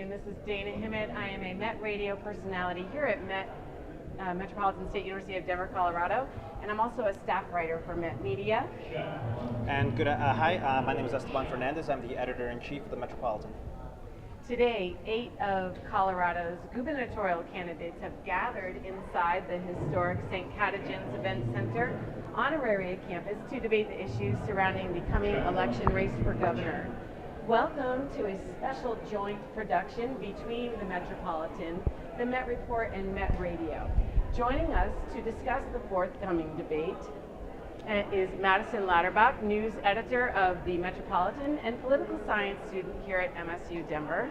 afternoon. This is Dana Himmett. I am a Met Radio personality here at Metropolitan State University of Denver, Colorado, and I'm also a staff writer for Met Media. And hi, my name is Esteban Fernandez. I'm the editor-in-chief of the Metropolitan. Today, 8 of Colorado's gubernatorial candidates have gathered inside the historic St. Catagin's Event Center Honoraria campus to debate the issues surrounding the coming election race for governor. Welcome to a special joint production between the Metropolitan, the Met Report, and Met Radio. Joining us to discuss the forthcoming debate is Madison Ladderbach, news editor of the Metropolitan and political science student here at MSU Denver.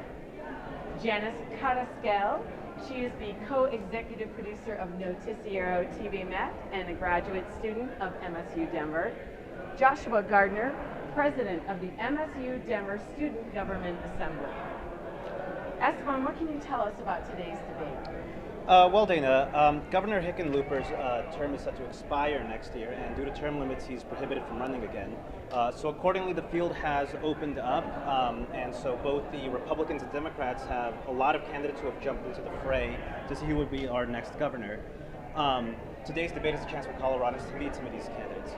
Janice Carrasquel, she is the co-executive producer of Noticiero TV Met and a graduate student of MSU Denver. Joshua Gardner, president of the MSU Denver Student Government Assembly. Esteban, what can you tell us about today's debate? Well, Dana, Governor Hickenlooper's term is set to expire next year, and due to term limits, he's prohibited from running again. So accordingly, the field has opened up, and so both the Republicans and Democrats have a lot of candidates who have jumped into the fray to see who would be our next governor. Today's debate is a chance for Coloradans to meet some of these candidates.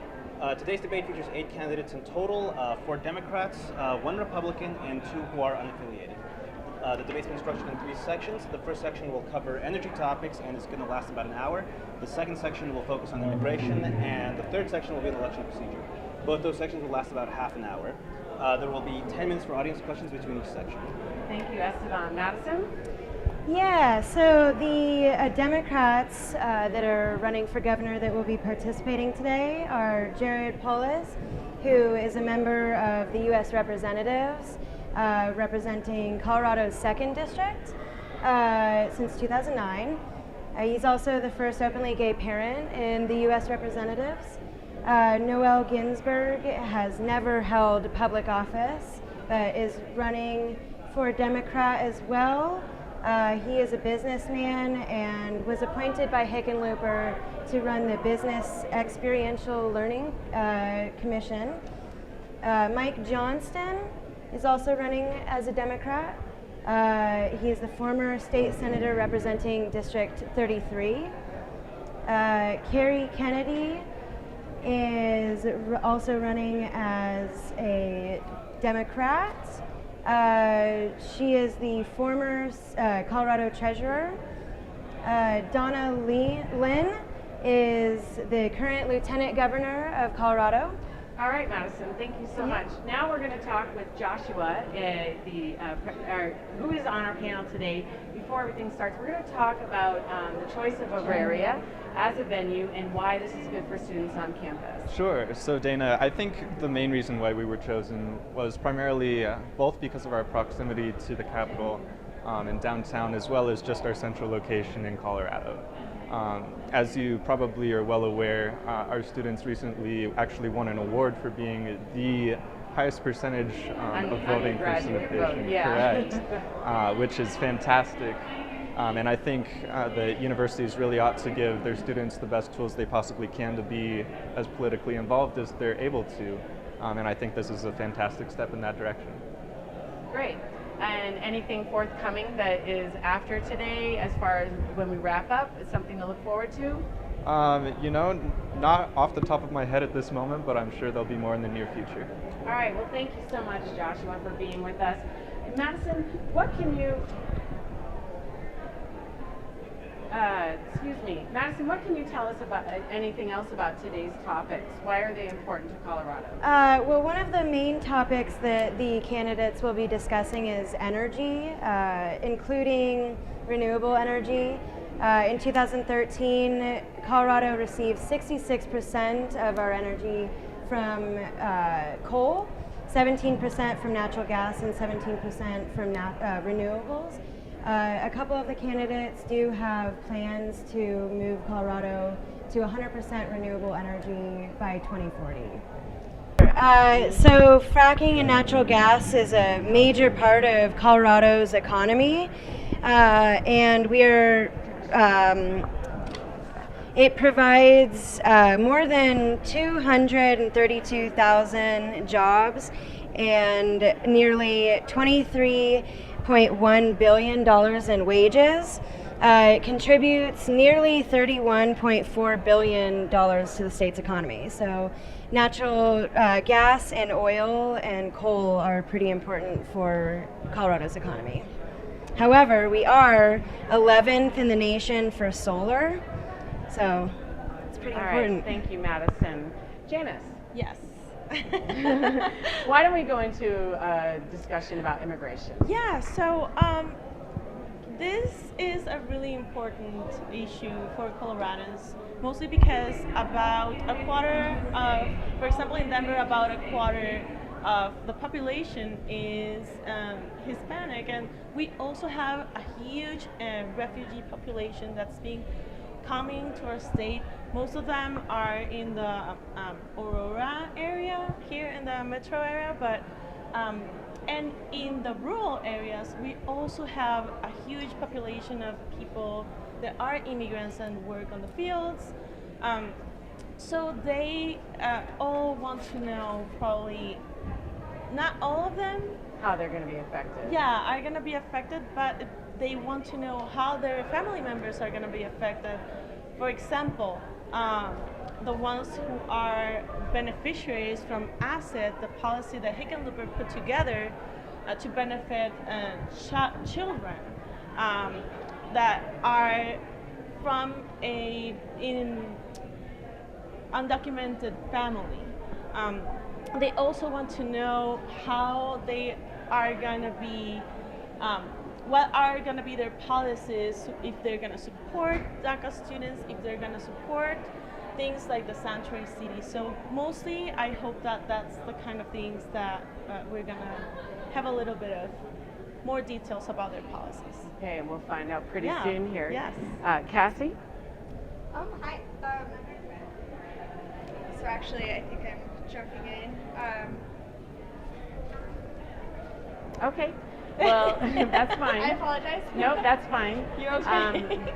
Today's debate features 8 candidates in total, 4 Democrats, 1 Republican, and 2 who are unaffiliated. The debate's been structured in 3 sections. The first section will cover energy topics and is going to last about an hour. The second section will focus on immigration, and the third section will be an election procedure. Both those sections will last about half an hour. There will be 10 minutes for audience questions between each section. Thank you, Esteban. Madison? Yeah, so the Democrats that are running for governor that will be participating today are Jared Polis, who is a member of the U.S. Representatives, representing Colorado's 2nd District since 2009. He's also the first openly gay parent in the U.S. Representatives. Noel Ginsburg has never held public office, but is running for Democrat as well. He is a businessman and was appointed by Hickenlooper to run the Business Experiential Learning Commission. Mike Johnston is also running as a Democrat. He is the former state senator representing District 33. Carrie Kennedy is also running as a Democrat. She is the former Colorado treasurer. Donna Lynn is the current lieutenant governor of Colorado. All right, Madison, thank you so much. Now we're going to talk with Joshua, who is on our panel today. Before everything starts, we're going to talk about the choice of Auraria as a venue and why this is good for students on campus. Sure. So Dana, I think the main reason why we were chosen was primarily both because of our proximity to the capital and downtown, as well as just our central location in Colorado. As you probably are well aware, our students recently actually won an award for being the highest percentage of voting participation, correct, which is fantastic. And I think the universities really ought to give their students the best tools they possibly can to be as politically involved as they're able to. And I think this is a fantastic step in that direction. Great. And anything forthcoming that is after today, as far as when we wrap up, is something to look forward to? You know, not off the top of my head at this moment, but I'm sure there'll be more in the near future. All right, well, thank you so much, Joshua, for being with us. Madison, what can you... Madison, what can you tell us about anything else about today's topics? Why are they important to Colorado? Well, one of the main topics that the candidates will be discussing is energy, including renewable energy. In 2013, Colorado received 66% of our energy from coal, 17% from natural gas, and 17% from renewables. A couple of the candidates do have plans to move Colorado to 100% renewable energy by 2040. So fracking and natural gas is a major part of Colorado's economy, and it provides more than 232,000 jobs and nearly 23 $1.1 billion in wages. It contributes nearly $31.4 billion to the state's economy. So natural gas and oil and coal are pretty important for Colorado's economy. However, we are 11th in the nation for solar, so it's pretty important. Right, thank you, Madison. Janice, Yes. why don't we go into a discussion about immigration? Yeah, so this is a really important issue for Coloradans, mostly because about a quarter of, for example, in Denver, about a quarter of the population is Hispanic, and we also have a huge refugee population that's coming to our state. Most of them are in the Aurora area here in the metro area, but and in the rural areas, we also have a huge population of people that are immigrants and work on the fields. So they all want to know, probably not all of them, How they're going to be affected. yeah, are going to be affected, but they want to know how their family members are going to be affected. For example, the ones who are beneficiaries from ASSET, the policy that Hickenlooper put together to benefit children that are from in undocumented family. They also want to know how they are going to be, what are going to be their policies, if they're going to support DACA students, if they're going to support things like the sanctuary city. So mostly I hope that that's the kind of things that we're going to have a little bit of more details about their policies. Okay, and we'll find out pretty Yeah, soon here. yes. Cassie? Hi. So actually, I think I'm jumping in. Okay. Well, that's fine. I apologize. No, that's fine. You're okay.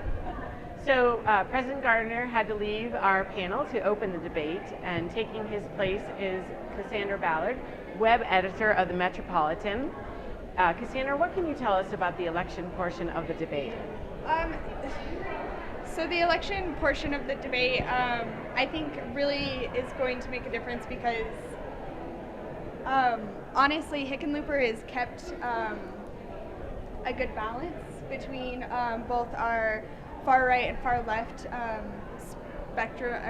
So President Gardner had to leave our panel to open the debate, and taking his place is Cassandra Ballard, web editor of the Metropolitan. Cassandra, what can you tell us about the election portion of the debate? So the election portion of the debate, I think, really is going to make a difference because, honestly, Hickenlooper has kept a good balance between both our far right and far left spectrum.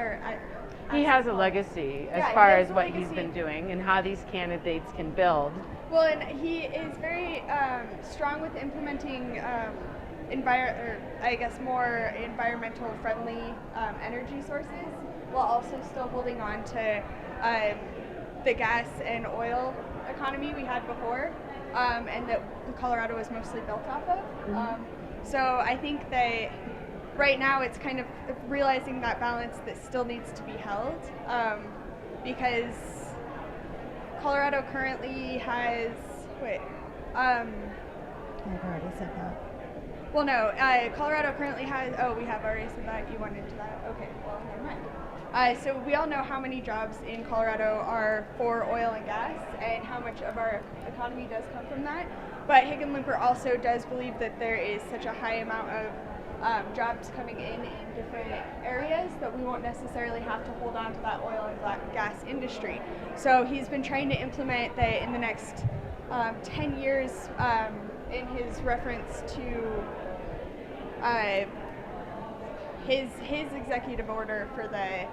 He has a legacy as Yeah, far he has as a what he's legacy. been doing and how these candidates can build. Well, and he is very strong with implementing more environmental friendly energy sources, while also still holding on to the gas and oil economy we had before, and that Colorado was mostly built off of. Mm-hmm. So I think that right now it's kind of realizing that balance that still needs to be held, because Colorado currently has, I've already said that. well, no, Colorado currently has, we have already said that, you went into that, okay, well, never mind. So we all know how many jobs in Colorado are for oil and gas, and how much of our economy does come from that. But Hickenlooper also does believe that there is such a high amount of jobs coming in different areas that we won't necessarily have to hold on to that oil and gas industry. So he's been trying to implement that in the next 10 years, in his reference to his executive order for the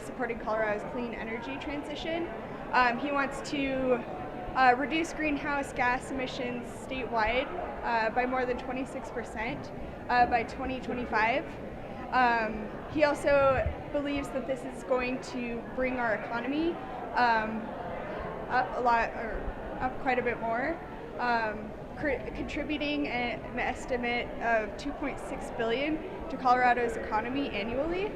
supporting Colorado's clean energy transition. He wants to reduce greenhouse gas emissions statewide by more than 26% by 2025. He also believes that this is going to bring our economy up quite a bit more, contributing an estimate of $2.6 billion to Colorado's economy annually,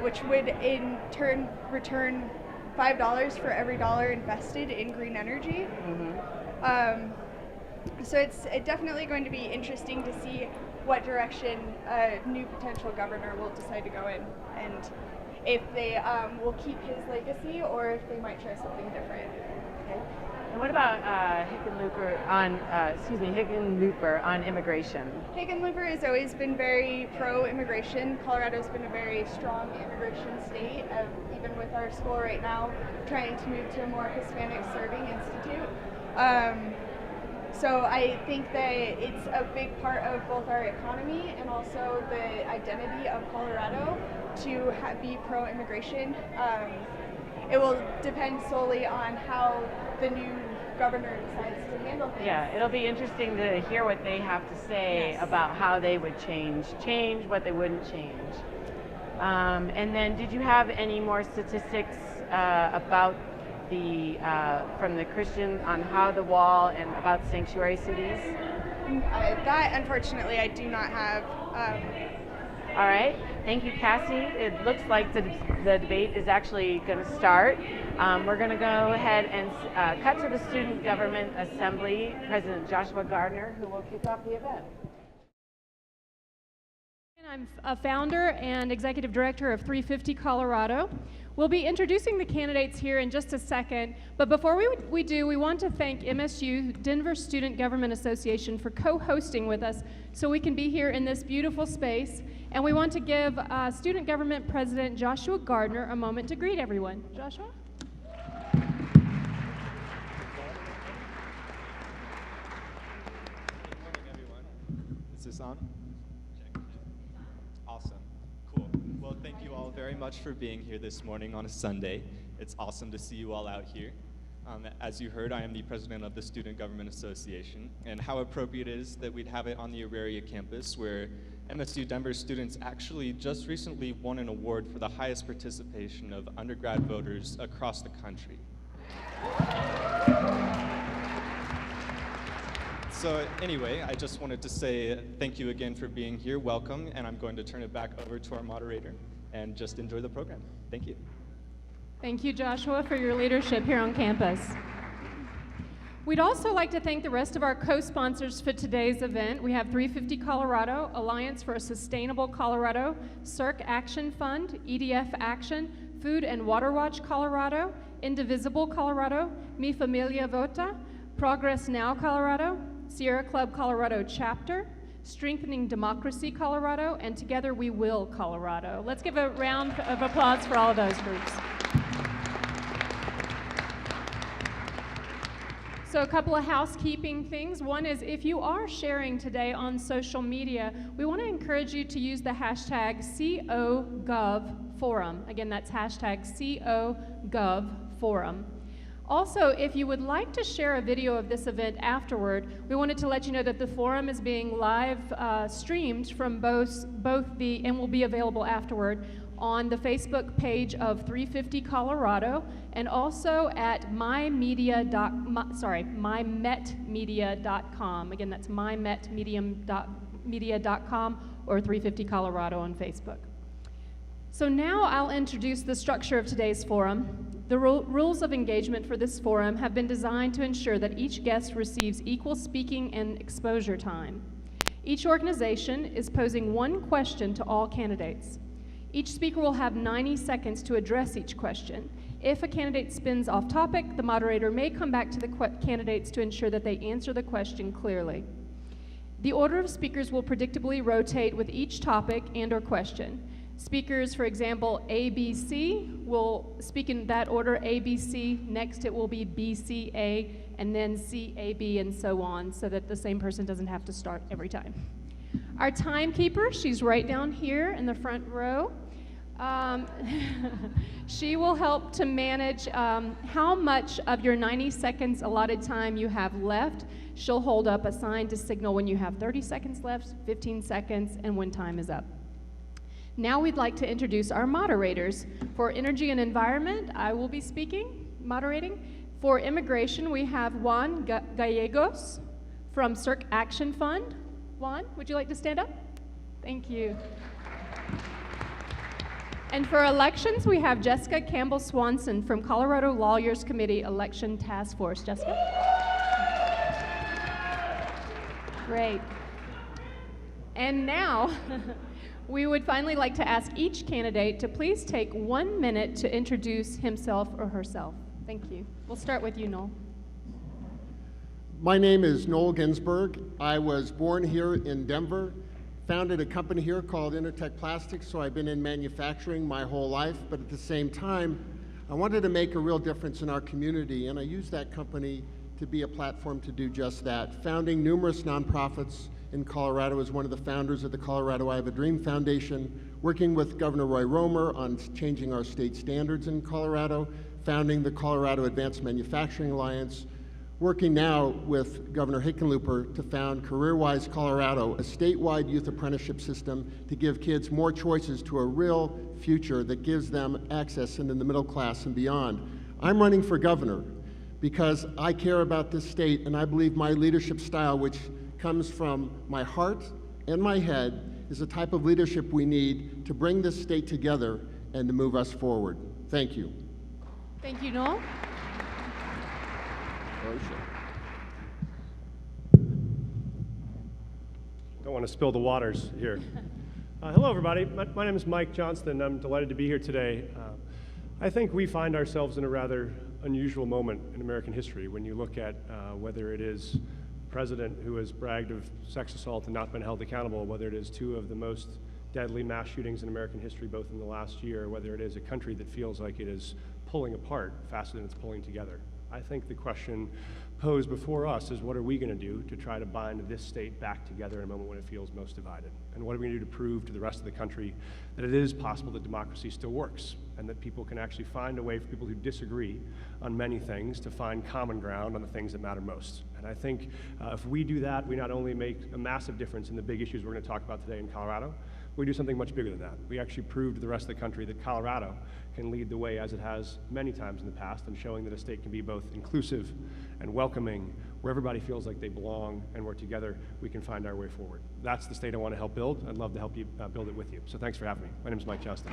which would in turn return $5 for every dollar invested in green energy. Mm-hmm. So it's definitely going to be interesting to see what direction a new potential governor will decide to go in, and if they will keep his legacy or if they might try something different. Okay. And what about Hickenlooper on immigration? Hickenlooper has always been very pro-immigration. Colorado's been a very strong immigration state, even with our school right now trying to move to a more Hispanic-serving institute. So I think that it's a big part of both our economy and also the identity of Colorado to be pro-immigration. It will depend solely on how the new governor decides to handle things. Yeah, it'll be interesting to hear what they have to say about how they would change what they wouldn't change. And then did you have any more statistics about from the Christian on how the wall and about sanctuary cities? That, unfortunately, I do not have. All right. Thank you, Cassie. It looks like the debate is actually going to start. We're going to go ahead and cut to the Student Government Assembly, President Joshua Gardner, who will kick off the event. I'm a founder and executive director of 350 Colorado. We'll be introducing the candidates here in just a second, but before we do, we want to thank MSU Denver Student Government Association for co-hosting with us so we can be here in this beautiful space, and we want to give Student Government President Joshua Gardner a moment to greet everyone. Joshua? Good morning, everyone. Is this on? Awesome. Cool. Well, thank you all very much for being here this morning on a Sunday. It's awesome to see you all out here. As you heard, I am the president of the Student Government Association, and how appropriate it is that we'd have it on the Auraria campus, where MSU Denver students actually just recently won an award for the highest participation of undergrad voters across the country. So anyway, I just wanted to say thank you again for being here, welcome, and I'm going to turn it back over to our moderator and just enjoy the program. Thank you. Thank you, Joshua, for your leadership here on campus. We'd also like to thank the rest of our co-sponsors for today's event. We have 350 Colorado, Alliance for a Sustainable Colorado, CIRC Action Fund, EDF Action, Food and Water Watch Colorado, Indivisible Colorado, Mi Familia Vota, Progress Now Colorado, Sierra Club Colorado Chapter, Strengthening Democracy Colorado, and Together We Will Colorado. Let's give a round of applause for all of those groups. So a couple of housekeeping things. One is if you are sharing today on social media, we want to encourage you to use the hashtag #COGovForum. Again, that's hashtag #COGovForum. Also, if you would like to share a video of this event afterward, we wanted to let you know that the forum is being live streamed from both and will be available afterward on the Facebook page of 350 Colorado and also at mymetmedia.com. Again, that's mymetmedia.com or 350 Colorado on Facebook. So now I'll introduce the structure of today's forum. The rules of engagement for this forum have been designed to ensure that each guest receives equal speaking and exposure time. Each organization is posing one question to all candidates. Each speaker will have 90 seconds to address each question. If a candidate spins off topic, the moderator may come back to the candidates to ensure that they answer the question clearly. The order of speakers will predictably rotate with each topic and/or question. Speakers, for example, ABC, will speak in that order, ABC. Next it will be BCA, and then CAB, and so on, so that the same person doesn't have to start every time. Our timekeeper, she's right down here in the front row. She will help to manage how much of your 90 seconds allotted time you have left. She'll hold up a sign to signal when you have 30 seconds left, 15 seconds, and when time is up. Now we'd like to introduce our moderators. For Energy and Environment, I will be moderating. For Immigration, we have Juan Gallegos from CIRC Action Fund. Juan, would you like to stand up? Thank you. And for Elections, we have Jessica Campbell-Swanson from Colorado Lawyers Committee Election Task Force. Jessica? Great. And now, we would finally like to ask each candidate to please take 1 minute to introduce himself or herself. Thank you. We'll start with you, Noel. My name is Noel Ginsberg. I was born here in Denver, founded a company here called Intertech Plastics, so I've been in manufacturing my whole life, but at the same time, I wanted to make a real difference in our community, and I used that company to be a platform to do just that. Founding numerous nonprofits in Colorado as one of the founders of the Colorado I Have a Dream Foundation, working with Governor Roy Romer on changing our state standards in Colorado, founding the Colorado Advanced Manufacturing Alliance, working now with Governor Hickenlooper to found CareerWise Colorado, a statewide youth apprenticeship system to give kids more choices to a real future that gives them access into the middle class and beyond. I'm running for governor because I care about this state, and I believe my leadership style, which comes from my heart and my head, is the type of leadership we need to bring this state together and to move us forward. Thank you. Thank you, Noel. Don't want to spill the waters here. Hello, everybody. My name is Mike Johnston. I'm delighted to be here today. I think we find ourselves in a rather unusual moment in American history when you look at whether it is a president who has bragged of sex assault and not been held accountable, whether it is two of the most deadly mass shootings in American history, both in the last year, whether it is a country that feels like it is pulling apart faster than it's pulling together. I think the question posed before us is, what are we going to do to try to bind this state back together in a moment when it feels most divided? And what are we going to do to prove to the rest of the country that it is possible that democracy still works and that people can actually find a way for people who disagree on many things to find common ground on the things that matter most? And I think if we do that, we not only make a massive difference in the big issues we're going to talk about today in Colorado, we do something much bigger than that. We actually prove to the rest of the country that Colorado can lead the way, as it has many times in the past, in showing that a state can be both inclusive and welcoming, where everybody feels like they belong, and where together we can find our way forward. That's the state I want to help build. I'd love to help you build it with you. So thanks for having me. My name is Mike Johnston.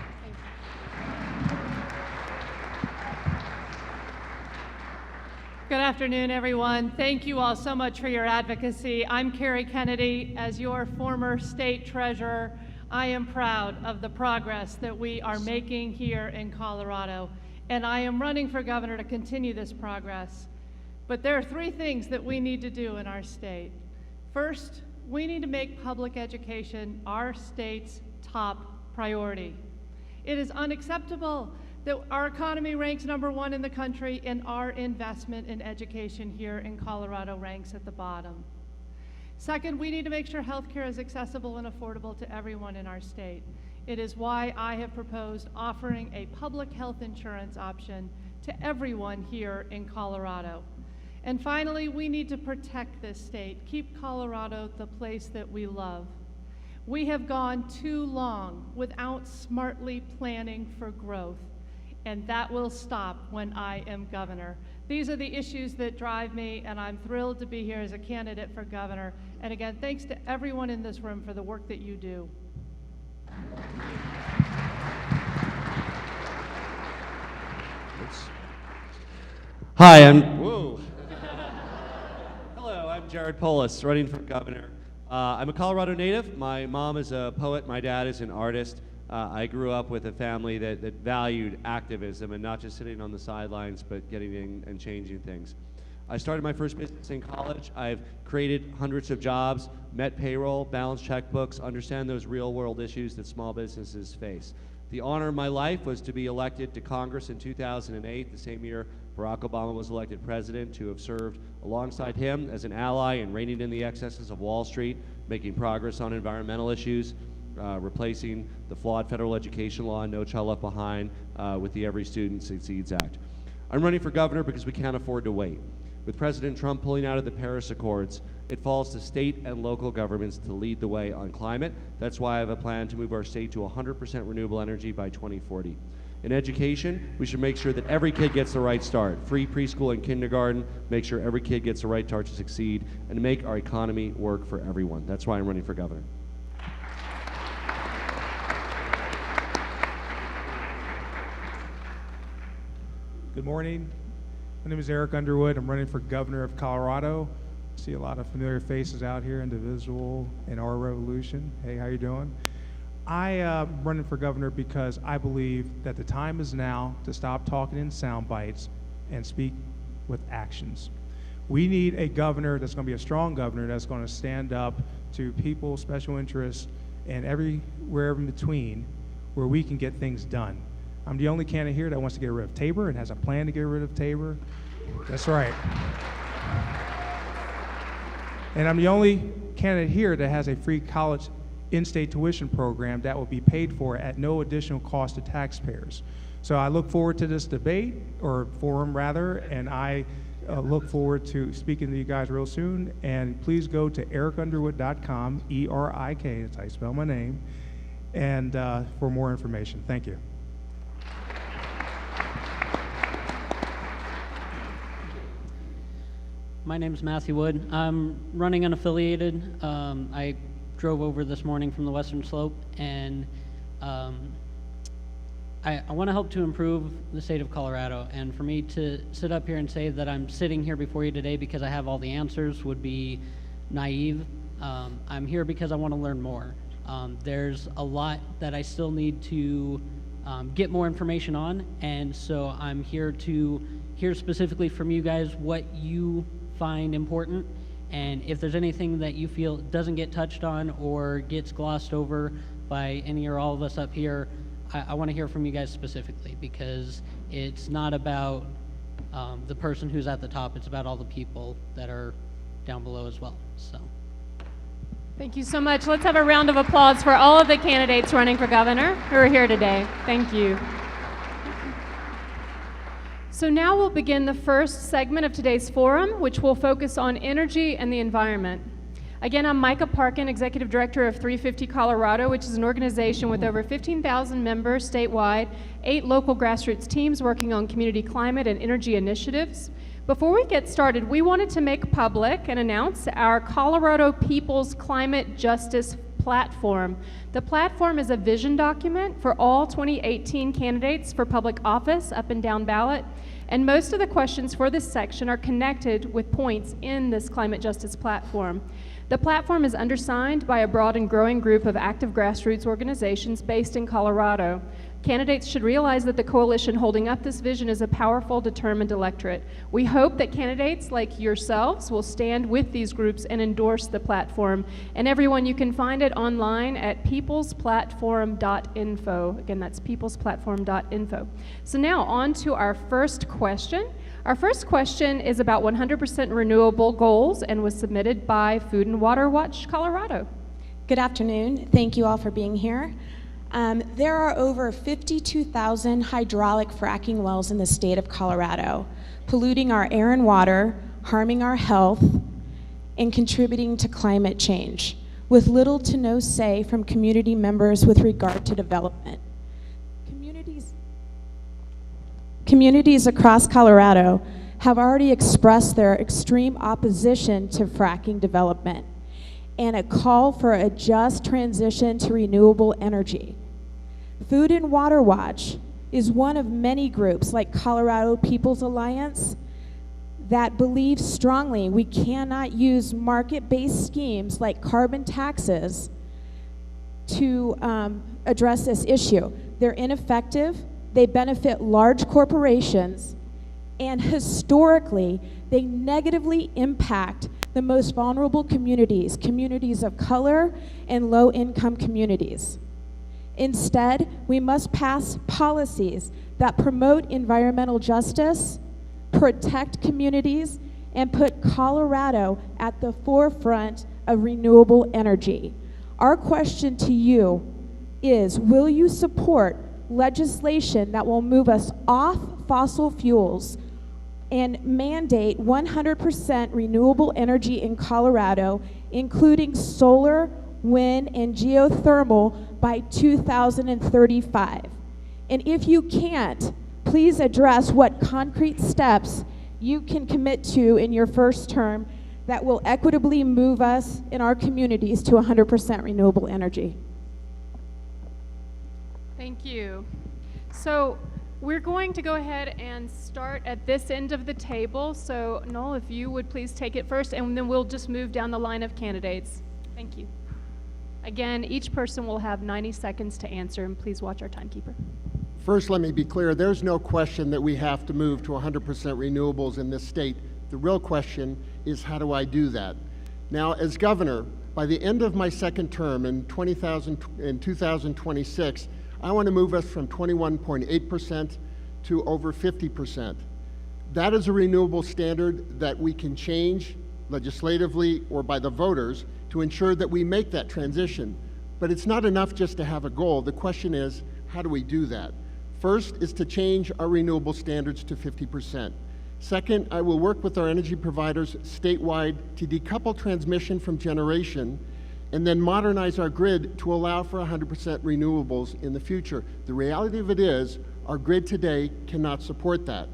Good afternoon, everyone. Thank you all so much for your advocacy. I'm Carrie Kennedy. As your former state treasurer, I am proud of the progress that we are making here in Colorado, and I am running for governor to continue this progress. But there are three things that we need to do in our state. First, we need to make public education our state's top priority. It is unacceptable that our economy ranks #1 in the country and our investment in education here in Colorado ranks at the bottom. Second, we need to make sure healthcare is accessible and affordable to everyone in our state. It is why I have proposed offering a public health insurance option to everyone here in Colorado. And finally, we need to protect this state, keep Colorado the place that we love. We have gone too long without smartly planning for growth, and that will stop when I am governor. These are the issues that drive me, and I'm thrilled to be here as a candidate for governor. And again, thanks to everyone in this room for the work that you do. Hi, Hello, I'm Jared Polis, running for governor. I'm a Colorado native. My mom is a poet, my dad is an artist. I grew up with a family that valued activism and not just sitting on the sidelines, but getting in and changing things. I started my first business in college. I've created hundreds of jobs, met payroll, balanced checkbooks, understand those real world issues that small businesses face. The honor of my life was to be elected to Congress in 2008, the same year Barack Obama was elected president, to have served alongside him as an ally in reining in the excesses of Wall Street, making progress on environmental issues, replacing the flawed federal education law, No Child Left Behind, with the Every Student Succeeds Act. I'm running for governor because we can't afford to wait. With President Trump pulling out of the Paris Accords, it falls to state and local governments to lead the way on climate. That's why I have a plan to move our state to 100% renewable energy by 2040. In education, we should make sure that every kid gets the right start. Free preschool and kindergarten, make sure every kid gets the right start to succeed, and make our economy work for everyone. That's why I'm running for governor. Good morning. My name is Eric Underwood. I'm running for governor of Colorado. I see a lot of familiar faces out here, individual in our revolution. Hey, how you doing? I am running for governor because I believe that the time is now to stop talking in sound bites and speak with actions. We need a governor that's going to be a strong governor that's going to stand up to people, special interests, and everywhere in between where we can get things done. I'm the only candidate here that wants to get rid of Tabor and has a plan to get rid of Tabor. That's right. And I'm the only candidate here that has a free college in-state tuition program that will be paid for at no additional cost to taxpayers. So I look forward to this debate, or forum rather, and I look forward to speaking to you guys real soon. And please go to erikunderwood.com, E-R-I-K, that's how you spell my name, and for more information. Thank you. My name is Matthew Wood. I'm running unaffiliated. I drove over this morning from the Western Slope, and I want to help to improve the state of Colorado. And for me to sit up here and say that I'm sitting here before you today because I have all the answers would be naive. I'm here because I want to learn more. There's a lot that I still need to get more information on, and so I'm here to hear specifically from you guys what you find important, and if there's anything that you feel doesn't get touched on or gets glossed over by any or all of us up here, I want to hear from you guys specifically, because it's not about the person who's at the top, it's about all the people that are down below as well. So Thank you so much. Let's have a round of applause for all of the candidates running for governor who are here today. Thank you. So now we'll begin the first segment of today's forum, which will focus on energy and the environment. Again, I'm Micah Parkin, Executive Director of 350 Colorado, which is an organization with over 15,000 members statewide, 8 local grassroots teams working on community climate and energy initiatives. Before we get started, we wanted to make public and announce our Colorado People's Climate Justice Platform. The platform is a vision document for all 2018 candidates for public office, up and down ballot, and most of the questions for this section are connected with points in this climate justice platform. The platform is undersigned by a broad and growing group of active grassroots organizations based in Colorado. Candidates should realize that the coalition holding up this vision is a powerful, determined electorate. We hope that candidates like yourselves will stand with these groups and endorse the platform. And everyone, you can find it online at peoplesplatform.info. Again, that's peoplesplatform.info. So now on to our first question. Our first question is about 100% renewable goals and was submitted by Food and Water Watch Colorado. Good afternoon. Thank you all for being here. There are over 52,000 hydraulic fracking wells in the state of Colorado, polluting our air and water, harming our health, and contributing to climate change, with little to no say from community members with regard to development. Communities across Colorado have already expressed their extreme opposition to fracking development and a call for a just transition to renewable energy. Food and Water Watch is one of many groups like Colorado People's Alliance that believe strongly we cannot use market-based schemes like carbon taxes to address this issue. They're ineffective, they benefit large corporations, and historically, they negatively impact the most vulnerable communities, communities of color and low-income communities. Instead, we must pass policies that promote environmental justice, protect communities, and put Colorado at the forefront of renewable energy. Our question to you is, will you support legislation that will move us off fossil fuels and mandate 100% renewable energy in Colorado, including solar, wind, and geothermal by 2035? And if you can't, please address what concrete steps you can commit to in your first term that will equitably move us in our communities to 100% renewable energy. Thank you. So we're going to go ahead and start at this end of the table. So Noel, if you would please take it first, and then we'll just move down the line of candidates. Thank you. Again, each person will have 90 seconds to answer, and please watch our timekeeper. First, let me be clear, there's no question that we have to move to 100% renewables in this state The real question is, how do I do that? Now, as governor, by the end of my second term in 2026, I want to move us from 21.8% to over 50%. That is a renewable standard that we can change legislatively or by the voters to ensure that we make that transition. But it's not enough just to have a goal. The question is, how do we do that? First is to change our renewable standards to 50%. Second, I will work with our energy providers statewide to decouple transmission from generation and then modernize our grid to allow for 100% renewables in the future. The reality of it is, our grid today cannot support that.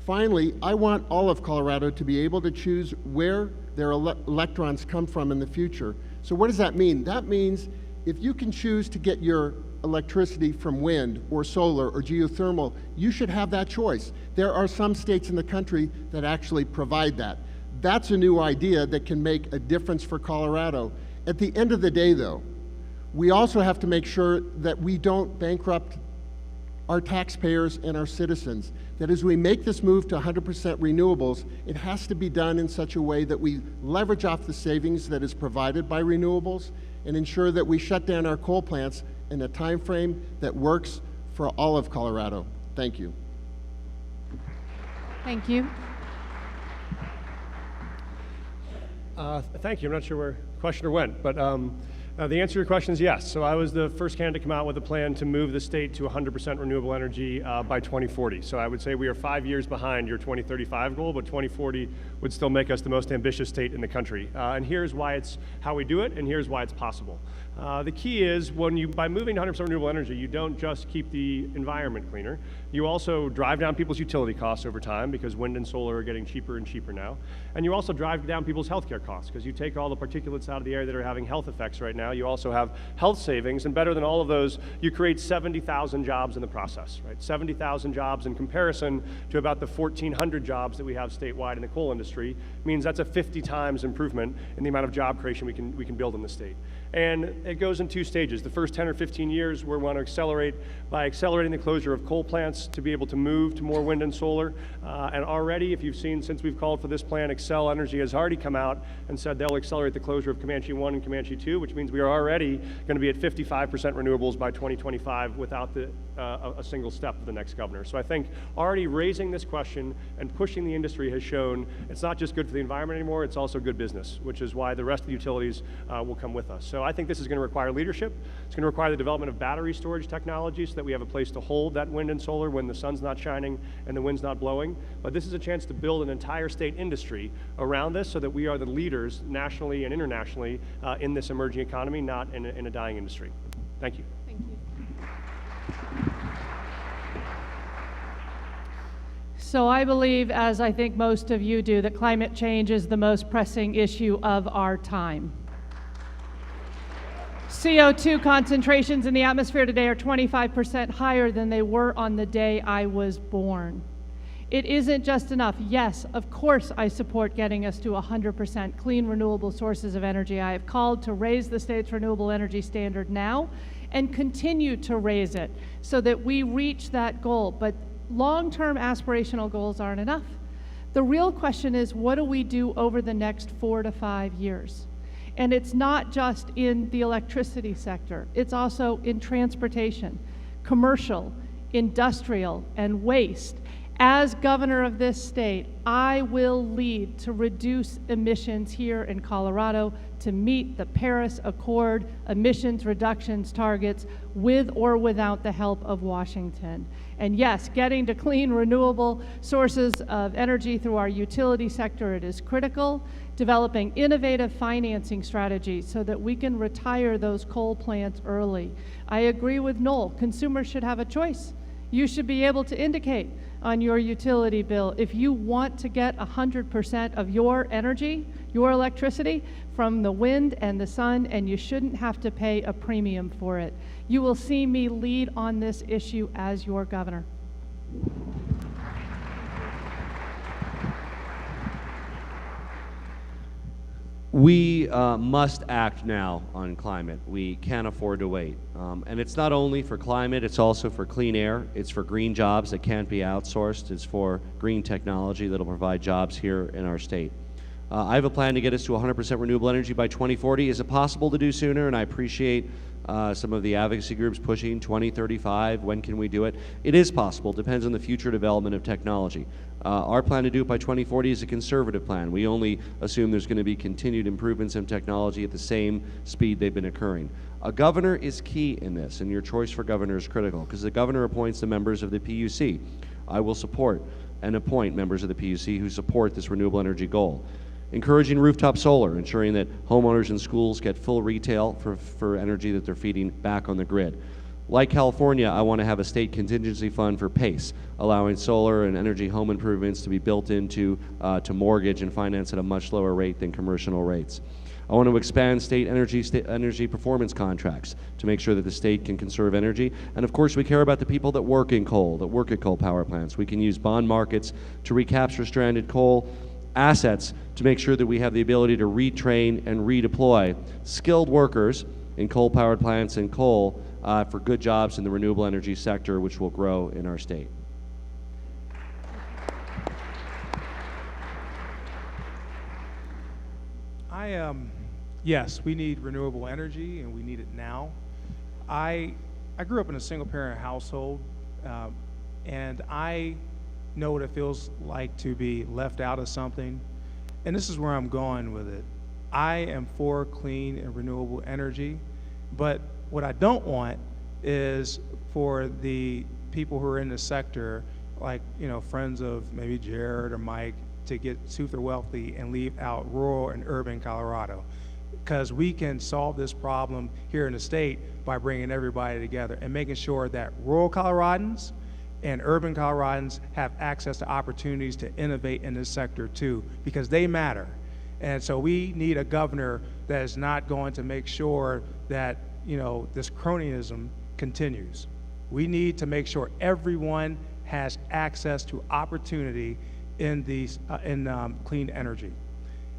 Finally, I want all of Colorado to be able to choose where their electrons come from in the future. So what does that mean? That means if you can choose to get your electricity from wind or solar or geothermal, you should have that choice. There are some states in the country that actually provide that. That's a new idea that can make a difference for Colorado. At the end of the day, though, we also have to make sure that we don't bankrupt our taxpayers and our citizens. That as we make this move to 100% renewables, it has to be done in such a way that we leverage off the savings that is provided by renewables and ensure that we shut down our coal plants in a time frame that works for all of Colorado. Thank you. Thank you. Thank you. I'm not sure where the questioner went, but the answer to your question is yes. So I was the first candidate to come out with a plan to move the state to 100% renewable energy by 2040. So I would say we are 5 years behind your 2035 goal, but 2040 would still make us the most ambitious state in the country. And here's why it's how we do it, and here's why it's possible. The key is by moving to 100% renewable energy, you don't just keep the environment cleaner. You also drive down people's utility costs over time because wind and solar are getting cheaper and cheaper now. And you also drive down people's healthcare costs because you take all the particulates out of the air that are having health effects right now. You also have health savings, and better than all of those, you create 70,000 jobs in the process, right? 70,000 jobs in comparison to about the 1,400 jobs that we have statewide in the coal industry means that's a 50 times improvement in the amount of job creation we can build in the state. And it goes in two stages. The first 10 or 15 years, we want to accelerate by accelerating the closure of coal plants to be able to move to more wind and solar. And already, if you've seen, since we've called for this plan, Xcel Energy has already come out and said they'll accelerate the closure of Comanche 1 and Comanche 2, which means we are already going to be at 55% renewables by 2025 without a single step of the next governor. So I think already raising this question and pushing the industry has shown it's not just good for the environment anymore, it's also good business, which is why the rest of the utilities will come with us. So I think this is going to require leadership. It's going to require the development of battery storage technology so that we have a place to hold that wind and solar when the sun's not shining and the wind's not blowing. But this is a chance to build an entire state industry around this so that we are the leaders nationally and internationally in this emerging economy, not in a dying industry. Thank you. Thank you. So I believe, as I think most of you do, that climate change is the most pressing issue of our time. CO2 concentrations in the atmosphere today are 25% higher than they were on the day I was born. It isn't just enough. Yes, of course I support getting us to 100% clean, renewable sources of energy. I have called to raise the state's renewable energy standard now and continue to raise it so that we reach that goal. But long-term aspirational goals aren't enough. The real question is, what do we do over the next 4 to 5 years? And it's not just in the electricity sector. It's also in transportation, commercial, industrial, and waste. As governor of this state, I will lead to reduce emissions here in Colorado to meet the Paris Accord emissions reductions targets with or without the help of Washington. And yes, getting to clean, renewable sources of energy through our utility sector, it is critical. Developing innovative financing strategies so that we can retire those coal plants early. I agree with Noel, consumers should have a choice. You should be able to indicate on your utility bill if you want to get 100% of your energy, your electricity, from the wind and the sun, and you shouldn't have to pay a premium for it. You will see me lead on this issue as your governor. We must act now on climate. We can't afford to wait. And it's not only for climate, it's also for clean air. It's for green jobs that can't be outsourced. It's for green technology that'll provide jobs here in our state. I have a plan to get us to 100% renewable energy by 2040. Is it possible to do sooner? And I appreciate some of the advocacy groups pushing 2035. When can we do it? It is possible. Depends on the future development of technology. Our plan to do it by 2040 is a conservative plan. We only assume there's going to be continued improvements in technology at the same speed they've been occurring. A governor is key in this, and your choice for governor is critical, because the governor appoints the members of the PUC. I will support and appoint members of the PUC who support this renewable energy goal. Encouraging rooftop solar, ensuring that homeowners and schools get full retail for energy that they're feeding back on the grid. Like California, I want to have a state contingency fund for PACE, allowing solar and energy home improvements to be built into to mortgage and finance at a much lower rate than commercial rates. I want to expand state energy performance contracts to make sure that the state can conserve energy. And of course, we care about the people that work in coal, that work at coal power plants. We can use bond markets to recapture stranded coal assets to make sure that we have the ability to retrain and redeploy skilled workers in coal-powered plants and coal for good jobs in the renewable energy sector, which will grow in our state. Yes, we need renewable energy, and we need it now. I grew up in a single-parent household, and I know what it feels like to be left out of something, and this is where I'm going with it. I am for clean and renewable energy, but what I don't want is for the people who are in the sector, like, you know, friends of maybe Jared or Mike, to get super wealthy and leave out rural and urban Colorado. Because we can solve this problem here in the state by bringing everybody together and making sure that rural Coloradans and urban Coloradans have access to opportunities to innovate in this sector too, because they matter. And so we need a governor that is not going to make sure that, you know, this cronyism continues. We need to make sure everyone has access to opportunity in these clean energy.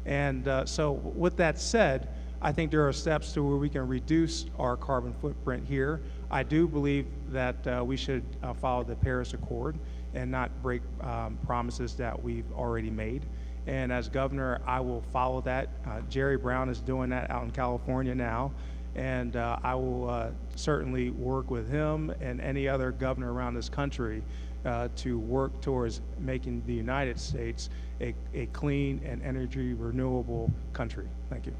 And so with that said, I think there are steps to where we can reduce our carbon footprint here. I do believe that we should follow the Paris Accord and not break promises that we've already made. And as governor, I will follow that. Jerry Brown is doing that out in California now. And I will certainly work with him and any other governor around this country to work towards making the United States a clean and energy renewable country. Thank you.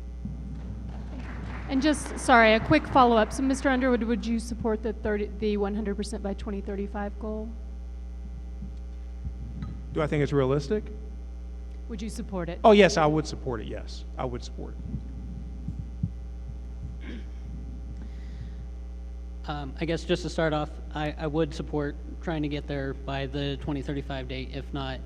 And just, sorry, a quick follow-up. So, Mr. Underwood, would you support the 100% by 2035 goal? Do I think it's realistic? Would you support it? Oh, yes, I would support it, yes. I would support it. I guess just to start off, I would support trying to get there by the 2035 date, if not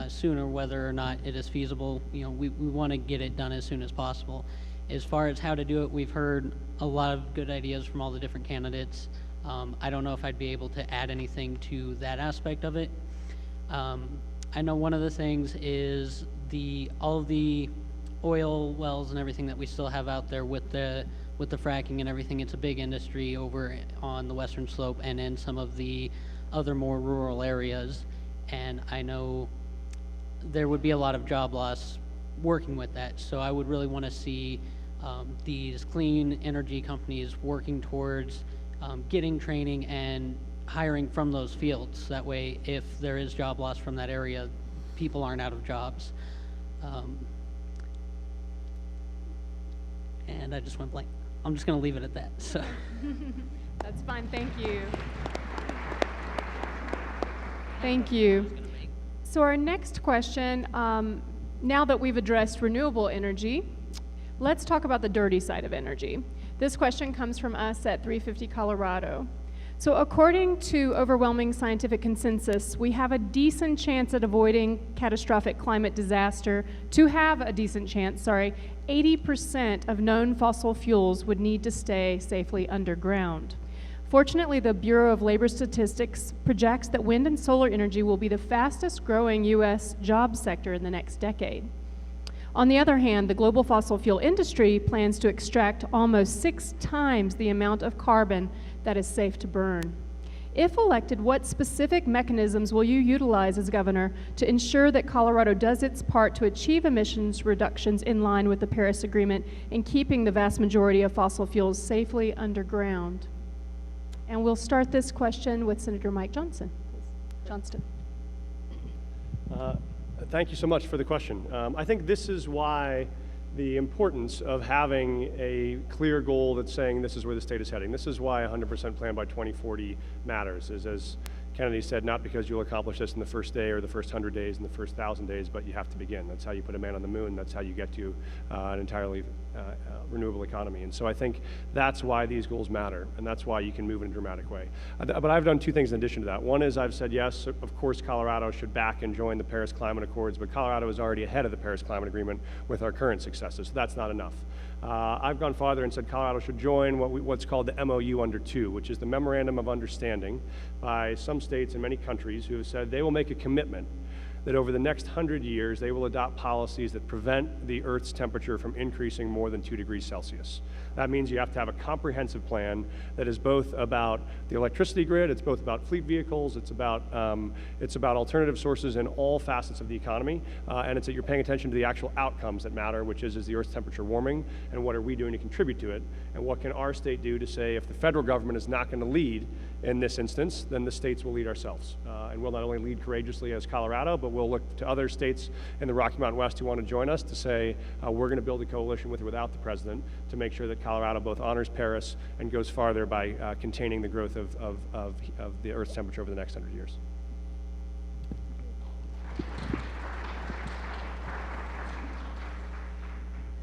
sooner, whether or not it is feasible. You know, we want to get it done as soon as possible. As far as how to do it, we've heard a lot of good ideas from all the different candidates. I don't know if I'd be able to add anything to that aspect of it. I know one of the things is all of the oil wells and everything that we still have out there with the fracking and everything. It's a big industry over on the western slope and in some of the other more rural areas. And I know there would be a lot of job loss working with that. So I would really want to see these clean energy companies working towards getting training and hiring from those fields. That way, if there is job loss from that area, people aren't out of jobs. And I just went blank. I'm just going to leave it at that. So. That's fine. Thank you. Thank you. So our next question, now that we've addressed renewable energy, let's talk about the dirty side of energy. This question comes from us at 350 Colorado. So according to overwhelming scientific consensus, we have a decent chance at avoiding catastrophic climate disaster. To have a decent chance, 80% of known fossil fuels would need to stay safely underground. Fortunately, the Bureau of Labor Statistics projects that wind and solar energy will be the fastest growing U.S. job sector in the next decade. On the other hand, the global fossil fuel industry plans to extract almost 6 times the amount of carbon that is safe to burn. If elected, what specific mechanisms will you utilize as governor to ensure that Colorado does its part to achieve emissions reductions in line with the Paris Agreement and keeping the vast majority of fossil fuels safely underground? And we'll start this question with Senator Mike Johnston. Thank you so much for the question. I think this is why the importance of having a clear goal that's saying this is where the state is heading. This is why 100% plan by 2040 matters, is as Kennedy said, not because you'll accomplish this in the first day or the first 100 days and the first 1,000 days, but you have to begin. That's how you put a man on the moon. That's how you get to an entirely renewable economy. And so I think that's why these goals matter, and that's why you can move in a dramatic way. But I've done 2 things in addition to that. One is I've said, yes, of course, Colorado should back and join the Paris Climate Accords, but Colorado is already ahead of the Paris Climate Agreement with our current successes, so that's not enough. I've gone farther and said Colorado should join what's called the MOU under 2, which is the Memorandum of Understanding by some states and many countries who have said they will make a commitment that over the next 100 years they will adopt policies that prevent the Earth's temperature from increasing more than 2 degrees Celsius. That means you have to have a comprehensive plan that is both about the electricity grid, it's both about fleet vehicles, it's about alternative sources in all facets of the economy, and it's that you're paying attention to the actual outcomes that matter, which is the Earth's temperature warming, and what are we doing to contribute to it, and what can our state do to say if the federal government is not going to lead in this instance, then the states will lead ourselves. And we'll not only lead courageously as Colorado, but we'll look to other states in the Rocky Mountain West who want to join us to say we're going to build a coalition with or without the president to make sure that Colorado both honors Paris and goes farther by containing the growth of the Earth's temperature over the next 100 years.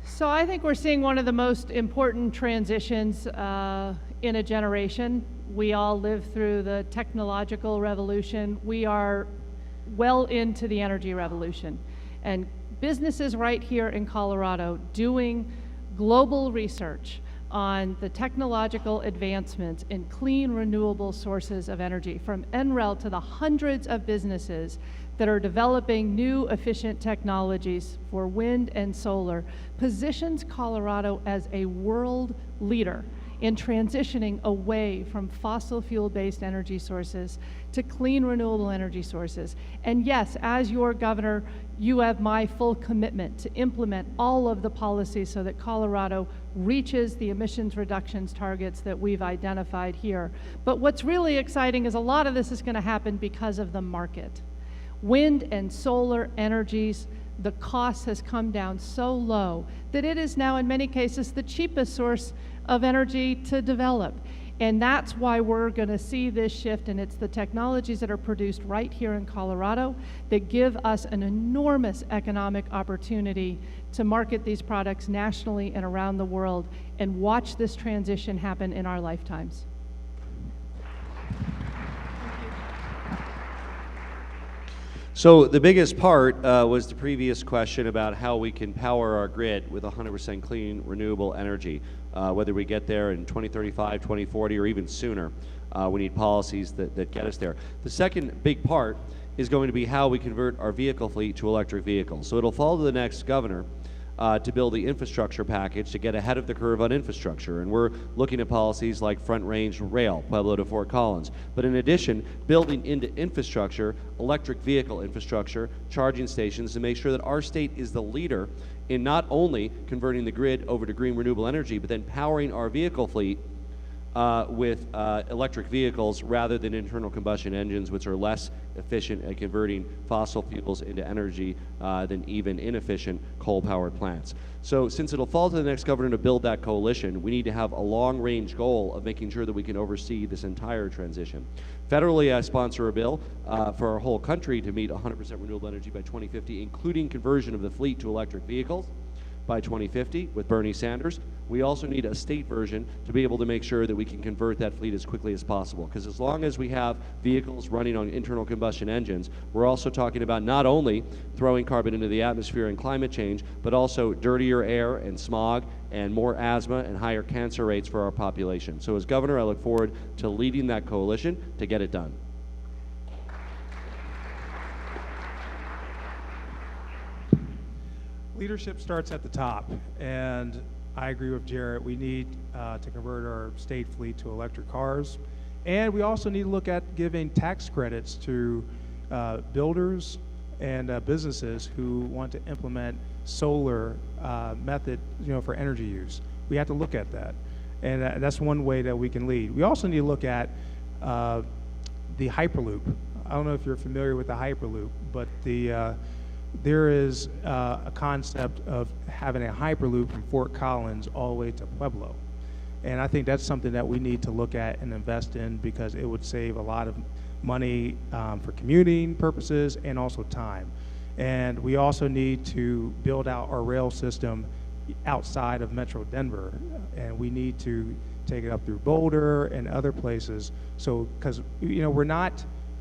So I think we're seeing one of the most important transitions in a generation. We all lived through the technological revolution. We are well into the energy revolution. And businesses right here in Colorado doing global research on the technological advancements in clean, renewable sources of energy, from NREL to the hundreds of businesses that are developing new efficient technologies for wind and solar, positions Colorado as a world leader in transitioning away from fossil fuel-based energy sources to clean, renewable energy sources. And yes, as your governor, you have my full commitment to implement all of the policies so that Colorado reaches the emissions reductions targets that we've identified here. But what's really exciting is a lot of this is going to happen because of the market. Wind and solar energies, the cost has come down so low that it is now in many cases the cheapest source of energy to develop. And that's why we're going to see this shift, and it's the technologies that are produced right here in Colorado that give us an enormous economic opportunity to market these products nationally and around the world and watch this transition happen in our lifetimes. So the biggest part was the previous question about how we can power our grid with 100% clean, renewable energy. Whether we get there in 2035, 2040, or even sooner, we need policies that get us there. The second big part is going to be how we convert our vehicle fleet to electric vehicles. So it'll fall to the next governor to build the infrastructure package to get ahead of the curve on infrastructure. And we're looking at policies like Front Range Rail, Pueblo to Fort Collins. But in addition, building into infrastructure, electric vehicle infrastructure, charging stations to make sure that our state is the leader in not only converting the grid over to green renewable energy, but then powering our vehicle fleet with electric vehicles rather than internal combustion engines, which are less efficient at converting fossil fuels into energy than even inefficient coal-powered plants. So since it'll fall to the next governor to build that coalition, we need to have a long-range goal of making sure that we can oversee this entire transition. Federally, I sponsor a bill for our whole country to meet 100% renewable energy by 2050, including conversion of the fleet to electric vehicles by 2050 with Bernie Sanders. We also need a state version to be able to make sure that we can convert that fleet as quickly as possible. Because as long as we have vehicles running on internal combustion engines, we're also talking about not only throwing carbon into the atmosphere and climate change, but also dirtier air and smog and more asthma and higher cancer rates for our population. So as governor, I look forward to leading that coalition to get it done. leadership starts at the top, and I agree with Jarrett. We need to convert our state fleet to electric cars, and we also need to look at giving tax credits to builders and businesses who want to implement solar method, for energy use. We have to look at that, and that's one way that we can lead. We also need to look at the Hyperloop. I don't know if you're familiar with the Hyperloop, but there is a concept of having a Hyperloop from Fort Collins all the way to Pueblo. And I think that's something that we need to look at and invest in, because it would save a lot of money for commuting purposes and also time. And we also need to build out our rail system outside of Metro Denver, and we need to take it up through Boulder and other places. So, because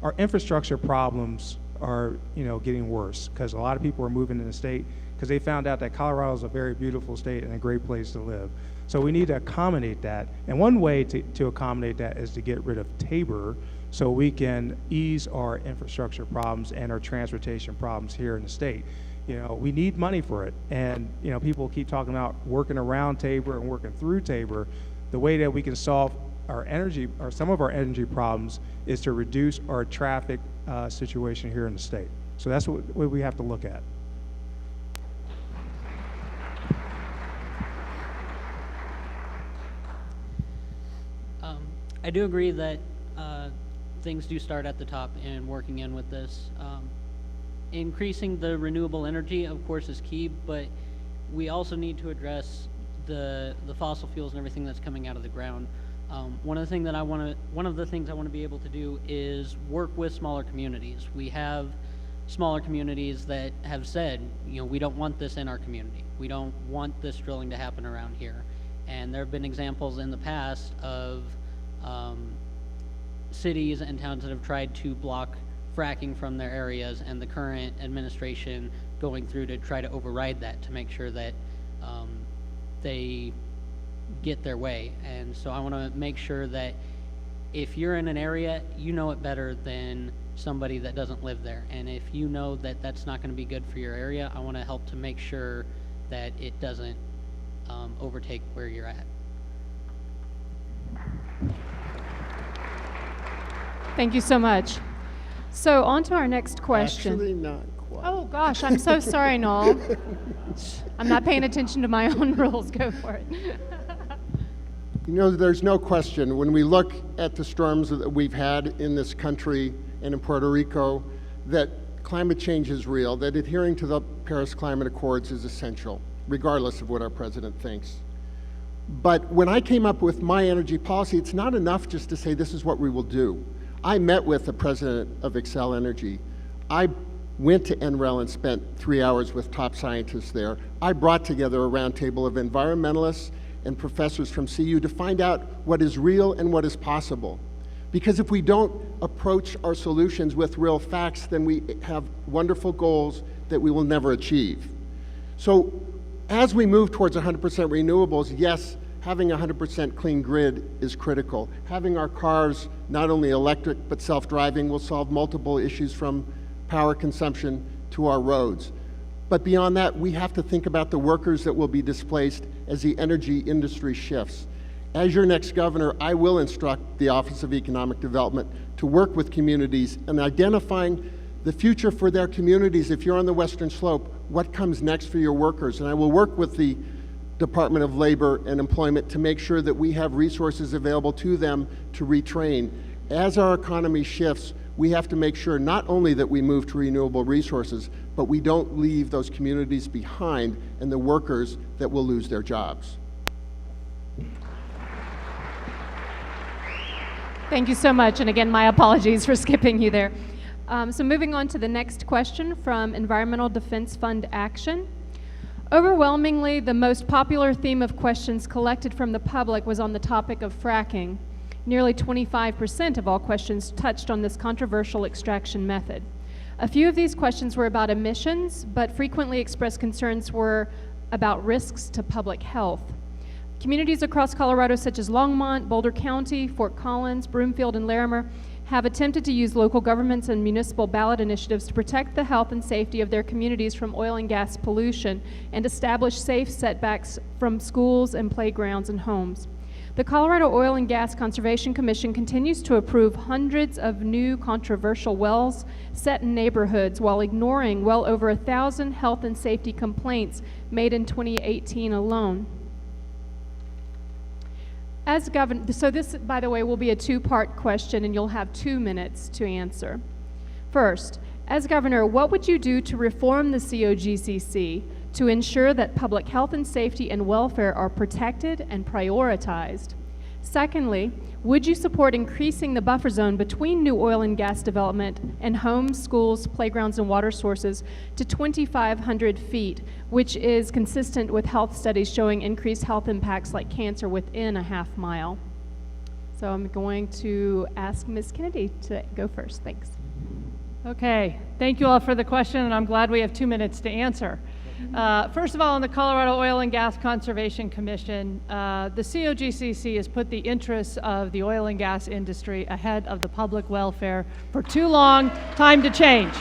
our infrastructure problems are getting worse, because a lot of people are moving in the state because they found out that Colorado is a very beautiful state and a great place to live. So we need to accommodate that, and one way to accommodate that is to get rid of Tabor, so we can ease our infrastructure problems and our transportation problems here in the state. We need money for it, and people keep talking about working around Tabor and working through Tabor. The way that we can solve our energy, or some of our energy problems, is to reduce our traffic situation here in the state. So that's what we have to look at. I do agree that things do start at the top, and working in with this. Increasing the renewable energy, of course, is key, but we also need to address the fossil fuels and everything that's coming out of the ground. One of the things I want to be able to do is work with smaller communities. We have smaller communities that have said, we don't want this in our community. We don't want this drilling to happen around here. And there have been examples in the past of cities and towns that have tried to block fracking from their areas, and the current administration going through to try to override that to make sure that they get their way. And so I want to make sure that if you're in an area, you know it better than somebody that doesn't live there. And if you know that that's not going to be good for your area, I want to help to make sure that it doesn't overtake where you're at. Thank you so much. So on to our next question. Actually, not quite. Oh gosh, I'm so sorry, Noel. I'm not paying attention to my own rules. Go for it. There's no question, when we look at the storms that we've had in this country and in Puerto Rico, that climate change is real, that adhering to the Paris Climate Accords is essential, regardless of what our president thinks. But when I came up with my energy policy, it's not enough just to say this is what we will do. I met with the president of Xcel Energy. I went to NREL and spent 3 hours with top scientists there. I brought together a roundtable of environmentalists and professors from CU to find out what is real and what is possible. Because if we don't approach our solutions with real facts, then we have wonderful goals that we will never achieve. So as we move towards 100% renewables, yes, having a 100% clean grid is critical. Having our cars not only electric but self-driving will solve multiple issues, from power consumption to our roads. But beyond that, we have to think about the workers that will be displaced as the energy industry shifts. As your next governor, I will instruct the Office of Economic Development to work with communities in identifying the future for their communities. If you're on the Western Slope, what comes next for your workers? And I will work with the Department of Labor and Employment to make sure that we have resources available to them to retrain. As our economy shifts, we have to make sure not only that we move to renewable resources, but we don't leave those communities behind and the workers that will lose their jobs. Thank you so much. And again, my apologies for skipping you there. So moving on to the next question from Environmental Defense Fund Action. Overwhelmingly, the most popular theme of questions collected from the public was on the topic of fracking. Nearly 25% of all questions touched on this controversial extraction method. A few of these questions were about emissions, but frequently expressed concerns were about risks to public health. Communities across Colorado, such as Longmont, Boulder County, Fort Collins, Broomfield, and Larimer, have attempted to use local governments and municipal ballot initiatives to protect the health and safety of their communities from oil and gas pollution and establish safe setbacks from schools and playgrounds and homes. The Colorado Oil and Gas Conservation Commission continues to approve hundreds of new controversial wells set in neighborhoods while ignoring well over 1,000 health and safety complaints made in 2018 alone. As governor, so this, by the way, will be a two-part question, and you'll have 2 minutes to answer. First, as governor, what would you do to reform the COGCC to ensure that public health and safety and welfare are protected and prioritized? Secondly, would you support increasing the buffer zone between new oil and gas development and homes, schools, playgrounds, and water sources to 2,500 feet, which is consistent with health studies showing increased health impacts like cancer within a half mile? So I'm going to ask Ms. Kennedy to go first. Thanks. Okay, thank you all for the question, and I'm glad we have 2 minutes to answer. First of all, on the Colorado Oil and Gas Conservation Commission, the COGCC has put the interests of the oil and gas industry ahead of the public welfare for too long. Time to change.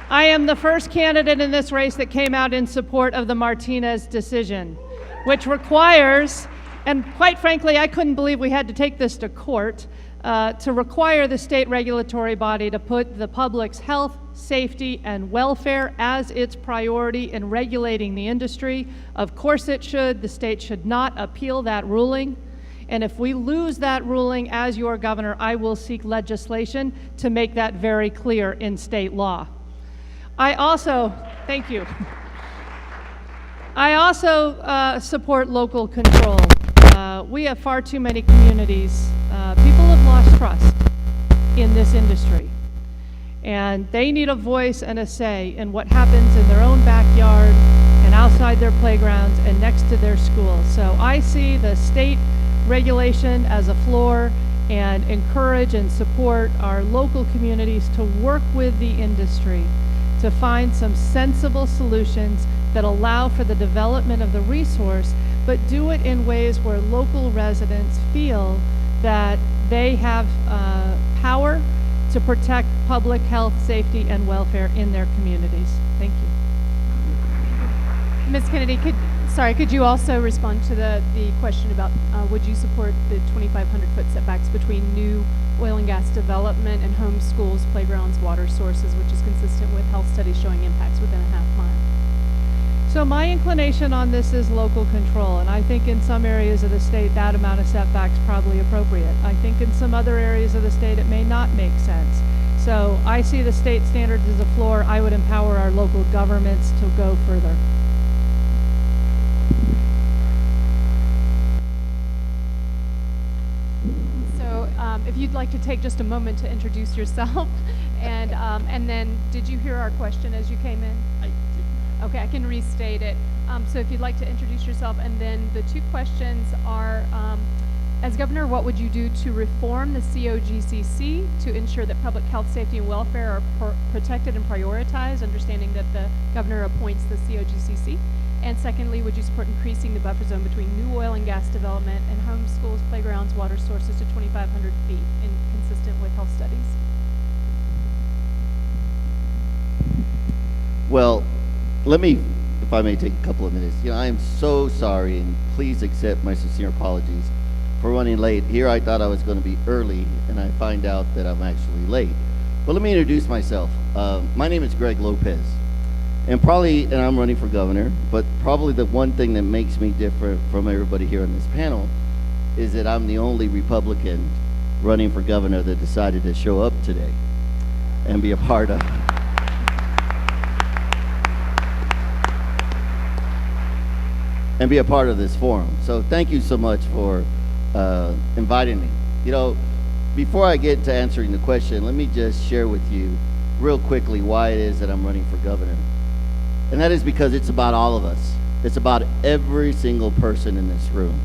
I am the first candidate in this race that came out in support of the Martinez decision, which requires, and quite frankly, I couldn't believe we had to take this to court, to require the state regulatory body to put the public's health, safety, and welfare as its priority in regulating the industry. Of course it should. The state should not appeal that ruling. And if we lose that ruling as your governor, I will seek legislation to make that very clear in state law. I also, thank you. I also support local control. We have far too many communities. People have lost trust in this industry, and they need a voice and a say in what happens in their own backyard and outside their playgrounds and next to their schools. So I see the state regulation as a floor and encourage and support our local communities to work with the industry to find some sensible solutions that allow for the development of the resource, but do it in ways where local residents feel that they have power to protect public health, safety, and welfare in their communities. Thank you. Ms. Kennedy, could you also respond to the question about would you support the 2,500-foot setbacks between new oil and gas development and homes, schools, playgrounds, water sources, which is consistent with health studies showing impacts within a half mile? So my inclination on this is local control, and I think in some areas of the state that amount of setbacks probably appropriate. I think in some other areas of the state it may not make sense. So I see the state standards as a floor. I would empower our local governments to go further. So if you'd like to take just a moment to introduce yourself, and then did you hear our question as you came in? I did. Okay, I can restate it. So if you'd like to introduce yourself, and then the two questions are, as governor, what would you do to reform the COGCC to ensure that public health, safety, and welfare are protected and prioritized, understanding that the governor appoints the COGCC? And secondly, would you support increasing the buffer zone between new oil and gas development and homes, schools, playgrounds, water sources to 2,500 feet, consistent with health studies? Well, let me, if I may take a couple of minutes. I am so sorry, and please accept my sincere apologies for running late. Here I thought I was going to be early, and I find out that I'm actually late. But let me introduce myself. My name is Greg Lopez, and I'm running for governor, but probably the one thing that makes me different from everybody here on this panel is that I'm the only Republican running for governor that decided to show up today and be a part of this forum. So thank you so much for inviting me. Before I get to answering the question, let me just share with you real quickly why it is that I'm running for governor. And that is because it's about all of us. It's about every single person in this room.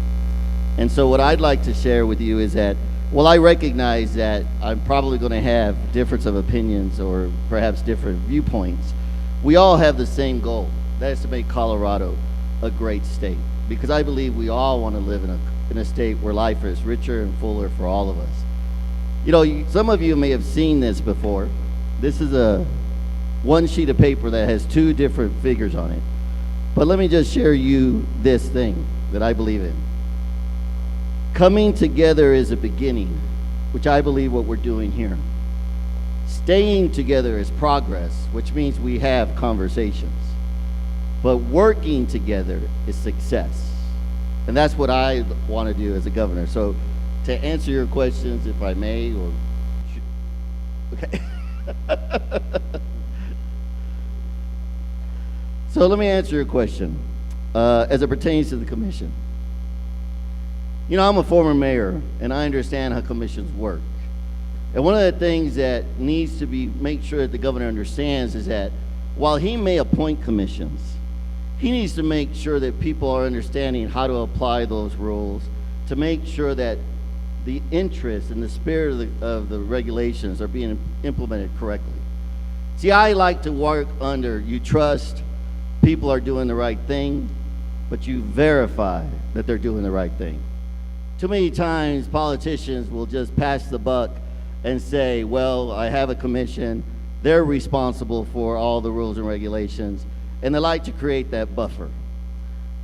And so what I'd like to share with you is that, well, I recognize that I'm probably going to have difference of opinions or perhaps different viewpoints. We all have the same goal. That is to make Colorado a great state, because I believe we all want to live in in a state where life is richer and fuller for all of us. You know, some of you may have seen this before. This is one sheet of paper that has two different figures on it. But let me just share you this thing that I believe in. Coming together is a beginning, which I believe what we're doing here. Staying together is progress, which means we have conversations. But working together is success. And that's what I want to do as a governor. So to answer your questions, if I may, or okay. So let me answer your question as it pertains to the commission. You know, I'm a former mayor, and I understand how commissions work. And one of the things that needs to be make sure that the governor understands is that while he may appoint commissions, he needs to make sure that people are understanding how to apply those rules to make sure that the interest and the spirit of the regulations are being implemented correctly. See, I like to work under you trust people are doing the right thing, but you verify that they're doing the right thing. Too many times politicians will just pass the buck and say, well, I have a commission, they're responsible for all the rules and regulations, and they like to create that buffer.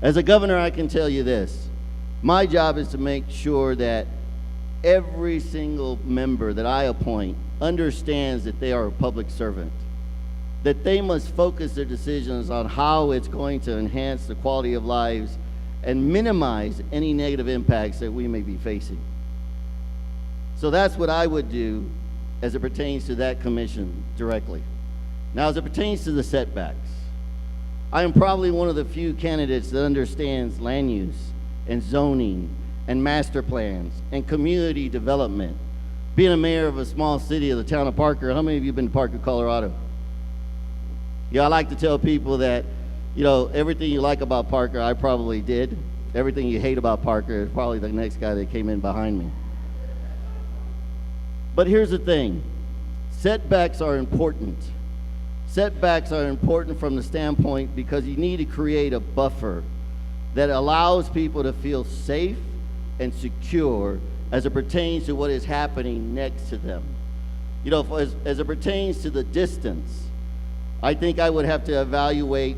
As a governor, I can tell you this. My job is to make sure that every single member that I appoint understands that they are a public servant, that they must focus their decisions on how it's going to enhance the quality of lives and minimize any negative impacts that we may be facing. So that's what I would do as it pertains to that commission directly. Now, as it pertains to the setbacks, I am probably one of the few candidates that understands land use and zoning and master plans and community development. Being a mayor of a small city of the town of Parker, how many of you have been to Parker, Colorado? Yeah, I like to tell people that, you know, everything you like about Parker, I probably did. Everything you hate about Parker is probably the next guy that came in behind me. But here's the thing. Setbacks are important. Setbacks are important from the standpoint because you need to create a buffer that allows people to feel safe and secure as it pertains to what is happening next to them. You know, as it pertains to the distance, I think I would have to evaluate,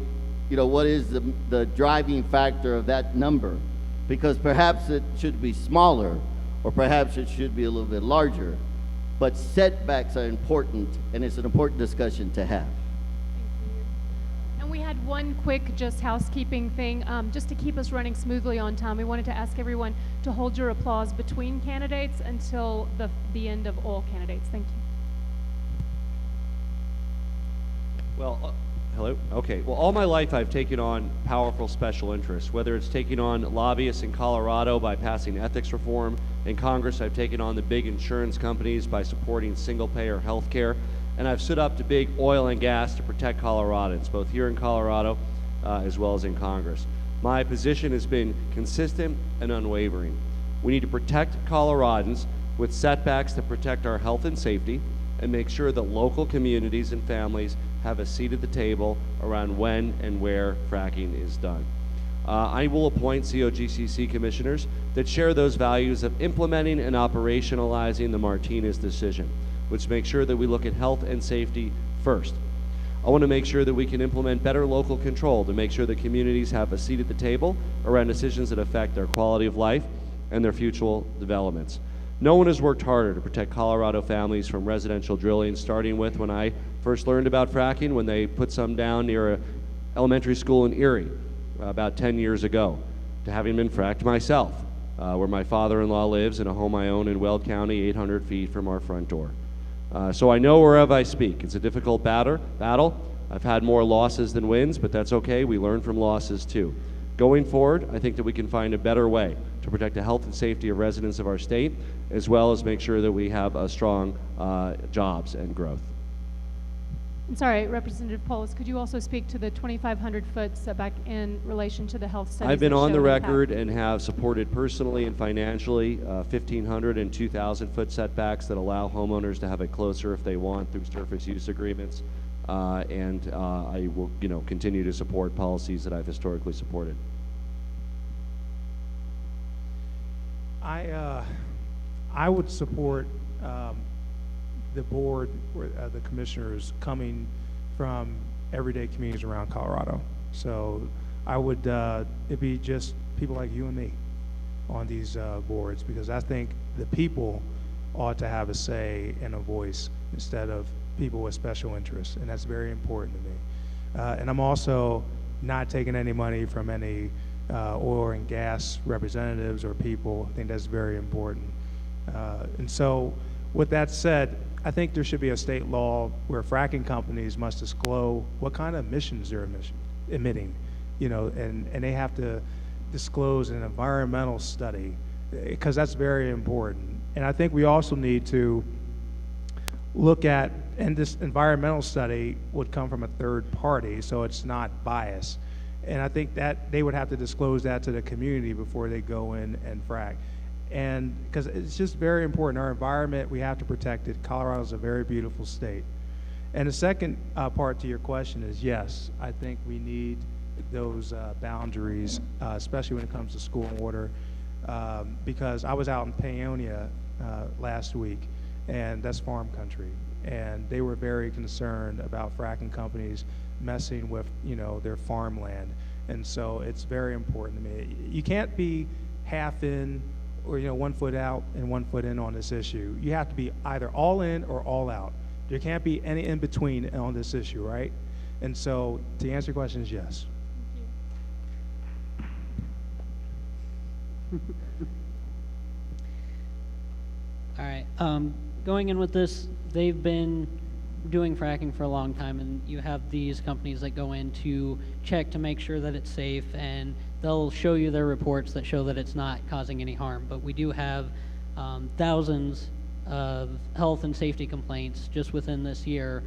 you know, what is the driving factor of that number, because perhaps it should be smaller or perhaps it should be a little bit larger. But setbacks are important, and it's an important discussion to have. And we had one quick just housekeeping thing, just to keep us running smoothly on time. We wanted to ask everyone to hold your applause between candidates until the end of all candidates. Thank you. Well, hello? Okay. Well, all my life I've taken on powerful special interests, whether it's taking on lobbyists in Colorado by passing ethics reform. In Congress, I've taken on the big insurance companies by supporting single-payer health care. And I've stood up to big oil and gas to protect Coloradans, both here in Colorado as well as in Congress. My position has been consistent and unwavering. We need to protect Coloradans with setbacks that protect our health and safety and make sure that local communities and families have a seat at the table around when and where fracking is done. I will appoint COGCC commissioners that share those values of implementing and operationalizing the Martinez decision, which makes sure that we look at health and safety first. I want to make sure that we can implement better local control to make sure that communities have a seat at the table around decisions that affect their quality of life and their future developments. No one has worked harder to protect Colorado families from residential drilling, starting with when I first learned about fracking, when they put some down near an elementary school in Erie about 10 years ago, to having been fracked myself, where my father-in-law lives in a home I own in Weld County, 800 feet from our front door. So I know whereof I speak. It's a difficult battle. I've had more losses than wins, but that's okay. We learn from losses too. Going forward, I think that we can find a better way to protect the health and safety of residents of our state, as well as make sure that we have strong jobs and growth. I'm sorry, Representative Polis, could you also speak to the 2,500-foot setback in relation to the health studies? I've been that on show the the record and have supported personally and financially 1,500 and 2,000-foot setbacks that allow homeowners to have it closer if they want through surface use agreements. I will, continue to support policies that I've historically supported. I would support the board or the commissioners coming from everyday communities around Colorado. So I would, it'd be just people like you and me on these boards, because I think the people ought to have a say and a voice instead of people with special interests, and that's very important to me. And I'm also not taking any money from any oil and gas representatives or people. I think that's very important. And so with that said, I think there should be a state law where fracking companies must disclose what kind of emissions they're emitting, you know, and they have to disclose an environmental study, because that's very important. And I think we also need to look at, and this environmental study would come from a third party, so it's not biased. And I think that they would have to disclose that to the community before they go in and frack. And because it's just very important, our environment, we have to protect it. Colorado's a very beautiful state. And the second part to your question is, yes, I think we need those boundaries, especially when it comes to school and water, because I was out in Paonia last week, and that's farm country, and they were very concerned about fracking companies messing with, you know, their farmland. And so it's very important to me. You can't be half in, or, you know, 1 foot out and 1 foot in on this issue. You have to be either all in or all out. There can't be any in between on this issue, right? And so to answer your question is yes. All right. Going in with this, they've been doing fracking for a long time, and you have these companies that go in to check to make sure that it's safe, and they'll show you their reports that show that it's not causing any harm. But we do have thousands of health and safety complaints just within this year,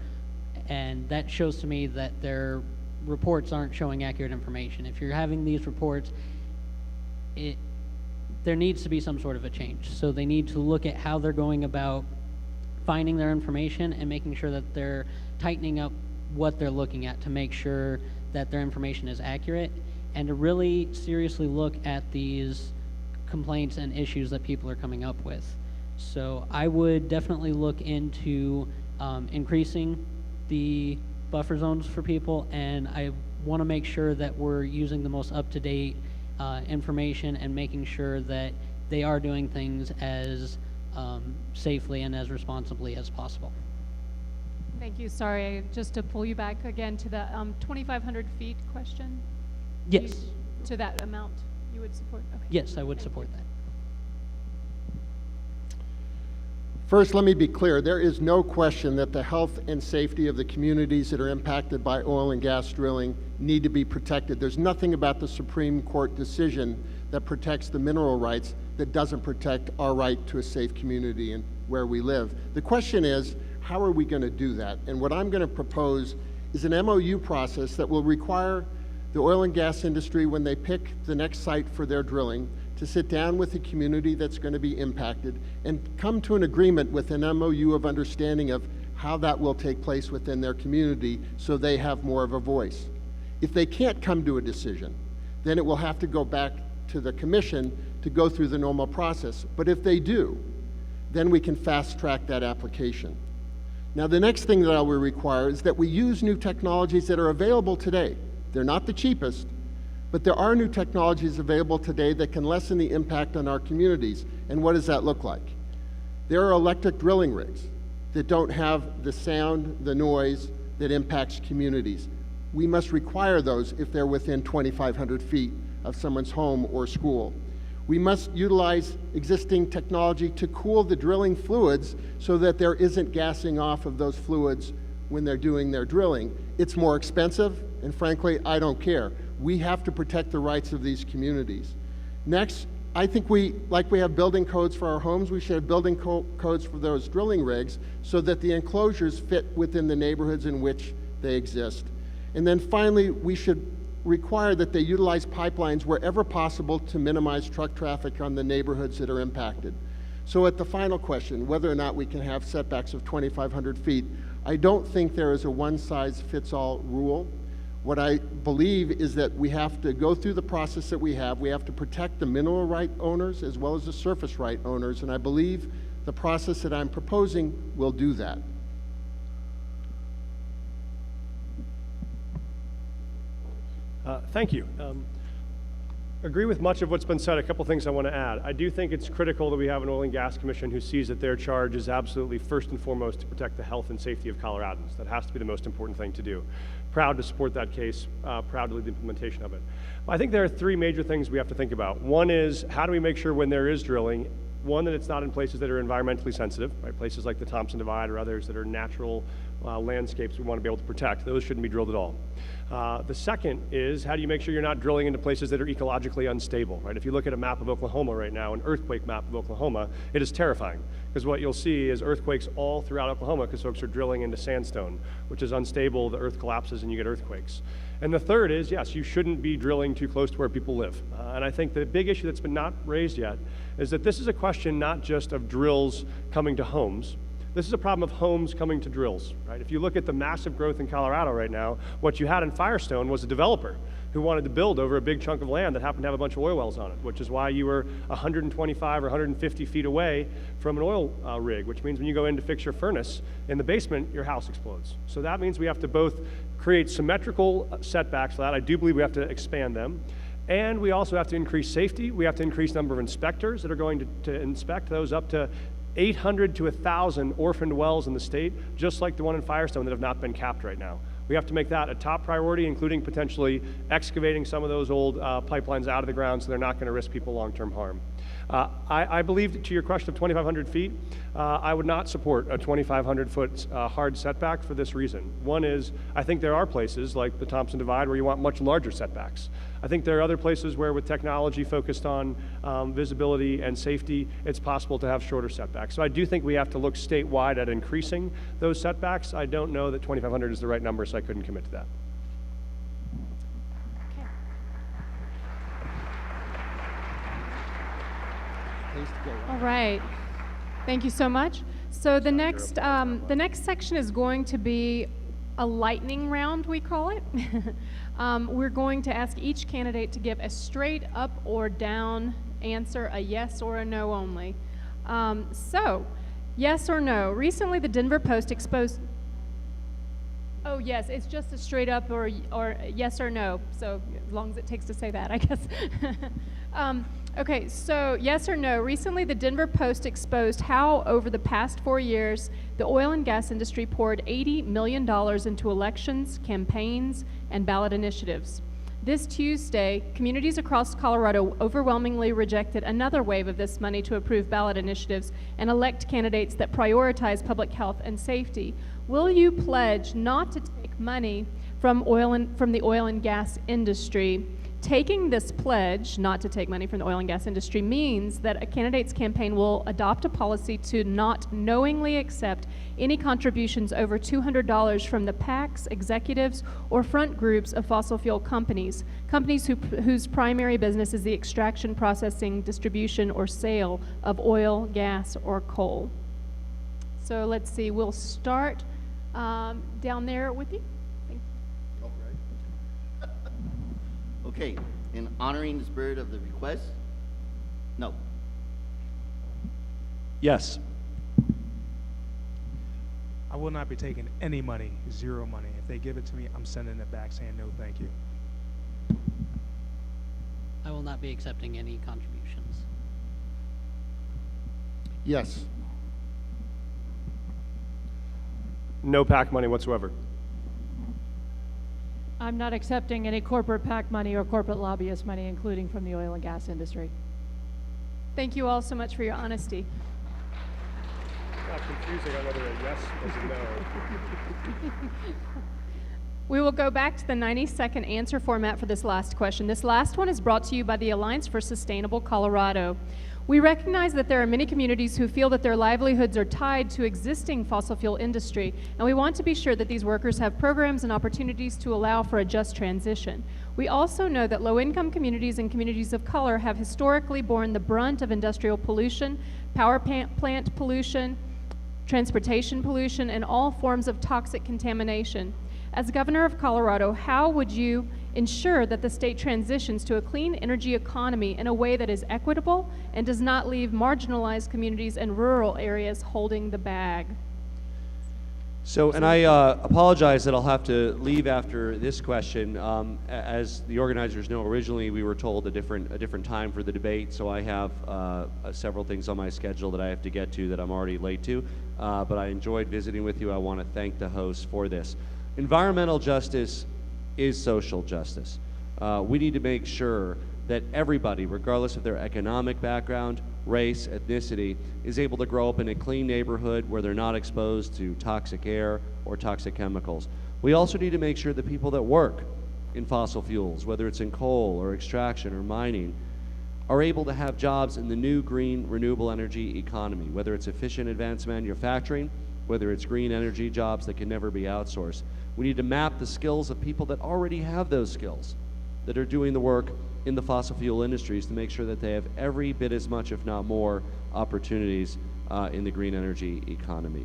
and that shows to me that their reports aren't showing accurate information. If you're having these reports, there needs to be some sort of a change. So they need to look at how they're going about finding their information and making sure that they're tightening up what they're looking at to make sure that their information is accurate, and to really seriously look at these complaints and issues that people are coming up with. So I would definitely look into increasing the buffer zones for people, and I want to make sure that we're using the most up-to-date information and making sure that they are doing things as safely and as responsibly as possible. Thank you. Sorry, just to pull you back again to the 2,500 feet question. Yes. To that amount, you would support? Okay. Yes, I would support that. First, let me be clear. There is no question that the health and safety of the communities that are impacted by oil and gas drilling need to be protected. There's nothing about the Supreme Court decision that protects the mineral rights that doesn't protect our right to a safe community and where we live. The question is, how are we going to do that? And what I'm going to propose is an MOU process that will require the oil and gas industry, when they pick the next site for their drilling, to sit down with the community that's going to be impacted and come to an agreement with an MOU of understanding of how that will take place within their community so they have more of a voice. If they can't come to a decision, then it will have to go back to the commission to go through the normal process. But if they do, then we can fast track that application. Now, the next thing that I will require is that we use new technologies that are available today. They're not the cheapest, but there are new technologies available today that can lessen the impact on our communities. And what does that look like? There are electric drilling rigs that don't have the sound, the noise that impacts communities. We must require those if they're within 2,500 feet of someone's home or school. We must utilize existing technology to cool the drilling fluids so that there isn't gassing off of those fluids when they're doing their drilling. It's more expensive, and frankly, I don't care. We have to protect the rights of these communities. Next, I think like we have building codes for our homes, we should have building codes for those drilling rigs so that the enclosures fit within the neighborhoods in which they exist. And then finally, we should require that they utilize pipelines wherever possible to minimize truck traffic on the neighborhoods that are impacted. So at the final question, whether or not we can have setbacks of 2,500 feet, I don't think there is a one-size-fits-all rule. What I believe is that we have to go through the process that we have. We have to protect the mineral right owners as well as the surface right owners, and I believe the process that I'm proposing will do that. Thank you. Agree with much of what's been said. A couple things I want to add. I do think it's critical that we have an oil and gas commission who sees that their charge is absolutely first and foremost to protect the health and safety of Coloradans. That has to be the most important thing to do. Proud to support that case, proud to lead the implementation of it. I think there are three major things we have to think about. One is, how do we make sure when there is drilling, one, that it's not in places that are environmentally sensitive, right? Places like the Thompson Divide or others that are natural landscapes we want to be able to protect. Those shouldn't be drilled at all. The second is, how do you make sure you're not drilling into places that are ecologically unstable, right? If you look at a map of Oklahoma right now, an earthquake map of Oklahoma, it is terrifying, because what you'll see is earthquakes all throughout Oklahoma because folks are drilling into sandstone, which is unstable, the earth collapses and you get earthquakes. And the third is, yes, you shouldn't be drilling too close to where people live. And I think the big issue that's been not raised yet is that this is a question not just of drills coming to homes. This is a problem of homes coming to drills, right? If you look at the massive growth in Colorado right now, what you had in Firestone was a developer who wanted to build over a big chunk of land that happened to have a bunch of oil wells on it, which is why you were 125 or 150 feet away from an oil rig, which means when you go in to fix your furnace in the basement, your house explodes. So that means we have to both create symmetrical setbacks for that. I do believe we have to expand them. And we also have to increase safety. We have to increase the number of inspectors that are going to inspect those, up to 800 to 1,000 orphaned wells in the state, just like the one in Firestone that have not been capped right now. We have to make that a top priority, including potentially excavating some of those old pipelines out of the ground so they're not going to risk people long-term harm. I believe, to your question of 2,500 feet, I would not support a 2,500-foot hard setback for this reason. One is, I think there are places like the Thompson Divide where you want much larger setbacks. I think there are other places where, with technology focused on visibility and safety, it's possible to have shorter setbacks. So I do think we have to look statewide at increasing those setbacks. I don't know that 2,500 is the right number, so I couldn't commit to that. All right. Thank you so much. So the next section is going to be a lightning round, we call it. We're going to ask each candidate to give a straight up or down answer, a yes or a no only. So, yes or no. Recently, the Denver Post exposed. Oh yes, it's just a straight up or yes or no. So as long as it takes to say that, I guess. Okay, so yes or no. Recently, the Denver Post exposed how, over the past 4 years, the oil and gas industry poured $80 million into elections, campaigns, and ballot initiatives. This Tuesday, communities across Colorado overwhelmingly rejected another wave of this money to approve ballot initiatives and elect candidates that prioritize public health and safety. Will you pledge not to take money from the oil and gas industry? Taking this pledge not to take money from the oil and gas industry means that a candidate's campaign will adopt a policy to not knowingly accept any contributions over $200 from the PACs, executives, or front groups of fossil fuel companies, whose primary business is the extraction, processing, distribution, or sale of oil, gas, or coal. So let's see, we'll start down there with you. Okay, in honoring the spirit of the request, no. Yes. I will not be taking any money, zero money. If they give it to me, I'm sending it back saying no thank you. I will not be accepting any contributions. Yes. No PAC money whatsoever. I'm not accepting any corporate PAC money or corporate lobbyist money, including from the oil and gas industry. Thank you all so much for your honesty. Not confusing on whether a yes was a no. We will go back to the 90-second answer format for this last question. This last one is brought to you by the Alliance for Sustainable Colorado. We recognize that there are many communities who feel that their livelihoods are tied to existing fossil fuel industry, and we want to be sure that these workers have programs and opportunities to allow for a just transition. We also know that low-income communities and communities of color have historically borne the brunt of industrial pollution, power plant pollution, transportation pollution, and all forms of toxic contamination. As Governor of Colorado, how would you ensure that the state transitions to a clean energy economy in a way that is equitable and does not leave marginalized communities and rural areas holding the bag? So, and I apologize that I'll have to leave after this question. As the organizers know, originally we were told a different time for the debate, so I have several things on my schedule that I have to get to that I'm already late to, but I enjoyed visiting with you. I want to thank the hosts for this. Environmental justice is social justice. We need to make sure that everybody, regardless of their economic background, race, ethnicity, is able to grow up in a clean neighborhood where they're not exposed to toxic air or toxic chemicals. We also need to make sure that people that work in fossil fuels, whether it's in coal or extraction or mining, are able to have jobs in the new green renewable energy economy, whether it's efficient advanced manufacturing, whether it's green energy jobs that can never be outsourced. We need to map the skills of people that already have those skills, that are doing the work in the fossil fuel industries, to make sure that they have every bit as much, if not more, opportunities in the green energy economy.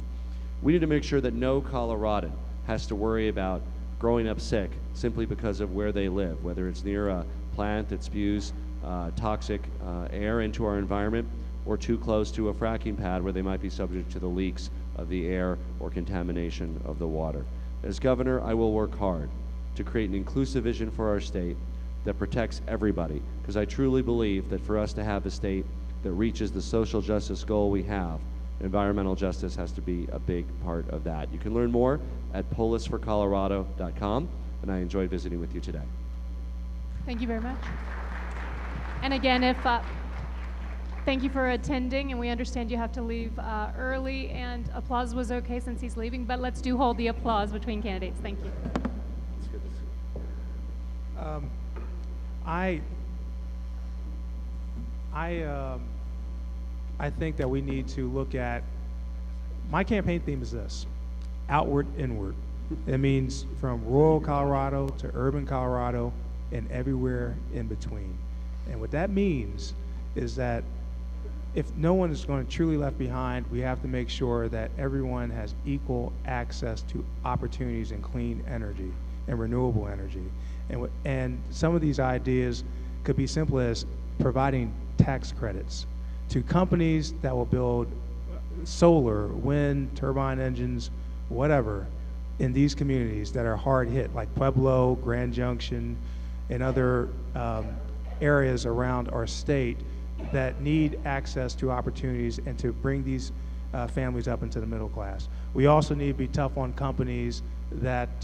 We need to make sure that no Coloradan has to worry about growing up sick simply because of where they live, whether it's near a plant that spews toxic air into our environment, or too close to a fracking pad where they might be subject to the leaks of the air or contamination of the water. As governor, I will work hard to create an inclusive vision for our state that protects everybody, because I truly believe that for us to have a state that reaches the social justice goal we have, environmental justice has to be a big part of that. You can learn more at polisforcolorado.com, and I enjoyed visiting with you today. Thank you very much. And again, thank you for attending, and we understand you have to leave early, and applause was okay since he's leaving, but let's hold the applause between candidates. Thank you. It's good to see you. I think that we need to look at, my campaign theme is this: outward, inward. It means from rural Colorado to urban Colorado and everywhere in between. And what that means is that if no one is going to truly left behind, we have to make sure that everyone has equal access to opportunities in clean energy and renewable energy. And some of these ideas could be simple as providing tax credits to companies that will build solar, wind, turbine engines, whatever, in these communities that are hard hit, like Pueblo, Grand Junction, and other areas around our state that need access to opportunities and to bring these families up into the middle class. We also need to be tough on companies that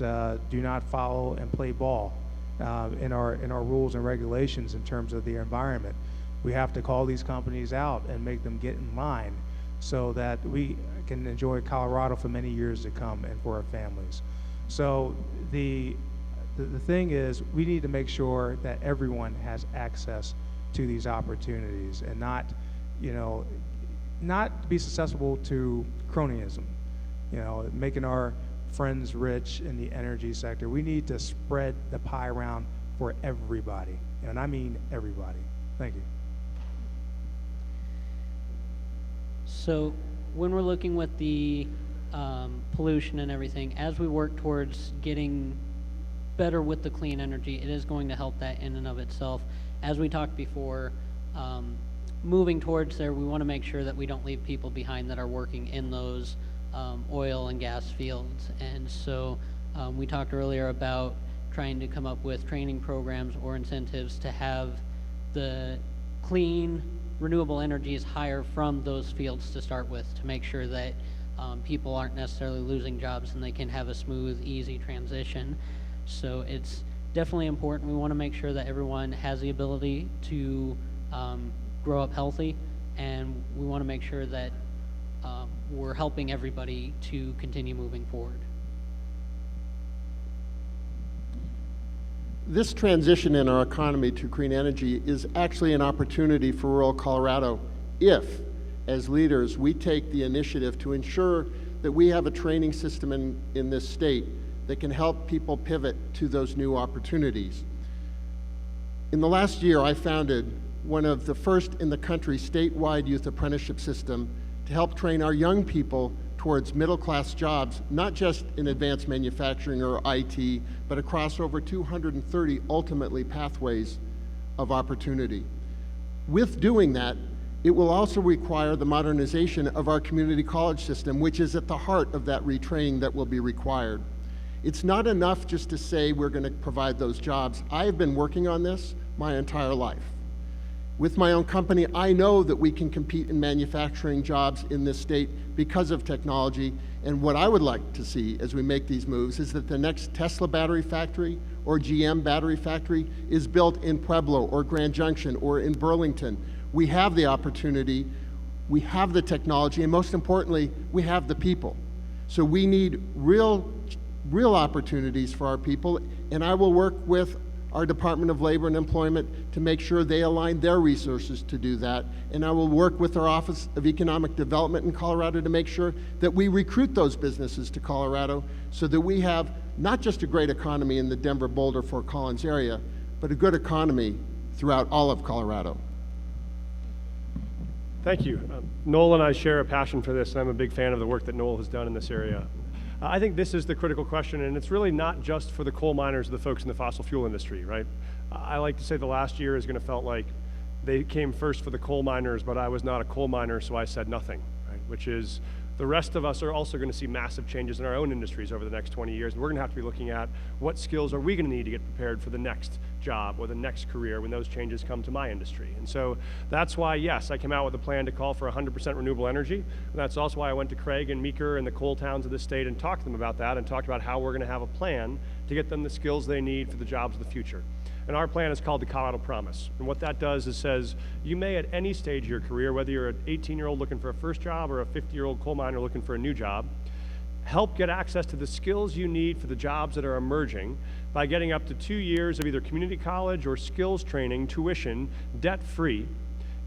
do not follow and play ball in our rules and regulations in terms of the environment. We have to call these companies out and make them get in line so that we can enjoy Colorado for many years to come and for our families. So the thing is, we need to make sure that everyone has access to these opportunities and not be susceptible to cronyism, making our friends rich in the energy sector. We need to spread the pie around for everybody, and I mean everybody. Thank you. So when we're looking with the pollution and everything, as we work towards getting better with the clean energy, it is going to help that in and of itself. As we talked before, moving towards there, we want to make sure that we don't leave people behind that are working in those oil and gas fields. And so we talked earlier about trying to come up with training programs or incentives to have the clean renewable energies hire from those fields to start with, to make sure that people aren't necessarily losing jobs and they can have a smooth, easy transition. So it's definitely important. We want to make sure that everyone has the ability to grow up healthy, and we want to make sure that we're helping everybody to continue moving forward. This transition in our economy to clean energy is actually an opportunity for rural Colorado if, as leaders, we take the initiative to ensure that we have a training system in this state that can help people pivot to those new opportunities. In the last year, I founded one of the first in the country statewide youth apprenticeship system to help train our young people towards middle-class jobs, not just in advanced manufacturing or IT, but across over 230 ultimately pathways of opportunity. With doing that, it will also require the modernization of our community college system, which is at the heart of that retraining that will be required. It's not enough just to say we're going to provide those jobs. I have been working on this my entire life. With my own company, I know that we can compete in manufacturing jobs in this state because of technology, and what I would like to see as we make these moves is that the next Tesla battery factory or GM battery factory is built in Pueblo or Grand Junction or in Burlington. We have the opportunity, we have the technology, and most importantly, we have the people. So we need real opportunities for our people, and I will work with our Department of Labor and Employment to make sure they align their resources to do that. And I will work with our Office of Economic Development in Colorado to make sure that we recruit those businesses to Colorado so that we have not just a great economy in the Denver, Boulder, Fort Collins area, but a good economy throughout all of Colorado. Thank you. Noel and I share a passion for this, and I'm a big fan of the work that Noel has done in this area. I think this is the critical question, and it's really not just for the coal miners or the folks in the fossil fuel industry, right? I like to say the last year is going to felt like they came first for the coal miners, but I was not a coal miner, so I said nothing, right? Which is the rest of us are also going to see massive changes in our own industries over the next 20 years, and we're going to have to be looking at what skills are we going to need to get prepared for the next job or the next career when those changes come to my industry. And so that's why, yes, I came out with a plan to call for 100% renewable energy. And that's also why I went to Craig and Meeker and the coal towns of the state and talked to them about that and talked about how we're going to have a plan to get them the skills they need for the jobs of the future. And our plan is called the Colorado Promise. And what that does is says, you may at any stage of your career, whether you're an 18-year-old looking for a first job or a 50-year-old coal miner looking for a new job, help get access to the skills you need for the jobs that are emerging by getting up to 2 years of either community college or skills training, tuition, debt-free,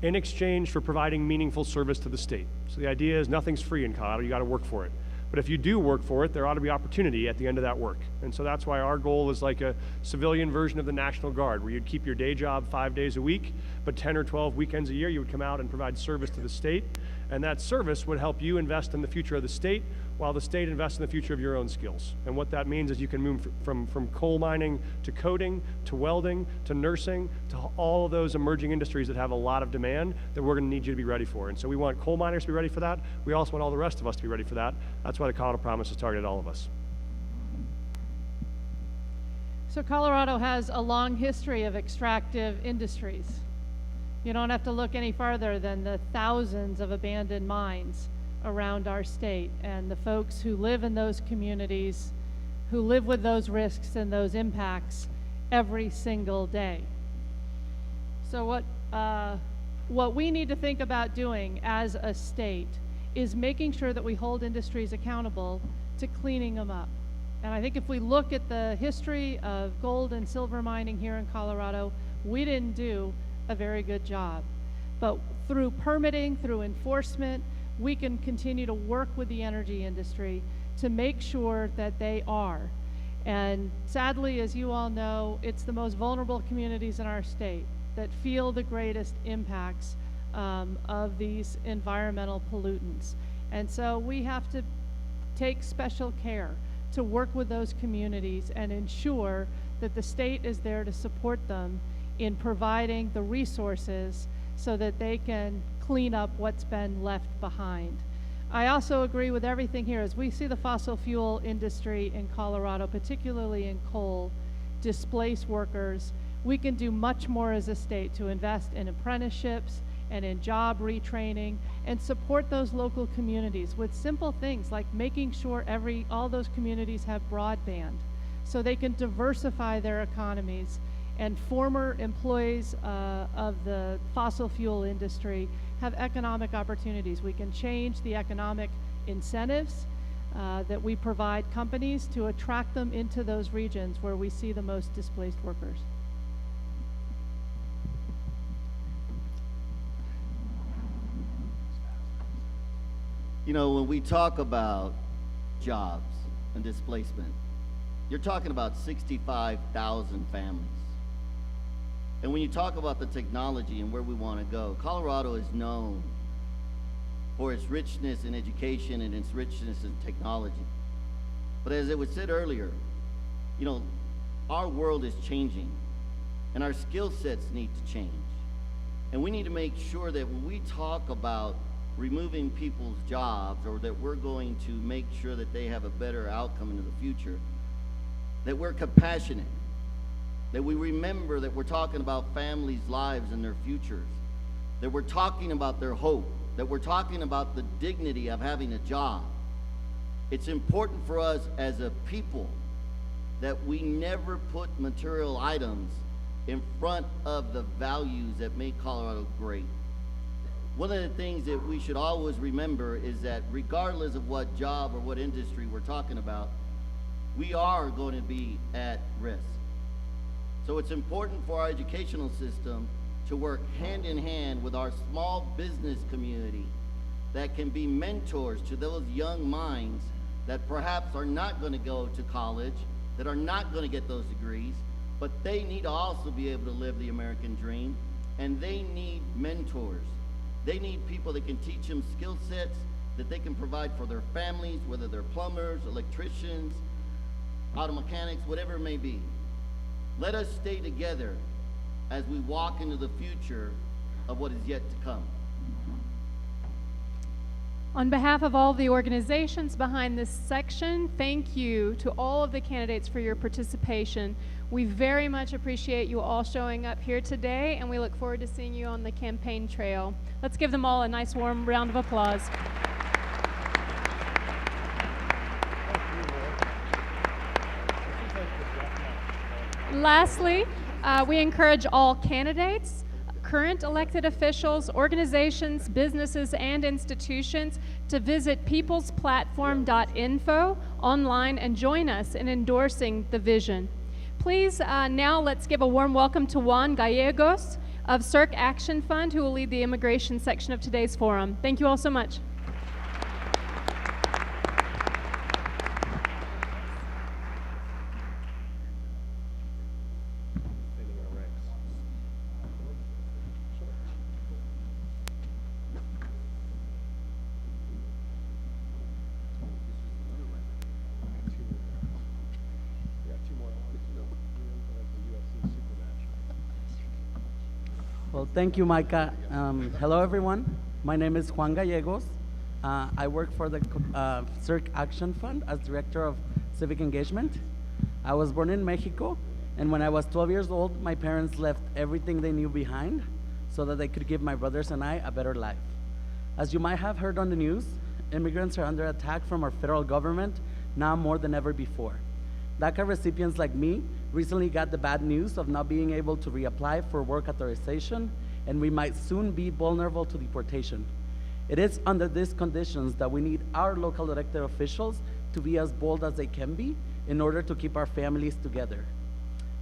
in exchange for providing meaningful service to the state. So the idea is nothing's free in Colorado, you gotta work for it. But if you do work for it, there ought to be opportunity at the end of that work. And so that's why our goal is like a civilian version of the National Guard, where you'd keep your day job 5 days a week, but 10 or 12 weekends a year, you would come out and provide service to the state. And that service would help you invest in the future of the state, while the state invests in the future of your own skills. And what that means is you can move from coal mining to coding, to welding, to nursing, to all of those emerging industries that have a lot of demand that we're gonna need you to be ready for. And so we want coal miners to be ready for that. We also want all the rest of us to be ready for that. That's why the Colorado Promise has targeted all of us. So Colorado has a long history of extractive industries. You don't have to look any farther than the thousands of abandoned mines around our state and the folks who live in those communities, who live with those risks and those impacts every single day. So what we need to think about doing as a state is making sure that we hold industries accountable to cleaning them up. And I think if we look at the history of gold and silver mining here in Colorado, we didn't do a very good job. But through permitting, through enforcement, we can continue to work with the energy industry to make sure that they are. And sadly, as you all know, it's the most vulnerable communities in our state that feel the greatest impacts of these environmental pollutants. And so we have to take special care to work with those communities and ensure that the state is there to support them in providing the resources so that they can clean up what's been left behind. I also agree with everything here. As we see the fossil fuel industry in Colorado, particularly in coal, displace workers, we can do much more as a state to invest in apprenticeships and in job retraining and support those local communities with simple things like making sure all those communities have broadband so they can diversify their economies. And former employees of the fossil fuel industry have economic opportunities. We can change the economic incentives that we provide companies to attract them into those regions where we see the most displaced workers. You know, when we talk about jobs and displacement, you're talking about 65,000 families. And when you talk about the technology and where we want to go, Colorado is known for its richness in education and its richness in technology. But as it was said earlier, you know, our world is changing, and our skill sets need to change. And we need to make sure that when we talk about removing people's jobs, or that we're going to make sure that they have a better outcome into the future, that we're compassionate, that we remember that we're talking about families' lives and their futures, that we're talking about their hope, that we're talking about the dignity of having a job. It's important for us as a people that we never put material items in front of the values that make Colorado great. One of the things that we should always remember is that regardless of what job or what industry we're talking about, we are going to be at risk. So it's important for our educational system to work hand in hand with our small business community that can be mentors to those young minds that perhaps are not going to go to college, that are not going to get those degrees, but they need to also be able to live the American dream, and they need mentors. They need people that can teach them skill sets that they can provide for their families, whether they're plumbers, electricians, auto mechanics, whatever it may be. Let us stay together as we walk into the future of what is yet to come. On behalf of all the organizations behind this section, thank you to all of the candidates for your participation. We very much appreciate you all showing up here today, and we look forward to seeing you on the campaign trail. Let's give them all a nice warm round of applause. Lastly, we encourage all candidates, current elected officials, organizations, businesses, and institutions to visit peoplesplatform.info online and join us in endorsing the vision. Please, now let's give a warm welcome to Juan Gallegos of CIRC Action Fund, who will lead the immigration section of today's forum. Thank you all so much. Well, thank you, Micah. Hello, everyone. My name is Juan Gallegos. I work for the CIRC Action Fund as Director of Civic Engagement. I was born in Mexico, and when I was 12 years old, my parents left everything they knew behind so that they could give my brothers and I a better life. As you might have heard on the news, immigrants are under attack from our federal government now more than ever before. DACA recipients like me recently got the bad news of not being able to reapply for work authorization, and we might soon be vulnerable to deportation. It is under these conditions that we need our local elected officials to be as bold as they can be in order to keep our families together.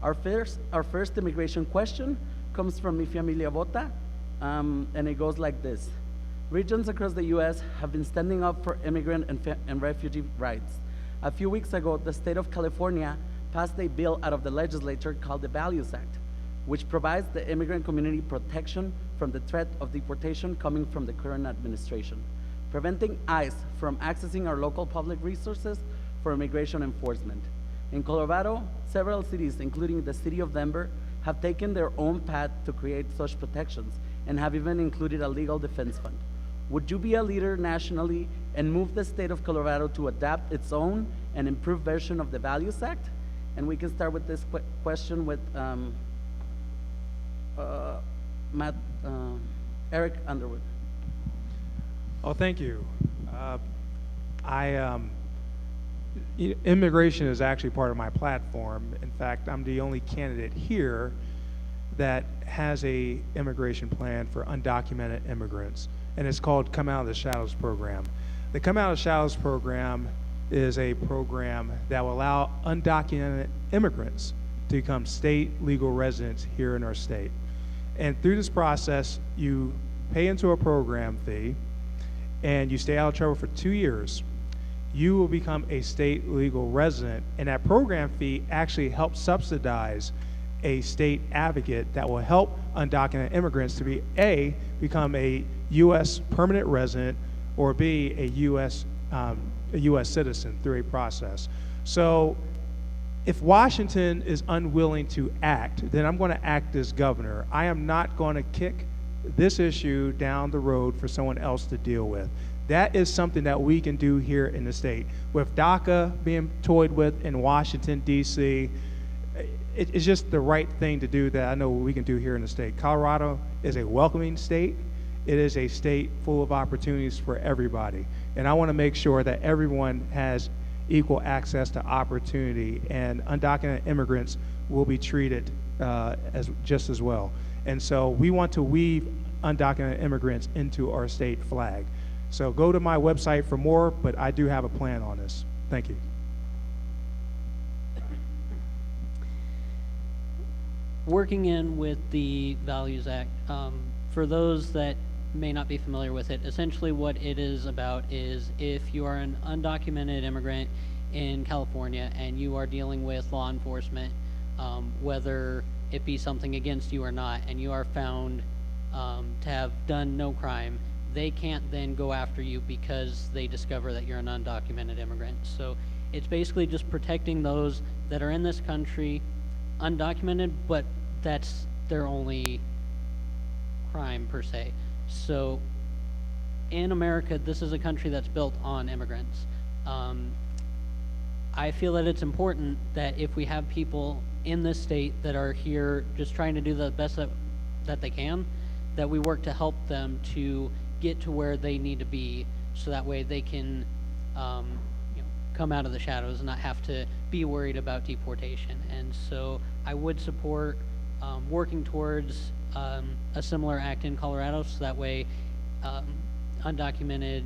Our first immigration question comes from Mi Familia Vota, and it goes like this. Regions across the US have been standing up for immigrant and refugee rights. A few weeks ago, the state of California passed a bill out of the legislature called the Values Act, which provides the immigrant community protection from the threat of deportation coming from the current administration, preventing ICE from accessing our local public resources for immigration enforcement. In Colorado, several cities, including the city of Denver, have taken their own path to create such protections and have even included a legal defense fund. Would you be a leader nationally and move the state of Colorado to adapt its own and improved version of the Values Act? And we can start with this question with Eric Underwood. Oh, thank you. Immigration is actually part of my platform. In fact, I'm the only candidate here that has a immigration plan for undocumented immigrants, and it's called Come Out of the Shadows program. The Come Out of the Shadows program is a program that will allow undocumented immigrants to become state legal residents here in our state. And through this process, you pay into a program fee and you stay out of trouble for 2 years. You will become a state legal resident, and that program fee actually helps subsidize a state advocate that will help undocumented immigrants to become a U.S. permanent resident or be a U.S. Citizen through a process. So if Washington is unwilling to act, then I'm going to act as governor. I am not going to kick this issue down the road for someone else to deal with. That is something that we can do here in the state. With DACA being toyed with in Washington, D.C., it's just the right thing to do that I know we can do here in the state. Colorado is a welcoming state. It is a state full of opportunities for everybody. And I want to make sure that everyone has equal access to opportunity, and undocumented immigrants will be treated just as well. And so we want to weave undocumented immigrants into our state flag. So go to my website for more, but I do have a plan on this. Thank you. Working in with the Values Act, for those that may not be familiar with it, essentially what it is about is if you are an undocumented immigrant in California and you are dealing with law enforcement, whether it be something against you or not, and you are found to have done no crime, they can't then go after you because they discover that you're an undocumented immigrant. So it's basically just protecting those that are in this country undocumented, but that's their only crime per se. So in America, this is a country that's built on immigrants. I feel that it's important that if we have people in this state that are here just trying to do the best that they can, that we work to help them to get to where they need to be, so that way they can come out of the shadows and not have to be worried about deportation. And so I would support working towards a similar act in Colorado, so that way undocumented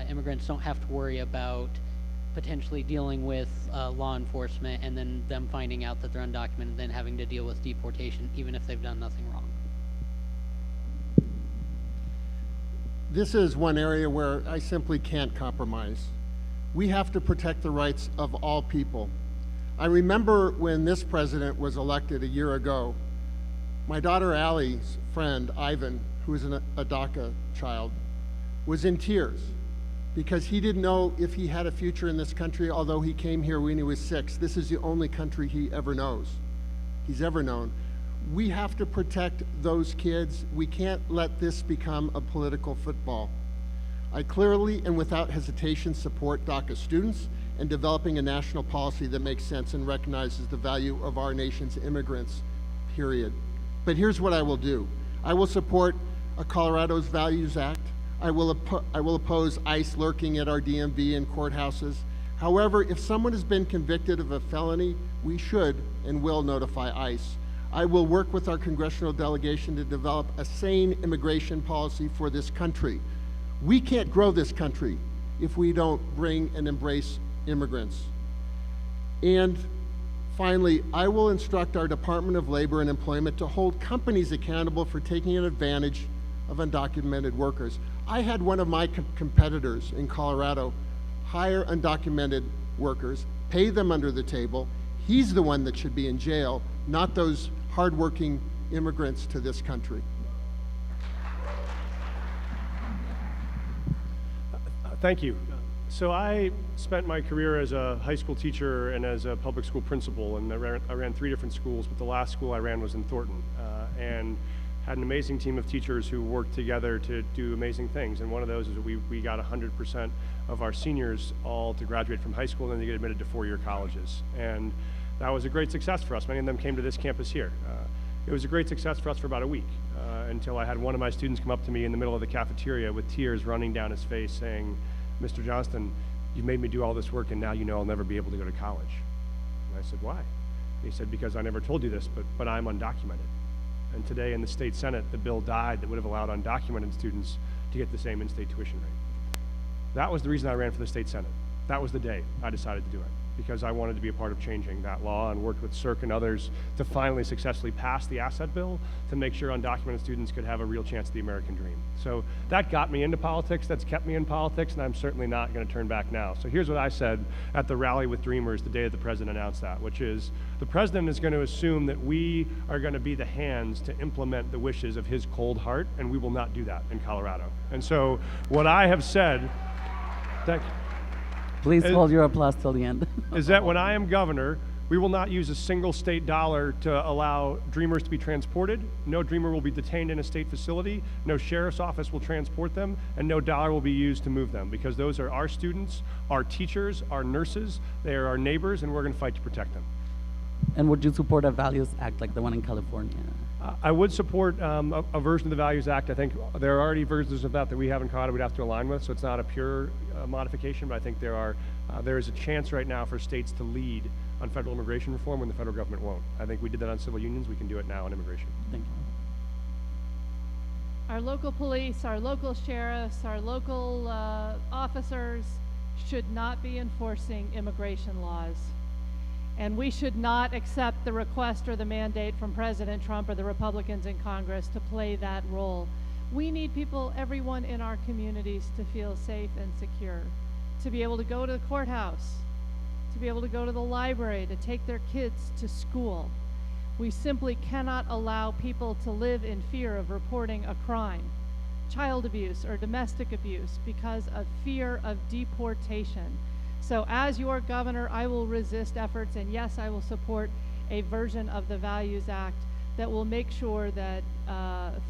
immigrants don't have to worry about potentially dealing with law enforcement and then them finding out that they're undocumented and then having to deal with deportation even if they've done nothing wrong. This is one area where I simply can't compromise. We have to protect the rights of all people. I remember when this president was elected a year ago, my daughter Allie's friend, Ivan, who is a DACA child, was in tears because he didn't know if he had a future in this country, although he came here when he was 6. This is the only country he's ever known. We have to protect those kids. We can't let this become a political football. I clearly and without hesitation support DACA students and developing a national policy that makes sense and recognizes the value of our nation's immigrants, period. But here's what I will do. I will support Colorado's Values Act. I will oppose ICE lurking at our DMV and courthouses. However, if someone has been convicted of a felony, we should and will notify ICE. I will work with our congressional delegation to develop a sane immigration policy for this country. We can't grow this country if we don't bring and embrace immigrants. And finally, I will instruct our Department of Labor and Employment to hold companies accountable for taking advantage of undocumented workers. I had one of my competitors in Colorado hire undocumented workers, pay them under the table. He's the one that should be in jail, not those hardworking immigrants to this country. Thank you. So I spent my career as a high school teacher and as a public school principal, and I ran 3 different schools, but the last school I ran was in Thornton, and had an amazing team of teachers who worked together to do amazing things. And one of those is we got 100% of our seniors all to graduate from high school, and then they get admitted to 4-year colleges. And that was a great success for us. Many of them came to this campus here. It was a great success for us for about a week, until I had one of my students come up to me in the middle of the cafeteria with tears running down his face saying, "Mr. Johnston, you made me do all this work and now you know I'll never be able to go to college." And I said, "Why?" He said, "Because I never told you this, but I'm undocumented." And today in the state Senate, the bill died that would have allowed undocumented students to get the same in-state tuition rate. That was the reason I ran for the state Senate. That was the day I decided to do it, because I wanted to be a part of changing that law and worked with CERC and others to finally successfully pass the asset bill to make sure undocumented students could have a real chance at the American dream. So that got me into politics, that's kept me in politics, and I'm certainly not going to turn back now. So here's what I said at the rally with Dreamers the day that the president announced that, which is the president is going to assume that we are going to be the hands to implement the wishes of his cold heart, and we will not do that in Colorado. And so what I have said, Please hold your applause till the end. is that when I am governor, we will not use a single state dollar to allow Dreamers to be transported. No Dreamer will be detained in a state facility. No sheriff's office will transport them, and no dollar will be used to move them, because those are our students, our teachers, our nurses, they are our neighbors, and we're going to fight to protect them. And would you support a Values Act like the one in California? I would support a version of the Values Act. I think there are already versions of that we have in Colorado we'd have to align with, so it's not a pure modification, but I think there is a chance right now for states to lead on federal immigration reform when the federal government won't. I think we did that on civil unions, we can do it now on immigration. Thank you. Our local police, our local sheriffs, our local officers should not be enforcing immigration laws. And we should not accept the request or the mandate from President Trump or the Republicans in Congress to play that role. We need people, everyone in our communities, to feel safe and secure, to be able to go to the courthouse, to be able to go to the library, to take their kids to school. We simply cannot allow people to live in fear of reporting a crime, child abuse or domestic abuse, because of fear of deportation. So as your governor, I will resist efforts, and yes, I will support a version of the Values Act that will make sure that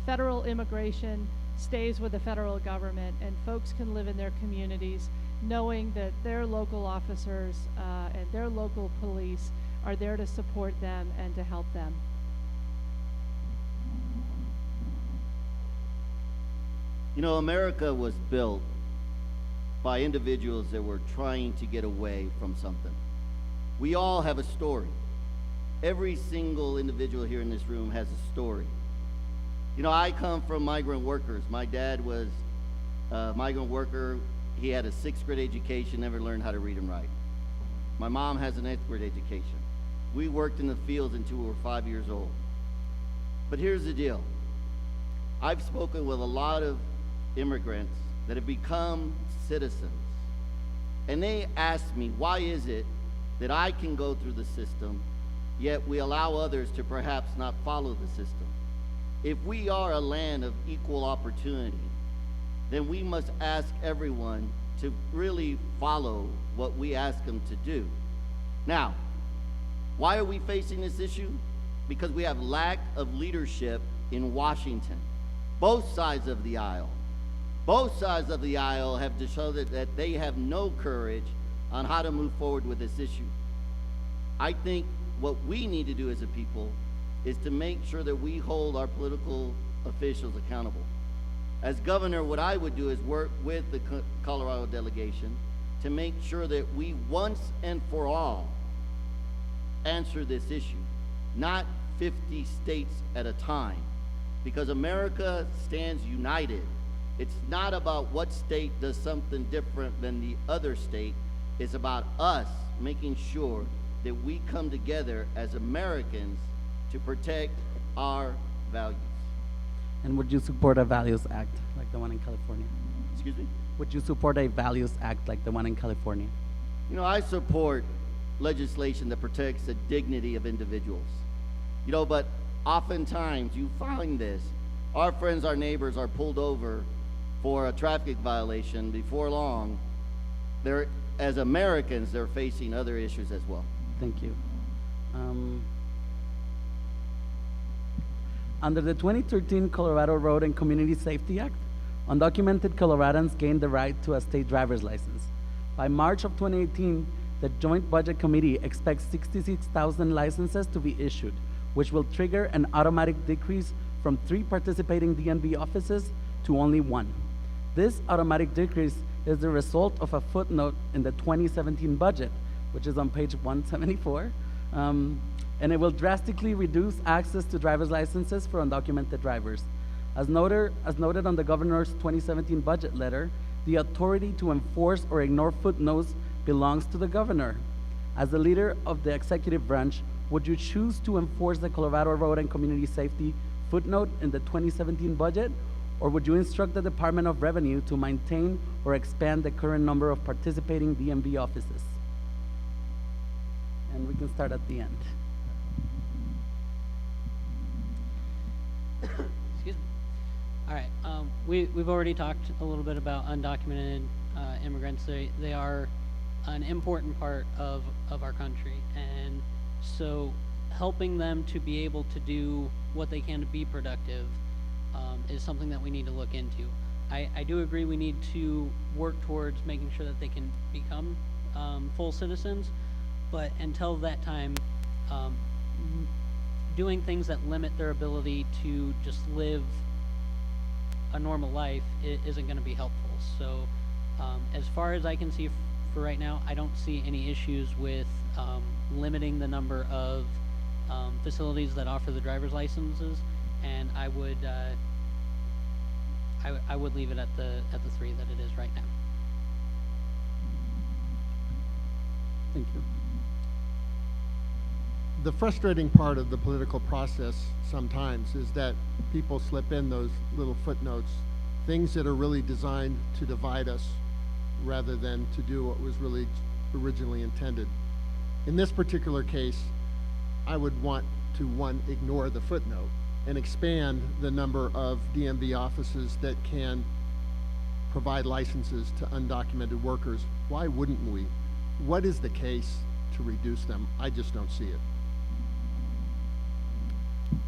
federal immigration stays with the federal government and folks can live in their communities knowing that their local officers and their local police are there to support them and to help them. You know, America was built by individuals that were trying to get away from something. We all have a story. Every single individual here in this room has a story. You know, I come from migrant workers. My dad was a migrant worker. He had a 6th grade education, never learned how to read and write. My mom has an 8th grade education. We worked in the fields until we were 5 years old. But here's the deal. I've spoken with a lot of immigrants that have become citizens. And they ask me, why is it that I can go through the system, yet we allow others to perhaps not follow the system? If we are a land of equal opportunity, then we must ask everyone to really follow what we ask them to do. Now, why are we facing this issue? Because we have lack of leadership in Washington, both sides of the aisle. Both sides of the aisle have to show that they have no courage on how to move forward with this issue. I think what we need to do as a people is to make sure that we hold our political officials accountable. As governor, what I would do is work with the Colorado delegation to make sure that we once and for all answer this issue, not 50 states at a time, because America stands united. It's not about what state does something different than the other state. It's about us making sure that we come together as Americans to protect our values. And would you support a Values Act like the one in California? Excuse me? Would you support a Values Act like the one in California? You know, I support legislation that protects the dignity of individuals. You know, but oftentimes you find this. Our friends, our neighbors are pulled over for a traffic violation. Before long, as Americans, they're facing other issues as well. Thank you. Under the 2013 Colorado Road and Community Safety Act, undocumented Coloradans gained the right to a state driver's license. By March of 2018, the Joint Budget Committee expects 66,000 licenses to be issued, which will trigger an automatic decrease from 3 participating DMV offices to only 1. This automatic decrease is the result of a footnote in the 2017 budget, which is on page 174, and it will drastically reduce access to driver's licenses for undocumented drivers. As noted on the governor's 2017 budget letter, the authority to enforce or ignore footnotes belongs to the governor. As the leader of the executive branch, would you choose to enforce the Colorado Road and Community Safety footnote in the 2017 budget, or would you instruct the Department of Revenue to maintain or expand the current number of participating DMV offices? And we can start at the end. Excuse me. All right. We've already talked a little bit about undocumented immigrants. They are an important part of our country, and so helping them to be able to do what they can to be productive is something that we need to look into. I do agree we need to work towards making sure that they can become full citizens, but until that time, doing things that limit their ability to just live a normal life isn't going to be helpful. So as far as I can see for right now, I don't see any issues with limiting the number of facilities that offer the driver's licenses, and I would leave it at the 3 that it is right now. Thank you. The frustrating part of the political process sometimes is that people slip in those little footnotes, things that are really designed to divide us rather than to do what was really originally intended. In this particular case, I would want to, one, ignore the footnote and expand the number of DMV offices that can provide licenses to undocumented workers. Why wouldn't we? What is the case to reduce them? I just don't see it.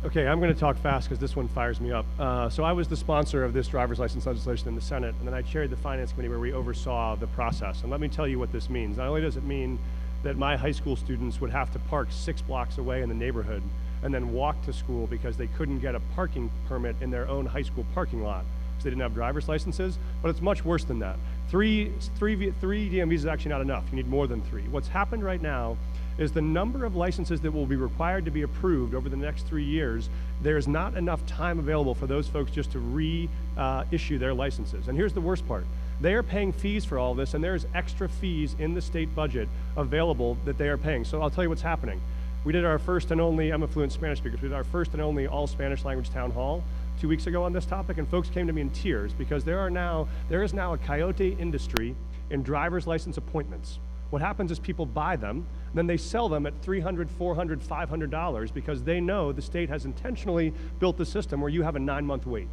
Okay, I'm going to talk fast because this one fires me up. So I was the sponsor of this driver's license legislation in the Senate, and then I chaired the Finance Committee where we oversaw the process. And let me tell you what this means. Not only does it mean that my high school students would have to park 6 blocks away in the neighborhood and then walk to school because they couldn't get a parking permit in their own high school parking lot because they didn't have driver's licenses, but it's much worse than that. Three DMVs is actually not enough. You need more than 3. What's happened right now is the number of licenses that will be required to be approved over the next 3 years, there's not enough time available for those folks just to reissue their licenses. And here's the worst part. They are paying fees for all this, and there's extra fees in the state budget available that they are paying. So I'll tell you what's happening. We did our first and only, I'm a fluent Spanish speaker, so we did our first and only all Spanish language town hall 2 weeks ago on this topic, and folks came to me in tears because there is now a coyote industry in driver's license appointments. What happens is people buy them, then they sell them at $300, $400, $500 because they know the state has intentionally built the system where you have a 9-month wait,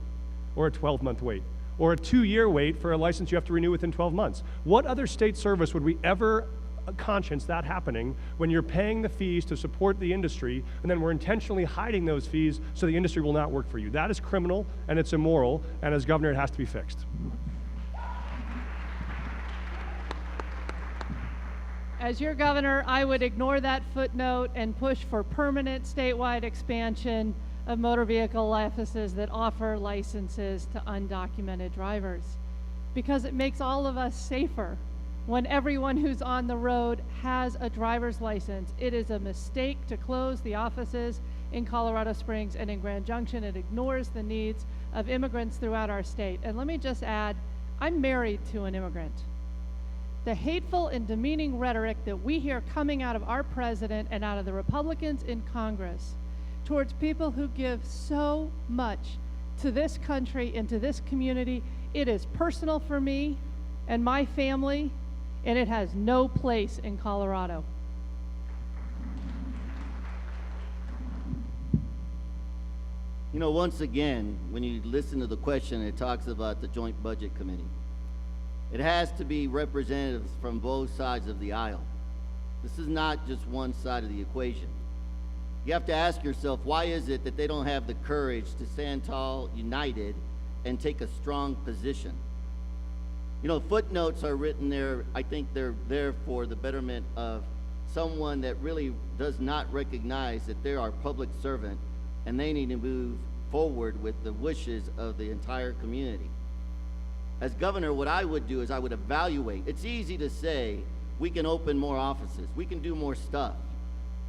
or a 12-month wait, or a 2-year wait for a license you have to renew within 12 months. What other state service would we ever conscience that happening when you're paying the fees to support the industry and then we're intentionally hiding those fees so the industry will not work for you? That is criminal and it's immoral, and as governor it has to be fixed. As your governor, I would ignore that footnote and push for permanent statewide expansion of motor vehicle offices that offer licenses to undocumented drivers, because it makes all of us safer when everyone who's on the road has a driver's license. It is a mistake to close the offices in Colorado Springs and in Grand Junction. It ignores the needs of immigrants throughout our state. And let me just add, I'm married to an immigrant. The hateful and demeaning rhetoric that we hear coming out of our president and out of the Republicans in Congress towards people who give so much to this country and to this community, it is personal for me and my family, and it has no place in Colorado. You know, once again, when you listen to the question, it talks about the Joint Budget Committee. It has to be representatives from both sides of the aisle. This is not just one side of the equation. You have to ask yourself, why is it that they don't have the courage to stand tall, united, and take a strong position? You know, footnotes are written there, I think they're there for the betterment of someone that really does not recognize that they're our public servant and they need to move forward with the wishes of the entire community. As governor, what I would do is I would evaluate. It's easy to say we can open more offices, we can do more stuff.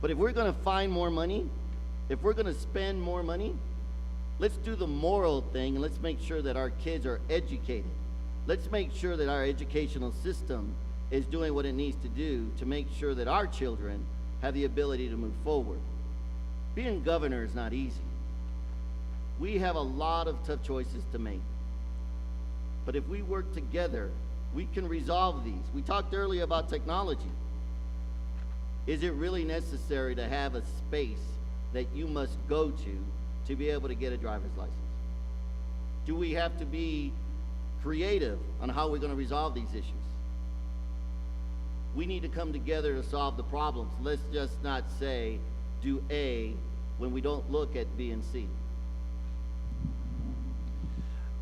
But if we're going to find more money, if we're going to spend more money, let's do the moral thing and let's make sure that our kids are educated. Let's make sure that our educational system is doing what it needs to do to make sure that our children have the ability to move forward. Being governor is not easy. We have a lot of tough choices to make. But if we work together, we can resolve these. We talked earlier about technology. Is it really necessary to have a space that you must go to be able to get a driver's license? Do we have to be creative on how we're going to resolve these issues? We need to come together to solve the problems. Let's just not say, do A, when we don't look at B and C.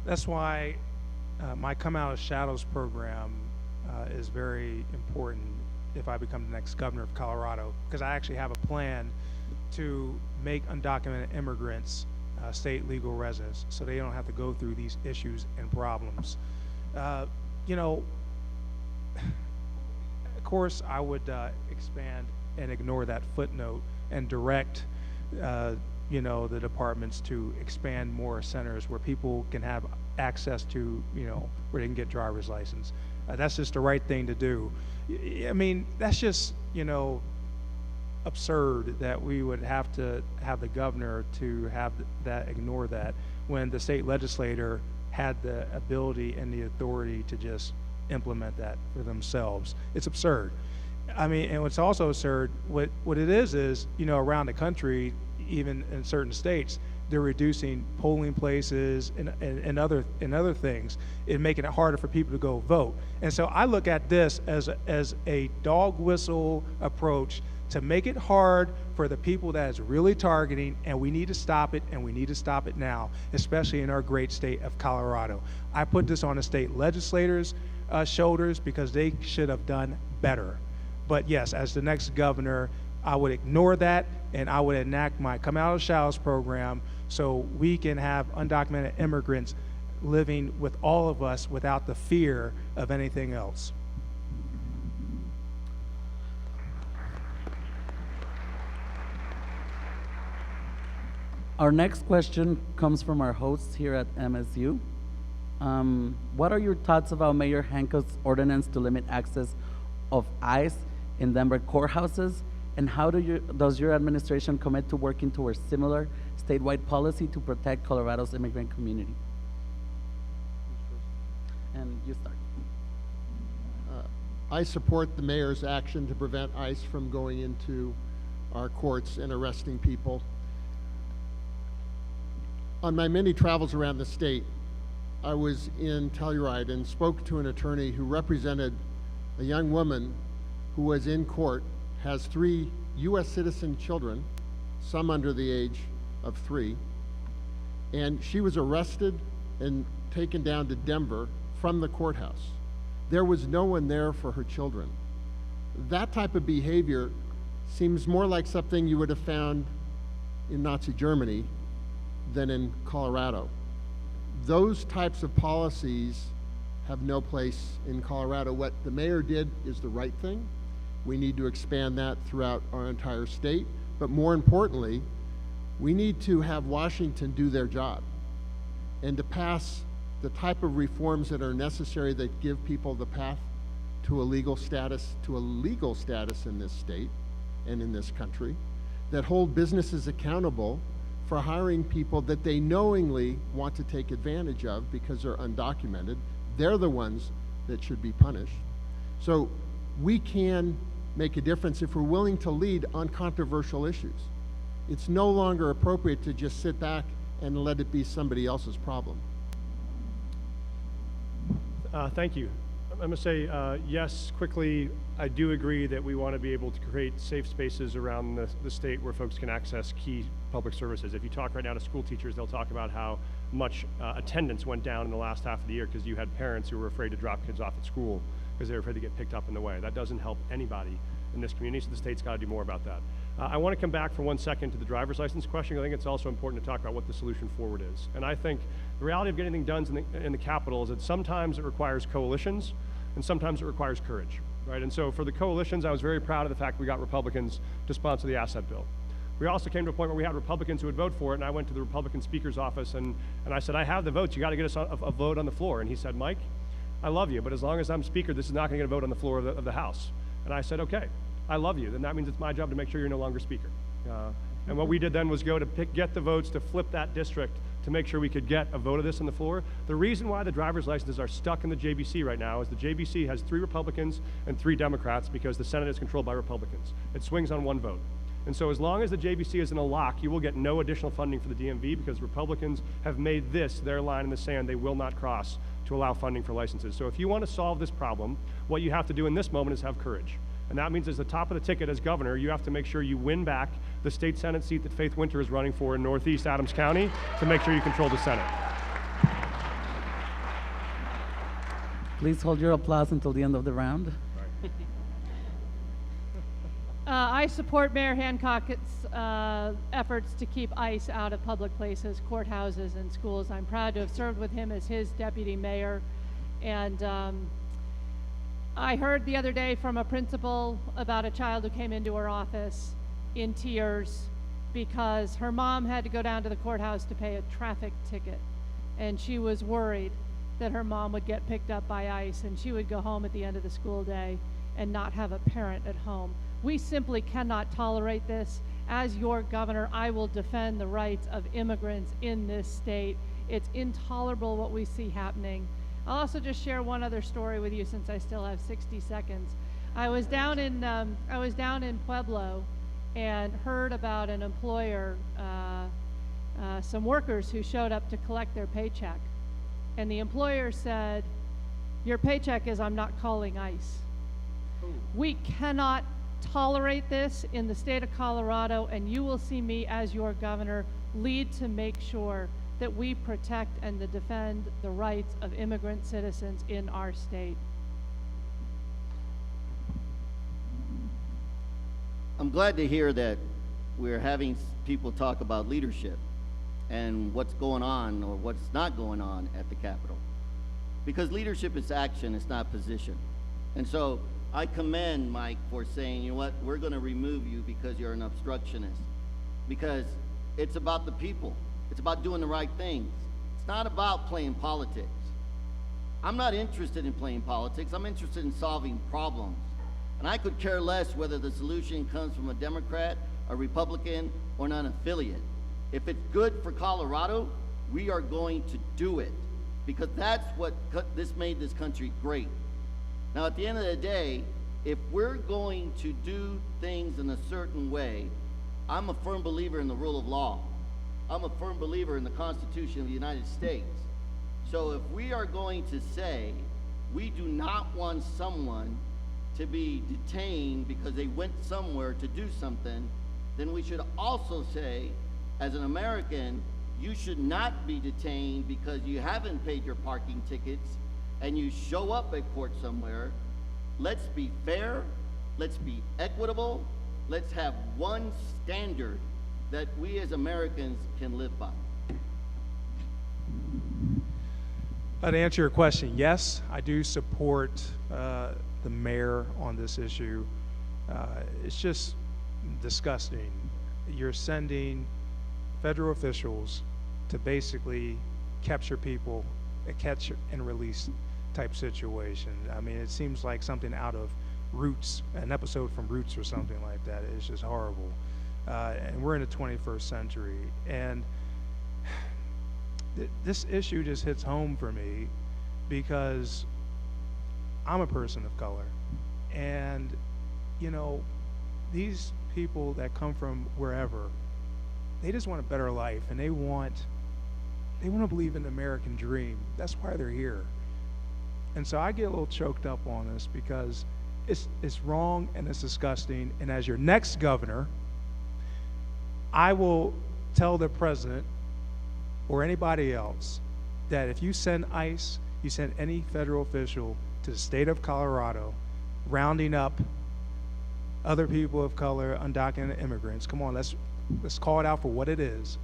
That's why my Come Out of Shadows program is very important if I become the next governor of Colorado, because I actually have a plan to make undocumented immigrants state legal residents so they don't have to go through these issues and problems. You know, of course, I would expand and ignore that footnote and direct you know, the departments to expand more centers where people can have access to, you know, where they can get driver's license. That's just the right thing to do. I mean, that's just, you know, absurd that we would have to have the governor to have that, ignore that, when the state legislator had the ability and the authority to just implement that for themselves. It's absurd. I mean, and what's also absurd, what it is, you know, around the country, even in certain states, they're reducing polling places and other things, and making it harder for people to go vote. And so I look at this as a dog whistle approach to make it hard for the people that is really targeting, and we need to stop it, and we need to stop it now, especially in our great state of Colorado. I put this on the state legislators' shoulders because they should have done better. But yes, as the next governor, I would ignore that, and I would enact my Come Out of Shadows program so we can have undocumented immigrants living with all of us without the fear of anything else. Our next question comes from our hosts here at MSU. What are your thoughts about Mayor Hancock's ordinance to limit access of ICE in Denver courthouses? And how does your administration commit to working towards similar statewide policy to protect Colorado's immigrant community? And you start. I support the mayor's action to prevent ICE from going into our courts and arresting people. On my many travels around the state, I was in Telluride and spoke to an attorney who represented a young woman who was in court, has 3 U.S. citizen children, some under the age of 3, and she was arrested and taken down to Denver from the courthouse. There was no one there for her children. That type of behavior seems more like something you would have found in Nazi Germany than in Colorado. Those types of policies have no place in Colorado. What the mayor did is the right thing. We need to expand that throughout our entire state. But more importantly, we need to have Washington do their job and to pass the type of reforms that are necessary that give people the path to a legal status in this state and in this country, that hold businesses accountable for hiring people that they knowingly want to take advantage of because they're undocumented. They're the ones that should be punished. So we can make a difference if we're willing to lead on controversial issues. It's no longer appropriate to just sit back and let it be somebody else's problem. Thank you. I'm going to say yes, quickly, I do agree that we want to be able to create safe spaces around the state where folks can access key public services. If you talk right now to school teachers, they'll talk about how much attendance went down in the last half of the year because you had parents who were afraid to drop kids off at school because they were afraid to get picked up in the way. That doesn't help anybody in this community, so the state's got to do more about that. I want to come back for 1 second to the driver's license question. I think it's also important to talk about what the solution forward is. And I think the reality of getting things done in the Capitol is that sometimes it requires coalitions and sometimes it requires courage, right? And so for the coalitions, I was very proud of the fact we got Republicans to sponsor the asset bill. We also came to a point where we had Republicans who would vote for it, and I went to the Republican speaker's office and I said, I have the votes, you got to get us a vote on the floor. And he said, Mike, I love you, but as long as I'm speaker, this is not going to get a vote on the floor of the House. And I said, okay, I love you. Then that means it's my job to make sure you're no longer speaker. And what we did then was go to get the votes to flip that district to make sure we could get a vote of this on the floor. The reason why the driver's licenses are stuck in the JBC right now is the JBC has 3 Republicans and 3 Democrats because the Senate is controlled by Republicans. It swings on 1 vote. And so as long as the JBC is in a lock, you will get no additional funding for the DMV because Republicans have made this their line in the sand they will not cross to allow funding for licenses. So if you want to solve this problem, what you have to do in this moment is have courage. And that means as the top of the ticket as governor, you have to make sure you win back the state Senate seat that Faith Winter is running for in Northeast Adams County to make sure you control the Senate. Please hold your applause until the end of the round. I support Mayor Hancock's efforts to keep ICE out of public places, courthouses, and schools. I'm proud to have served with him as his deputy mayor. And I heard the other day from a principal about a child who came into her office in tears because her mom had to go down to the courthouse to pay a traffic ticket. And she was worried that her mom would get picked up by ICE and she would go home at the end of the school day and not have a parent at home. We simply cannot tolerate this. As your governor, I will defend the rights of immigrants in this state. It's intolerable what we see happening. I'll also just share one other story with you since I still have 60 seconds. I was down in Pueblo and heard about an employer, some workers who showed up to collect their paycheck. And the employer said, "Your paycheck is I'm not calling ICE." We cannot tolerate this in the state of Colorado, and you will see me as your governor lead to make sure that we protect and to defend the rights of immigrant citizens in our state. I'm glad to hear that we're having people talk about leadership and what's going on or what's not going on at the Capitol. Because leadership is action, it's not position. And so I commend Mike for saying, you know what, we're going to remove you because you're an obstructionist. Because it's about the people. It's about doing the right things. It's not about playing politics. I'm not interested in playing politics. I'm interested in solving problems. And I could care less whether the solution comes from a Democrat, a Republican, or an affiliate. If it's good for Colorado, we are going to do it. Because that's what made this country great. Now, at the end of the day, if we're going to do things in a certain way, I'm a firm believer in the rule of law. I'm a firm believer in the Constitution of the United States. So if we are going to say we do not want someone to be detained because they went somewhere to do something, then we should also say, as an American, you should not be detained because you haven't paid your parking tickets and you show up at court somewhere. Let's be fair, let's be equitable, let's have one standard that we as Americans can live by. To answer your question, yes, I do support the mayor on this issue. It's just disgusting. You're sending federal officials to basically capture people, a catch and release type situation. I mean, it seems like something out of Roots, an episode from Roots or something like that. It's just horrible. And we're in the 21st century. And this issue just hits home for me because I'm a person of color. And, you know, these people that come from wherever, they just want a better life, and they want to believe in the American dream. That's why they're here. And so I get a little choked up on this because it's wrong and it's disgusting. And as your next governor, I will tell the president or anybody else that if you send ICE, you send any federal official to the state of Colorado, rounding up other people of color, undocumented immigrants, come on, let's call it out for what it is.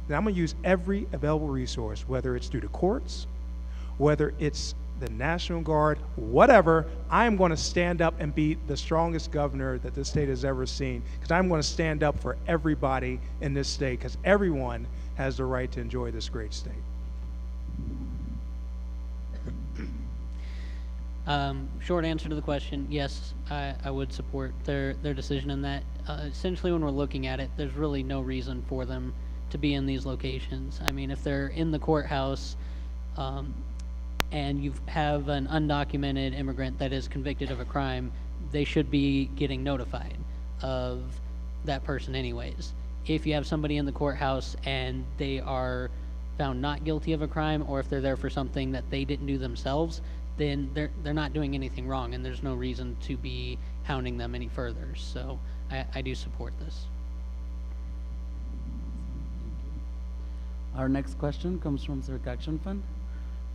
Then I'm going to use every available resource, whether it's through the courts, whether it's the National Guard, whatever. I'm going to stand up and be the strongest governor that this state has ever seen, because I'm going to stand up for everybody in this state, because everyone has the right to enjoy this great state. Short answer to the question, yes, I would support their decision in that. Essentially, when we're looking at it, there's really no reason for them to be in these locations. I mean, if they're in the courthouse and you have an undocumented immigrant that is convicted of a crime, they should be getting notified of that person anyways. If you have somebody in the courthouse and they are found not guilty of a crime, or if they're there for something that they didn't do themselves, then they're not doing anything wrong, and there's no reason to be hounding them any further. So I do support this. Our next question comes from Civic Action Fund.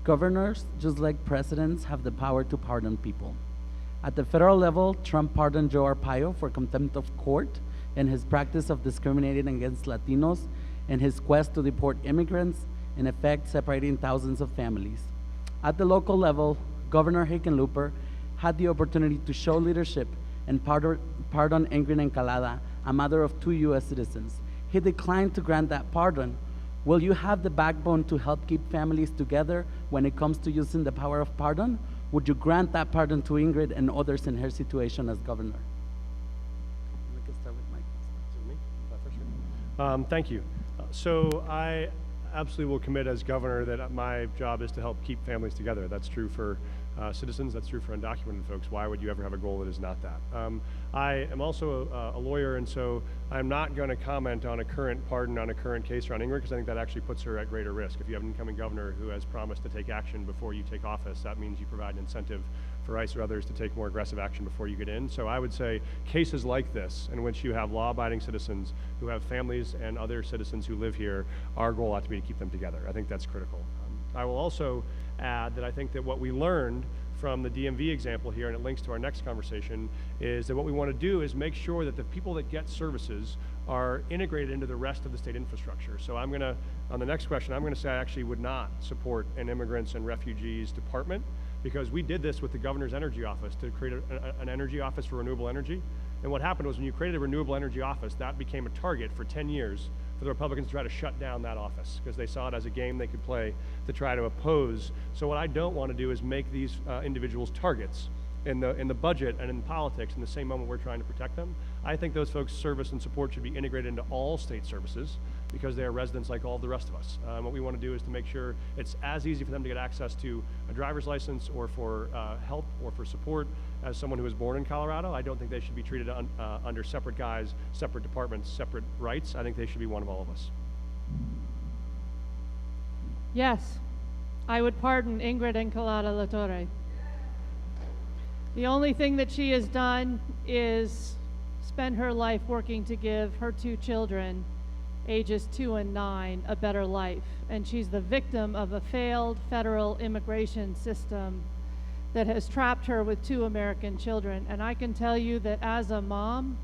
Governors, just like presidents, have the power to pardon people. At the federal level, Trump pardoned Joe Arpaio for contempt of court and his practice of discriminating against Latinos and his quest to deport immigrants, in effect separating thousands of families. At the local level, Governor Hickenlooper had the opportunity to show leadership and pardon Ingrid Encalada, a mother of 2 U.S. citizens. He declined to grant that pardon. Will you have the backbone to help keep families together when it comes to using the power of pardon? Would you grant that pardon to Ingrid and others in her situation as governor? We can start with Mike. Thank you. So I absolutely will commit as governor that my job is to help keep families together. That's true for citizens, that's true for undocumented folks. Why would you ever have a goal that is not that? I am also a lawyer, and so I'm not going to comment on a current pardon on a current case around Ingrid, because I think that actually puts her at greater risk. If you have an incoming governor who has promised to take action before you take office, that means you provide an incentive for ICE or others to take more aggressive action before you get in. So I would say cases like this, in which you have law-abiding citizens who have families and other citizens who live here, our goal ought to be to keep them together. I think that's critical. I will also add that I think that what we learned from the DMV example here, and it links to our next conversation, is that what we want to do is make sure that the people that get services are integrated into the rest of the state infrastructure. So I'm going to, on the next question, I'm going to say I actually would not support an immigrants and refugees department, because we did this with the governor's energy office to create an energy office for renewable energy. And what happened was when you created a renewable energy office, that became a target for 10 years for the Republicans to try to shut down that office, because they saw it as a game they could play to try to oppose. So what I don't want to do is make these individuals targets in the budget and in politics in the same moment we're trying to protect them. I think those folks' service and support should be integrated into all state services, because they are residents like all the rest of us. What we want to do is to make sure it's as easy for them to get access to a driver's license or for help or for support as someone who was born in Colorado. I don't think they should be treated under separate guise, separate departments, separate rights. I think they should be one of all of us. Yes, I would pardon Ingrid Encalada La Torre. The only thing that she has done is spend her life working to give her 2 children, ages 2 and 9, a better life. And she's the victim of a failed federal immigration system that has trapped her with 2 American children. And I can tell you that as a mom,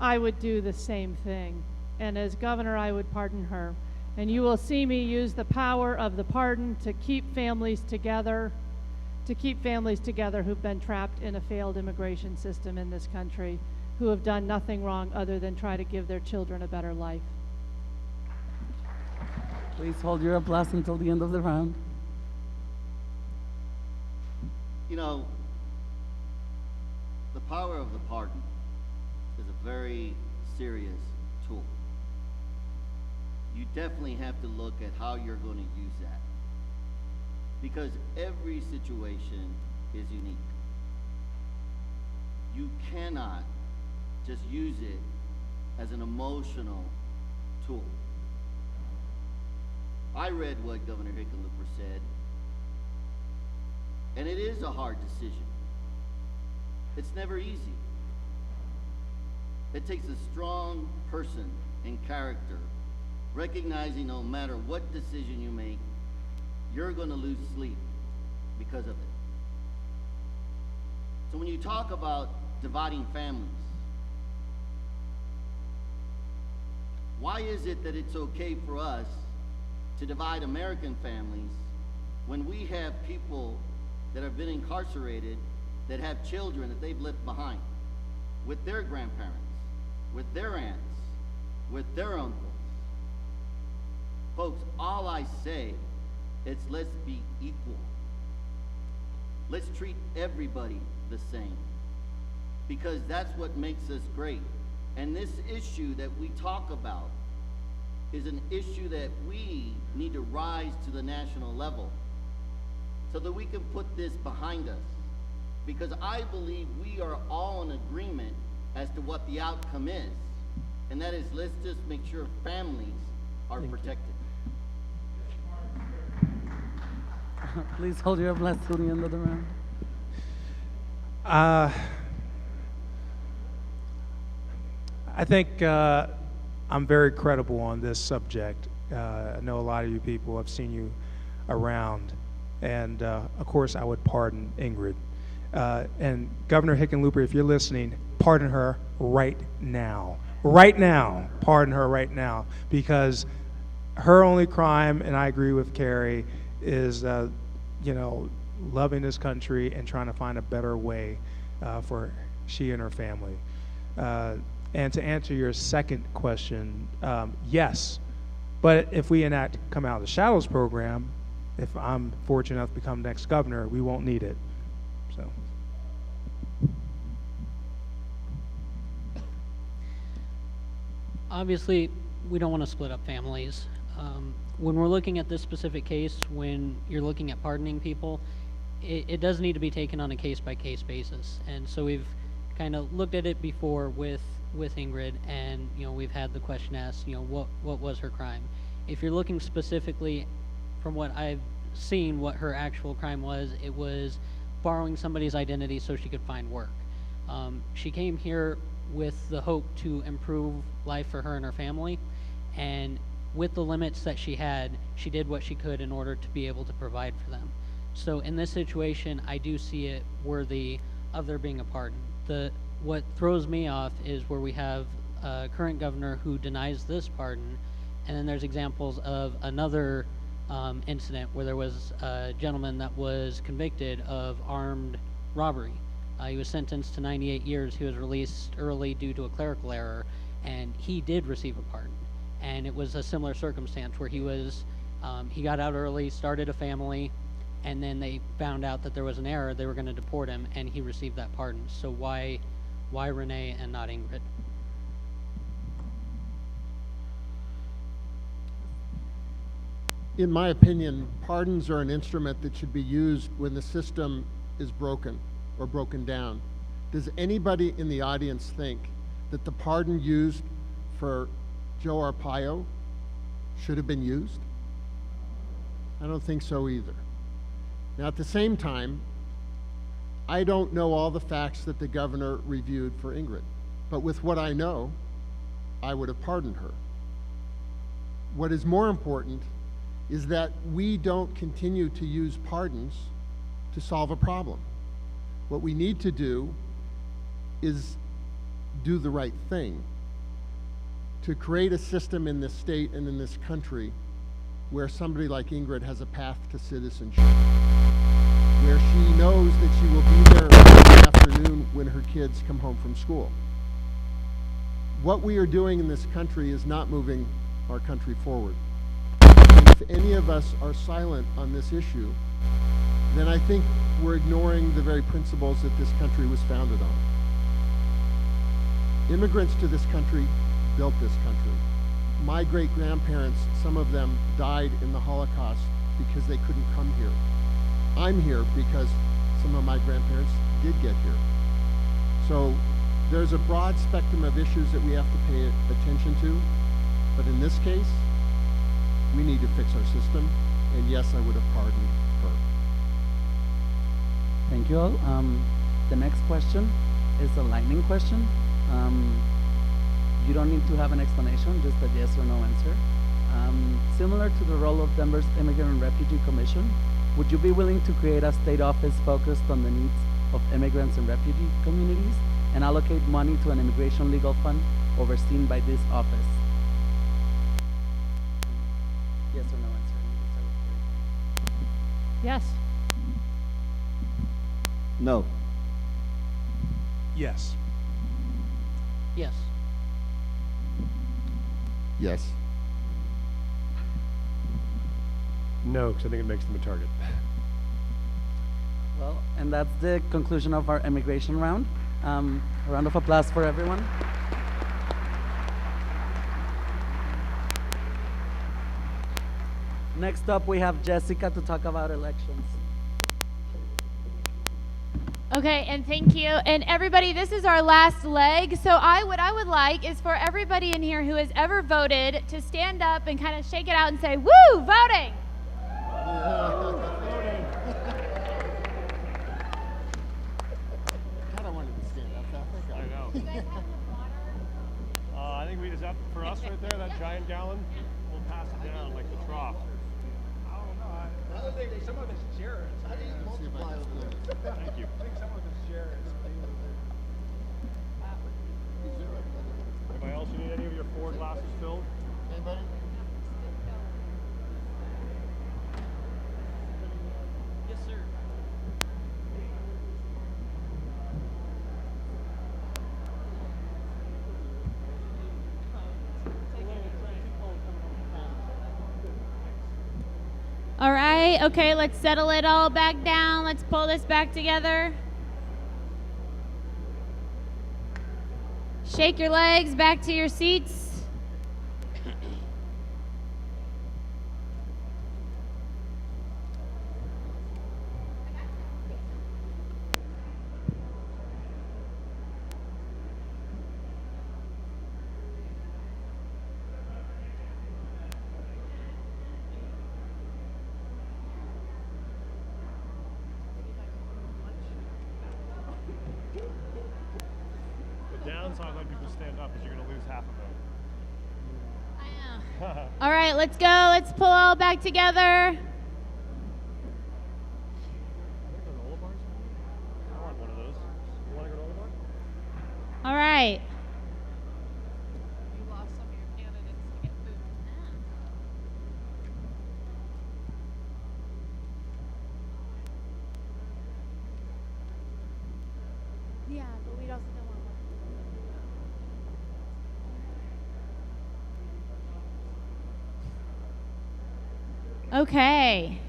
I would do the same thing. And as governor, I would pardon her. And you will see me use the power of the pardon to keep families together, who've been trapped in a failed immigration system in this country, who have done nothing wrong other than try to give their children a better life. Please hold your applause until the end of the round. You know, the power of the pardon is a very serious tool. You definitely have to look at how you're going to use that, because every situation is unique. You cannot just use it as an emotional tool. I read what Governor Hickenlooper said, and it is a hard decision. It's never easy. It takes a strong person and character, recognizing no matter what decision you make, you're going to lose sleep because of it. So when you talk about dividing families, why is it that it's okay for us to divide American families when we have people that have been incarcerated that have children that they've left behind with their grandparents, with their aunts, with their uncles? Folks, all I say is let's be equal. Let's treat everybody the same, because that's what makes us great. And this issue that we talk about is an issue that we need to rise to the national level so that we can put this behind us. Because I believe we are all in agreement as to what the outcome is. And that is, let's just make sure families are protected. Please hold your applause till the end of the round. I think I'm very credible on this subject. I know a lot of you people, I've seen you around. And of course, I would pardon Ingrid. And Governor Hickenlooper, if you're listening, pardon her right now. Right now, pardon her right now. Because her only crime, and I agree with Carrie, is loving this country and trying to find a better way for she and her family. And to answer your second question, yes. But if we enact Come Out of the Shadows program, if I'm fortunate enough to become next governor, we won't need it. So. Obviously, we don't want to split up families. When we're looking at this specific case, when you're looking at pardoning people, it does need to be taken on a case-by-case basis. And so we've kind of looked at it before with Ingrid, and we've had the question asked, what was her crime? If you're looking specifically, from what I've seen, what her actual crime was, it was borrowing somebody's identity so she could find work. She came here with the hope to improve life for her and her family, and with the limits that she had, she did what she could in order to be able to provide for them. So in this situation, I do see it worthy of there being a pardon. What throws me off is where we have a current governor who denies this pardon, and then there's examples of another incident where there was a gentleman that was convicted of armed robbery. He was sentenced to 98 years. He was released early due to a clerical error, and he did receive a pardon. And it was a similar circumstance where he got out early, started a family, and then they found out that there was an error. They were going to deport him, and he received that pardon. So why Renee and not Ingrid? In my opinion, pardons are an instrument that should be used when the system is broken or broken down. Does anybody in the audience think that the pardon used for Joe Arpaio should have been used? I don't think so either. Now, at the same time, I don't know all the facts that the governor reviewed for Ingrid, but with what I know, I would have pardoned her. What is more important is that we don't continue to use pardons to solve a problem. What we need to do is do the right thing to create a system in this state and in this country where somebody like Ingrid has a path to citizenship, where she knows that she will be there in the afternoon when her kids come home from school. What we are doing in this country is not moving our country forward. And if any of us are silent on this issue, then I think we're ignoring the very principles that this country was founded on. Immigrants to this country built this country. My great-grandparents, some of them died in the Holocaust because they couldn't come here. I'm here because some of my grandparents did get here. So there's a broad spectrum of issues that we have to pay attention to, but in this case, we need to fix our system, and yes, I would have pardoned her. Thank you all. The next question is a lightning question. You don't need to have an explanation, just a yes or no answer. Similar to the role of Denver's Immigrant and Refugee Commission, would you be willing to create a state office focused on the needs of immigrants and refugee communities and allocate money to an immigration legal fund overseen by this office? Yes or no answer? Yes. No. Yes. Yes. Yes. No, because I think it makes them a target. Well, and that's the conclusion of our immigration round. A round of applause for everyone. Next up, we have Jessica to talk about elections. Okay, and thank you. And everybody, this is our last leg. So what I would like is for everybody in here who has ever voted to stand up and kind of shake it out and say, "Woo, voting!" Kind of wanted to stand up. I know. I think we just have, for us right there, that giant gallon, we'll pass it down like the trough. I don't know. I think some of us share it. How do you multiply over there? Thank you. I think some of us share it. Anybody else, you need any of your 4 glasses filled? Anybody? Yes, sir. All right, okay, let's settle it all back down. Let's pull this back together. Shake your legs back to your seats. The downside when people stand up is you're going to lose half of them. All right, let's go. Let's pull all back together. I want one of those. You want a granola bar? All right. You lost some of your candidates to get food. Yeah, but we also don't want one. Okay.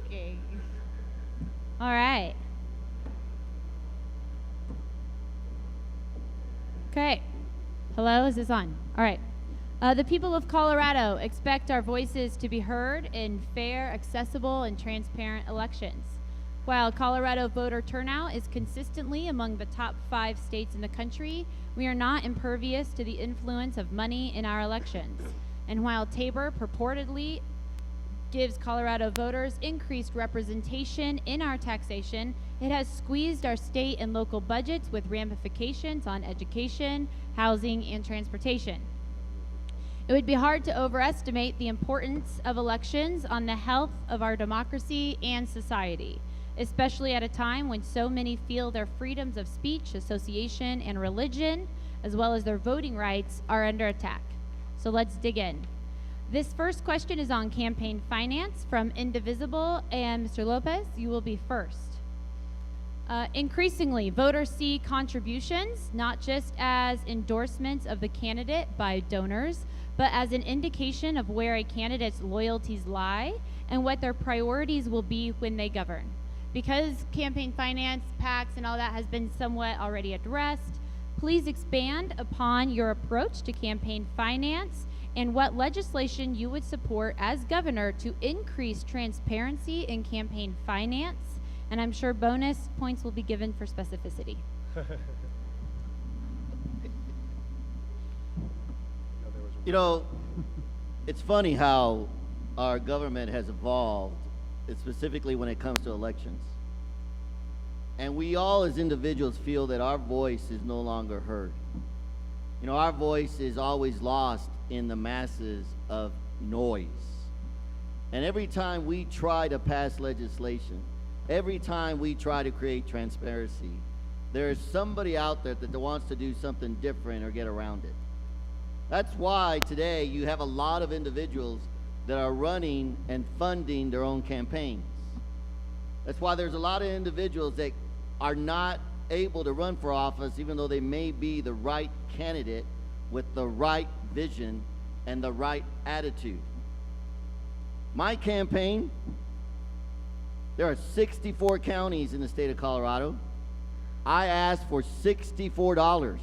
Okay. All right. Okay. Hello, is this on? All right. The people of Colorado expect our voices to be heard in fair, accessible, and transparent elections. While Colorado voter turnout is consistently among the top 5 states in the country, we are not impervious to the influence of money in our elections. And while Tabor purportedly gives Colorado voters increased representation in our taxation, it has squeezed our state and local budgets with ramifications on education, housing, and transportation. It would be hard to overestimate the importance of elections on the health of our democracy and society, especially at a time when so many feel their freedoms of speech, association, and religion, as well as their voting rights, are under attack. So let's dig in. This first question is on campaign finance from Indivisible, and Mr. Lopez, you will be first. Increasingly, voters see contributions not just as endorsements of the candidate by donors, but as an indication of where a candidate's loyalties lie and what their priorities will be when they govern. Because campaign finance, PACs, and all that has been somewhat already addressed, please expand upon your approach to campaign finance and what legislation you would support as governor to increase transparency in campaign finance. And I'm sure bonus points will be given for specificity. You know, it's funny how our government has evolved, specifically when it comes to elections. And we all as individuals feel that our voice is no longer heard. You know, our voice is always lost in the masses of noise. And every time we try to pass legislation, every time we try to create transparency, there is somebody out there that wants to do something different or get around it. That's why today you have a lot of individuals that are running and funding their own campaigns. That's why there's a lot of individuals that are not able to run for office even though they may be the right candidate with the right vision and the right attitude. My campaign, there are 64 counties in the state of Colorado. I asked for $64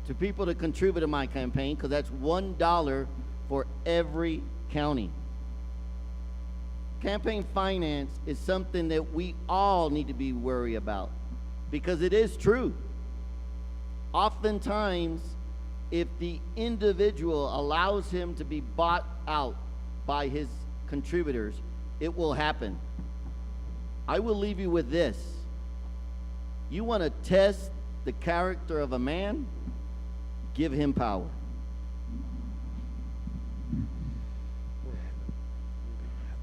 to people to contribute to my campaign, because that's $1 for every county. Campaign finance is something that we all need to be worried about, because it is true. Oftentimes, if the individual allows him to be bought out by his contributors, it will happen. I will leave you with this. You want to test the character of a man? Give him power.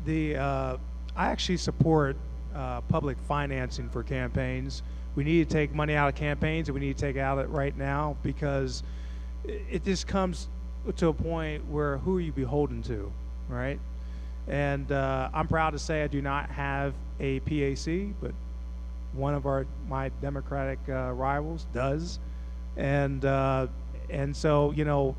I actually support public financing for campaigns. We need to take money out of campaigns, and we need to take it out right now, because it just comes to a point where who are you beholden to, right? And I'm proud to say I do not have a PAC, but one of my Democratic rivals does, and so, you know,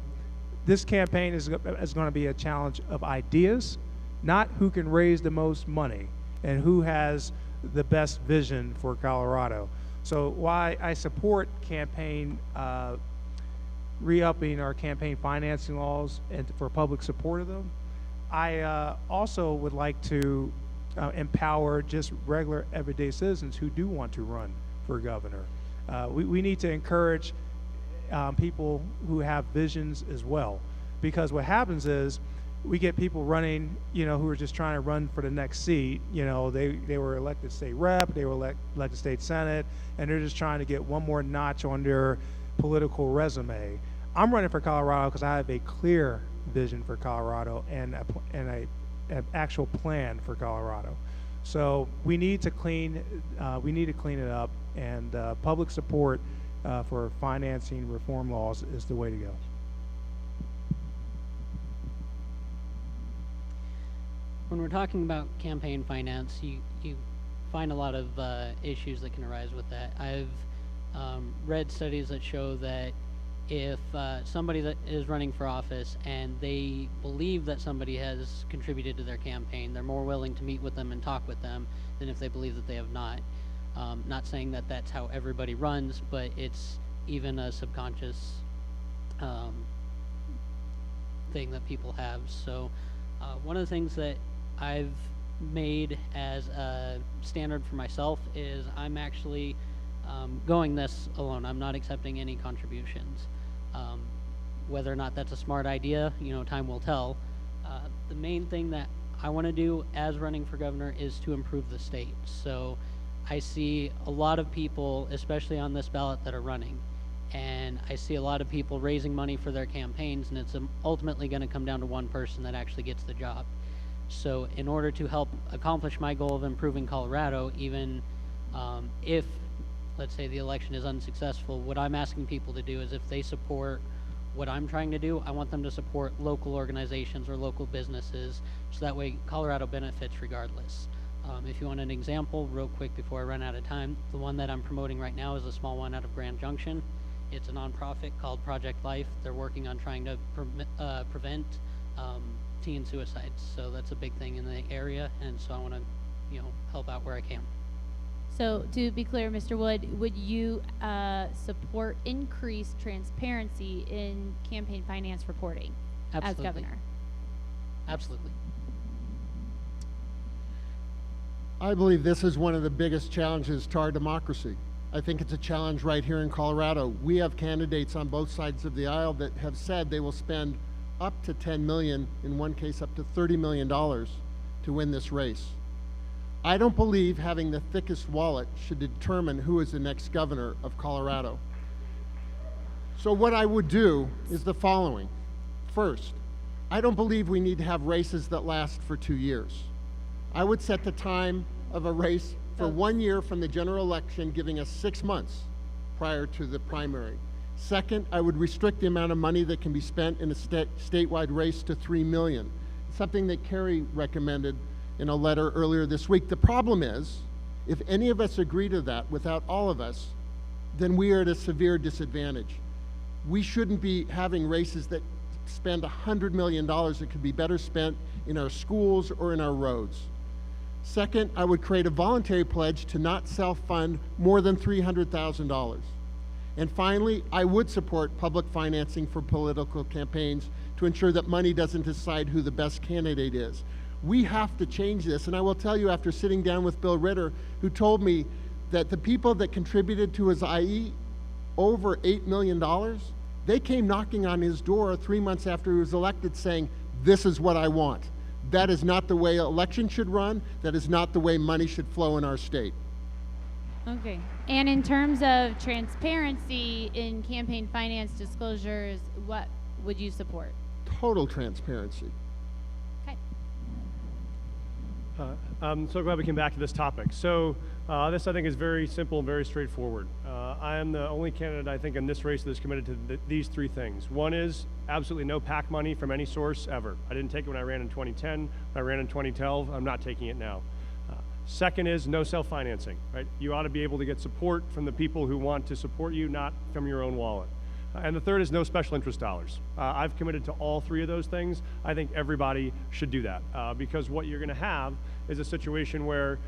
this campaign is going to be a challenge of ideas, not who can raise the most money and who has the best vision for Colorado. So why I support campaign re-upping our campaign financing laws and for public support of them, I also would like to empower just regular everyday citizens who do want to run for governor. We need to encourage people who have visions as well, because what happens is we get people running, you know, who are just trying to run for the next seat. You know, they were elected state rep, they were elected state senate, and they're just trying to get one more notch on their political resume. I'm running for Colorado because I have a clear vision for Colorado and an actual plan for Colorado. So we need to clean it up, and public support for financing reform laws is the way to go. When we're talking about campaign finance, you find a lot of issues that can arise with that. I've read studies that show that if somebody that is running for office and they believe that somebody has contributed to their campaign, they're more willing to meet with them and talk with them than if they believe that they have not. Not saying that that's how everybody runs, but it's even a subconscious thing that people have. So one of the things that I've made as a standard for myself is I'm actually going this alone. I'm not accepting any contributions. Whether or not that's a smart idea, you know, time will tell. The main thing that I want to do as running for governor is to improve the state. So I see a lot of people, especially on this ballot, that are running, and I see a lot of people raising money for their campaigns, and it's ultimately going to come down to one person that actually gets the job. So in order to help accomplish my goal of improving Colorado, even if, let's say, the election is unsuccessful, what I'm asking people to do is, if they support what I'm trying to do, I want them to support local organizations or local businesses, so that way Colorado benefits regardless. If you want an example, real quick before I run out of time, the one that I'm promoting right now is a small one out of Grand Junction. It's a nonprofit called Project Life. They're working on trying to prevent teen suicides. So that's a big thing in the area, and so I want to, you know, help out where I can. So to be clear, Mr. Wood, would you support increased transparency in campaign finance reporting Absolutely. as governor? Absolutely. I believe this is one of the biggest challenges to our democracy. I think it's a challenge right here in Colorado. We have candidates on both sides of the aisle that have said they will spend up to $10 million, in one case up to $30 million, to win this race. I don't believe having the thickest wallet should determine who is the next governor of Colorado. So what I would do is the following. First, I don't believe we need to have races that last for 2 years. I would set the time of a race for 1 year from the general election, giving us 6 months prior to the primary. Second, I would restrict the amount of money that can be spent in a statewide race to $3 million, something that Kerry recommended in a letter earlier this week. The problem is, if any of us agree to that without all of us, then we are at a severe disadvantage. We shouldn't be having races that spend $100 million that could be better spent in our schools or in our roads. Second, I would create a voluntary pledge to not self-fund more than $300,000. And finally, I would support public financing for political campaigns to ensure that money doesn't decide who the best candidate is. We have to change this, and I will tell you, after sitting down with Bill Ritter, who told me that the people that contributed to his IE over $8 million, they came knocking on his door 3 months after he was elected saying, this is what I want. That is not the way elections should run. That is not the way money should flow in our state. Okay. And in terms of transparency in campaign finance disclosures, what would you support? Total transparency. Okay. So glad we came back to this topic. So this, I think, is very simple and very straightforward. I am the only candidate, I think, in this race that is committed to these three things. One is absolutely no PAC money from any source ever. I didn't take it when I ran in 2010. When I ran in 2012, I'm not taking it now. Second is no self-financing, right? You ought to be able to get support from the people who want to support you, not from your own wallet. And the third is no special interest dollars. I've committed to all three of those things. I think everybody should do that because what you're going to have is a situation where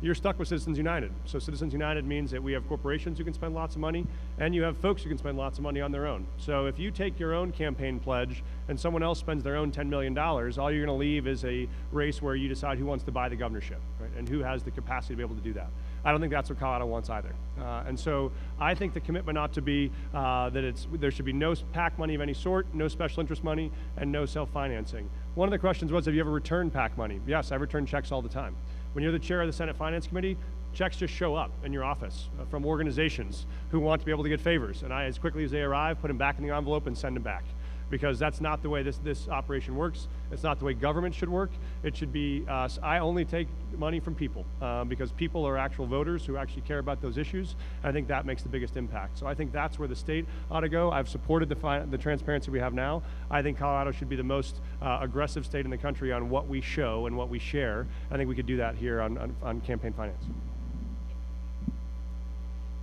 you're stuck with Citizens United. So Citizens United means that we have corporations who can spend lots of money and you have folks who can spend lots of money on their own. So if you take your own campaign pledge and someone else spends their own $10 million, all you're going to leave is a race where you decide who wants to buy the governorship, right? And who has the capacity to be able to do that. I don't think that's what Colorado wants either. And so I think the commitment ought to be that there should be no PAC money of any sort, no special interest money, and no self-financing. One of the questions was, have you ever returned PAC money? Yes, I return checks all the time. When you're the chair of the Senate Finance Committee, checks just show up in your office from organizations who want to be able to get favors. And I, as quickly as they arrive, put them back in the envelope and send them back. Because that's not the way this operation works. It's not the way government should work. It should be, I only take money from people because people are actual voters who actually care about those issues. And I think that makes the biggest impact. So I think that's where the state ought to go. I've supported the transparency we have now. I think Colorado should be the most aggressive state in the country on what we show and what we share. I think we could do that here on campaign finance.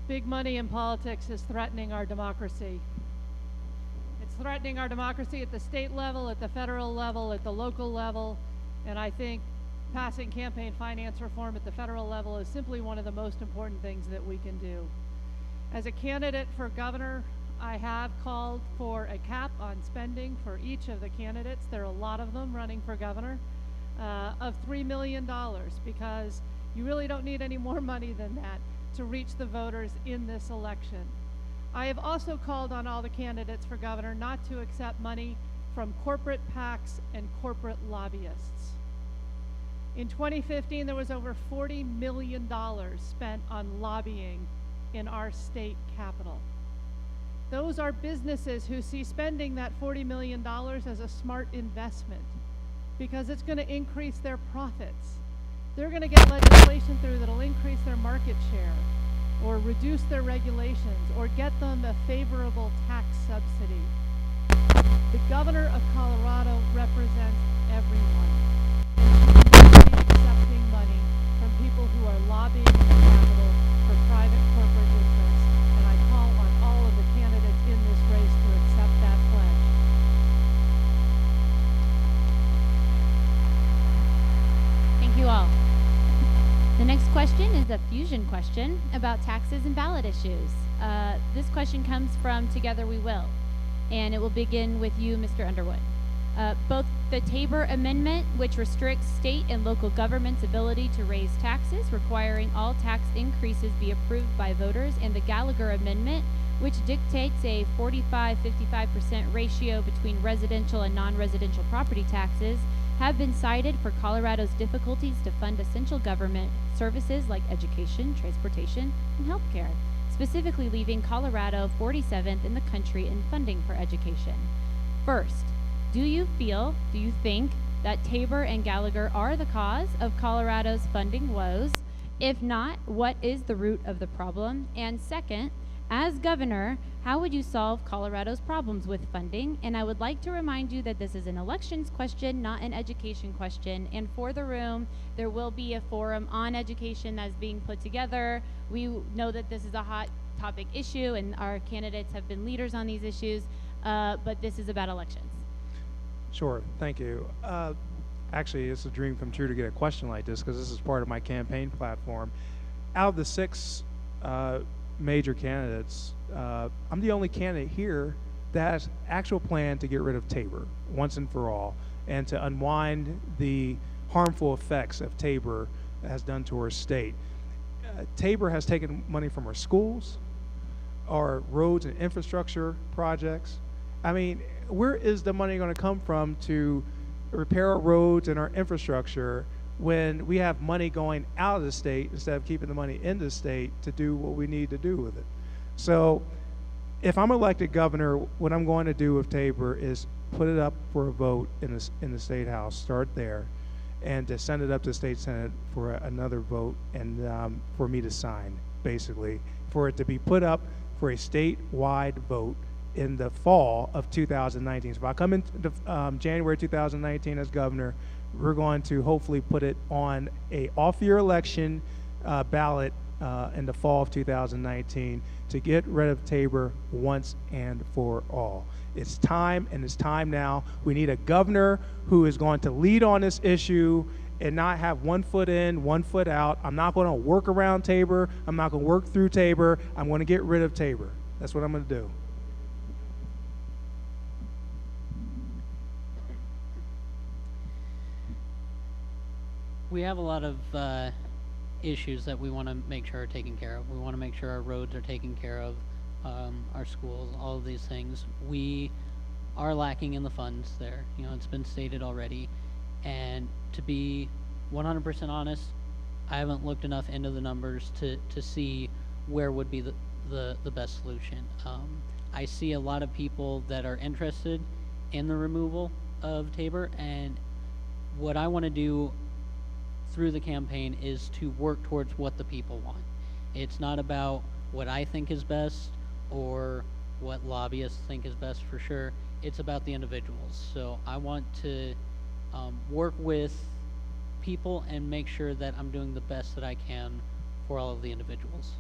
Big money in politics is threatening our democracy. Threatening our democracy at the state level, at the federal level, at the local level, and I think passing campaign finance reform at the federal level is simply one of the most important things that we can do. As a candidate for governor, I have called for a cap on spending for each of the candidates. There are a lot of them running for governor, of $3 million, because you really don't need any more money than that to reach the voters in this election. I have also called on all the candidates for governor not to accept money from corporate PACs and corporate lobbyists. In 2015, there was over $40 million spent on lobbying in our state capital. Those are businesses who see spending that $40 million as a smart investment because it's going to increase their profits. They're going to get legislation through that'll increase their market share, or reduce their regulations, or get them a favorable tax subsidy. The governor of Colorado represents everyone, and she should not be accepting money from people who are lobbying the Capitol for private corporate interests, and I call on all of the candidates in this race to accept that pledge. Thank you all. The next question is a fusion question about taxes and ballot issues. This question comes from Together We Will, and it will begin with you, Mr. Underwood. Both the Tabor Amendment, which restricts state and local government's ability to raise taxes, requiring all tax increases be approved by voters, and the Gallagher Amendment, which dictates a 45-55% ratio between residential and non-residential property taxes, have been cited for Colorado's difficulties to fund essential government services like education, transportation, and healthcare, specifically leaving Colorado 47th in the country in funding for education. First, do you think that Tabor and Gallagher are the cause of Colorado's funding woes? If not, what is the root of the problem? And second, as governor, how would you solve Colorado's problems with funding? And I would like to remind you that this is an elections question, not an education question. And for the room, there will be a forum on education that's being put together. We know that this is a hot topic issue, and our candidates have been leaders on these issues, but this is about elections. Sure, thank you. Actually, it's a dream come true to get a question like this because this is part of my campaign platform. Out of the 6 major candidates, I'm the only candidate here that has actual plan to get rid of Tabor once and for all, and to unwind the harmful effects of Tabor has done to our state. Tabor has taken money from our schools, our roads and infrastructure projects. I mean, where is the money going to come from to repair our roads and our infrastructure when we have money going out of the state instead of keeping the money in the state to do what we need to do with it? So if I'm elected governor, what I'm going to do with Tabor is put it up for a vote in the state house, start there, and to send it up to the state senate for another vote, and for me to sign, basically, for it to be put up for a statewide vote in the fall of 2019. So if I come in January 2019 as governor, we're going to hopefully put it on a off-year election ballot in the fall of 2019 to get rid of Tabor once and for all. It's time, and it's time now. We need a governor who is going to lead on this issue and not have one foot in, one foot out. I'm not going to work around Tabor. I'm not going to work through Tabor. I'm going to get rid of Tabor. That's what I'm going to do. We have a lot of issues that we want to make sure are taken care of. We want to make sure our roads are taken care of, our schools, all of these things. We are lacking in the funds there. You know, it's been stated already. And to be 100% honest, I haven't looked enough into the numbers to see where would be the best solution. I see a lot of people that are interested in the removal of Tabor, and what I want to do through the campaign is to work towards what the people want. It's not about what I think is best or what lobbyists think is best, for sure. It's about the individuals. So I want to work with people and make sure that I'm doing the best that I can for all of the individuals.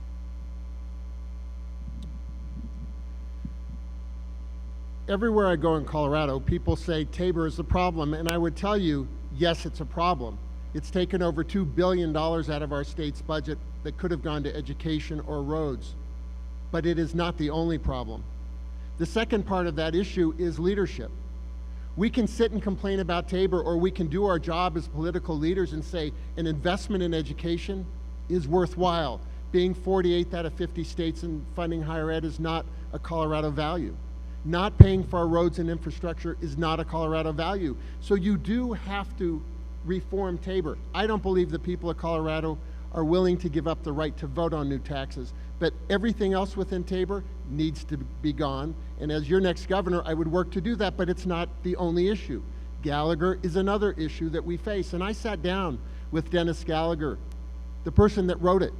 Everywhere I go in Colorado, people say Tabor is the problem, and I would tell you, yes, it's a problem. It's taken over $2 billion out of our state's budget that could have gone to education or roads. But it is not the only problem. The second part of that issue is leadership. We can sit and complain about Tabor, or we can do our job as political leaders and say an investment in education is worthwhile. Being 48th out of 50 states and funding higher ed is not a Colorado value. Not paying for our roads and infrastructure is not a Colorado value. So you do have to reform Tabor. I don't believe the people of Colorado are willing to give up the right to vote on new taxes, but everything else within Tabor needs to be gone. And as your next governor, I would work to do that, but it's not the only issue. Gallagher is another issue that we face. And I sat down with Dennis Gallagher, the person that wrote it,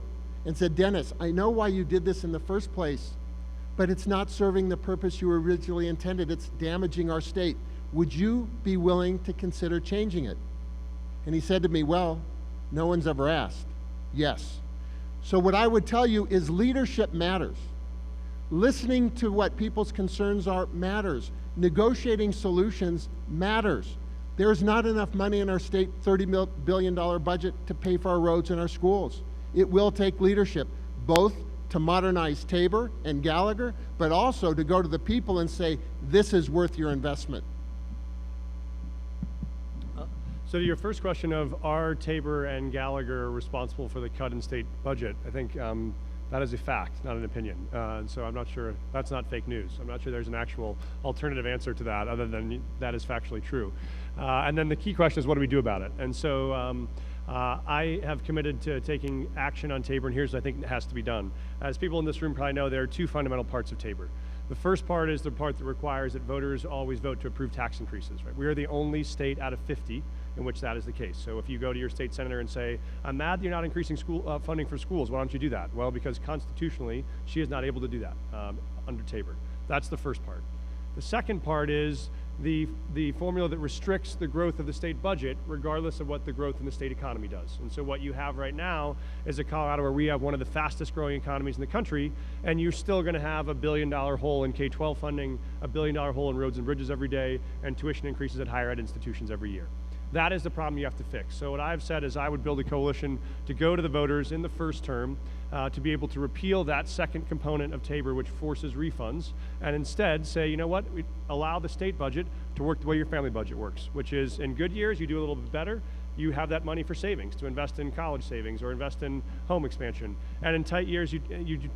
and said, Dennis, I know why you did this in the first place, but it's not serving the purpose you originally intended. It's damaging our state. Would you be willing to consider changing it? And he said to me, well, no one's ever asked. Yes. So what I would tell you is leadership matters. Listening to what people's concerns are matters. Negotiating solutions matters. There's not enough money in our state $30 billion budget to pay for our roads and our schools. It will take leadership, both to modernize Tabor and Gallagher, but also to go to the people and say, this is worth your investment. So to your first question of are Tabor and Gallagher responsible for the cut in state budget, I think that is a fact, not an opinion. And so I'm not sure, that's not fake news. I'm not sure there's an actual alternative answer to that other than that is factually true. And then the key question is what do we do about it? And so I have committed to taking action on Tabor, and here's what I think has to be done. As people in this room probably know, there are two fundamental parts of Tabor. The first part is the part that requires that voters always vote to approve tax increases. Right? We are the only state out of 50 in which that is the case. So if you go to your state senator and say, I'm mad that you're not increasing school funding for schools, why don't you do that? Well, because constitutionally, she is not able to do that under Tabor. That's the first part. The second part is the formula that restricts the growth of the state budget regardless of what the growth in the state economy does. And so what you have right now is a Colorado where we have one of the fastest growing economies in the country, and you're still going to have $1 billion hole in K-12 funding, $1 billion hole in roads and bridges every day, and tuition increases at higher ed institutions every year. That is the problem you have to fix. So what I've said is I would build a coalition to go to the voters in the first term to be able to repeal that second component of Tabor, which forces refunds, and instead say, you know what, we allow the state budget to work the way your family budget works, which is in good years you do a little bit better, you have that money for savings, to invest in college savings or invest in home expansion, and in tight years you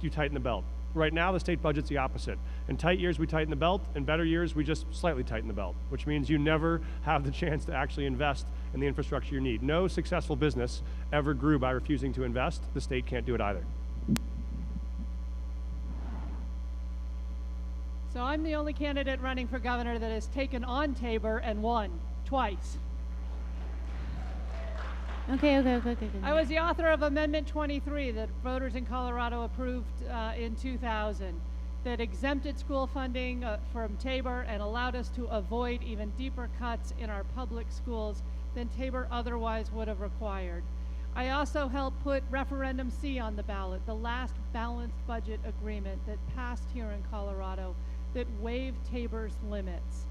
tighten the belt. Right now, the state budget's the opposite. In tight years, we tighten the belt. In better years, we just slightly tighten the belt, which means you never have the chance to actually invest in the infrastructure you need. No successful business ever grew by refusing to invest. The state can't do it either. So I'm the only candidate running for governor that has taken on Tabor and won twice. Okay. I was the author of Amendment 23 that voters in Colorado approved in 2000 that exempted school funding from Tabor and allowed us to avoid even deeper cuts in our public schools than Tabor otherwise would have required. I also helped put Referendum C on the ballot, the last balanced budget agreement that passed here in Colorado that waived Tabor's limits.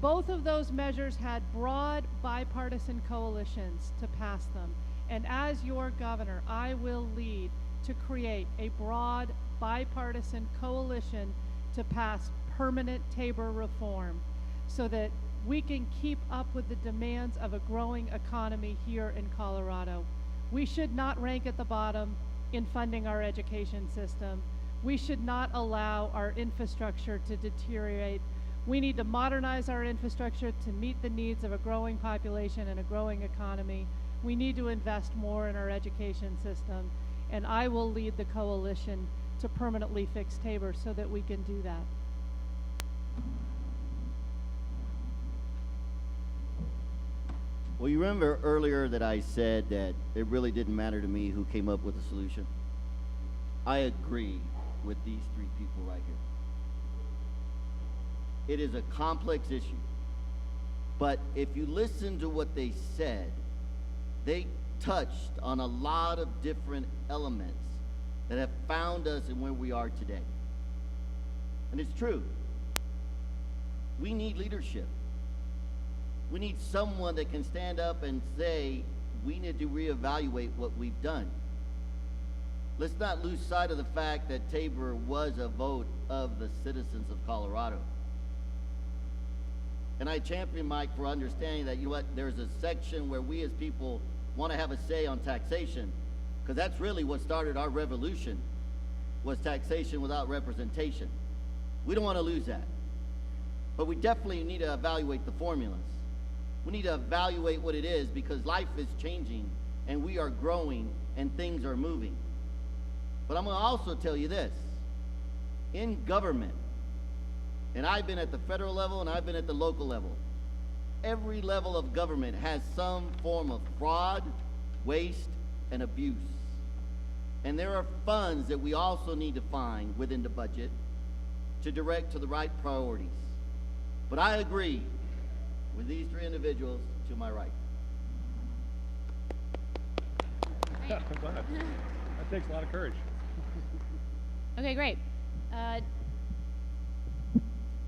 Both of those measures had broad bipartisan coalitions to pass them. And as your governor, I will lead to create a broad bipartisan coalition to pass permanent Tabor reform so that we can keep up with the demands of a growing economy here in Colorado. We should not rank at the bottom in funding our education system. We should not allow our infrastructure to deteriorate. We need to modernize our infrastructure to meet the needs of a growing population and a growing economy. We need to invest more in our education system, and I will lead the coalition to permanently fix Tabor so that we can do that. Well, you remember earlier that I said that it really didn't matter to me who came up with the solution? I agree with these three people right here. It is a complex issue. But if you listen to what they said, they touched on a lot of different elements that have found us in where we are today. And it's true. We need leadership. We need someone that can stand up and say, we need to reevaluate what we've done. Let's not lose sight of the fact that Tabor was a vote of the citizens of Colorado. And I champion Mike for understanding that, you know what, there's a section where we as people want to have a say on taxation, because that's really what started our revolution, was taxation without representation. We don't want to lose that. But we definitely need to evaluate the formulas. We need to evaluate what it is, because life is changing and we are growing and things are moving. But I'm going to also tell you this. In government, and I've been at the federal level and I've been at the local level, every level of government has some form of fraud, waste, and abuse. And there are funds that we also need to find within the budget to direct to the right priorities. But I agree with these three individuals to my right. Yeah, I'm glad. That takes a lot of courage. Okay, great.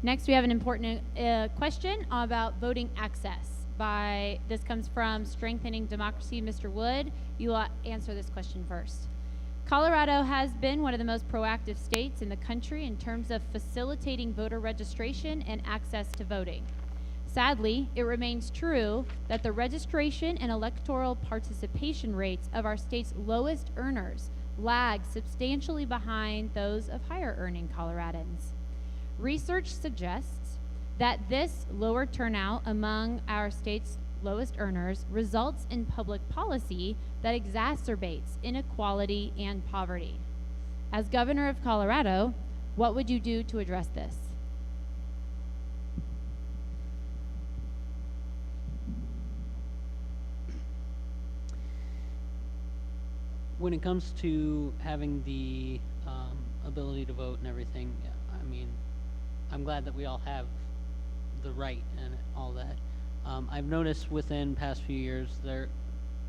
Next, we have an important question about voting access. This comes from Strengthening Democracy. Mr. Wood, you will answer this question first. Colorado has been one of the most proactive states in the country in terms of facilitating voter registration and access to voting. Sadly, it remains true that the registration and electoral participation rates of our state's lowest earners lag substantially behind those of higher earning Coloradans. Research suggests that this lower turnout among our state's lowest earners results in public policy that exacerbates inequality and poverty. As governor of Colorado, what would you do to address this? When it comes to having the ability to vote and everything, I mean, I'm glad that we all have the right and all that. I've noticed within past few years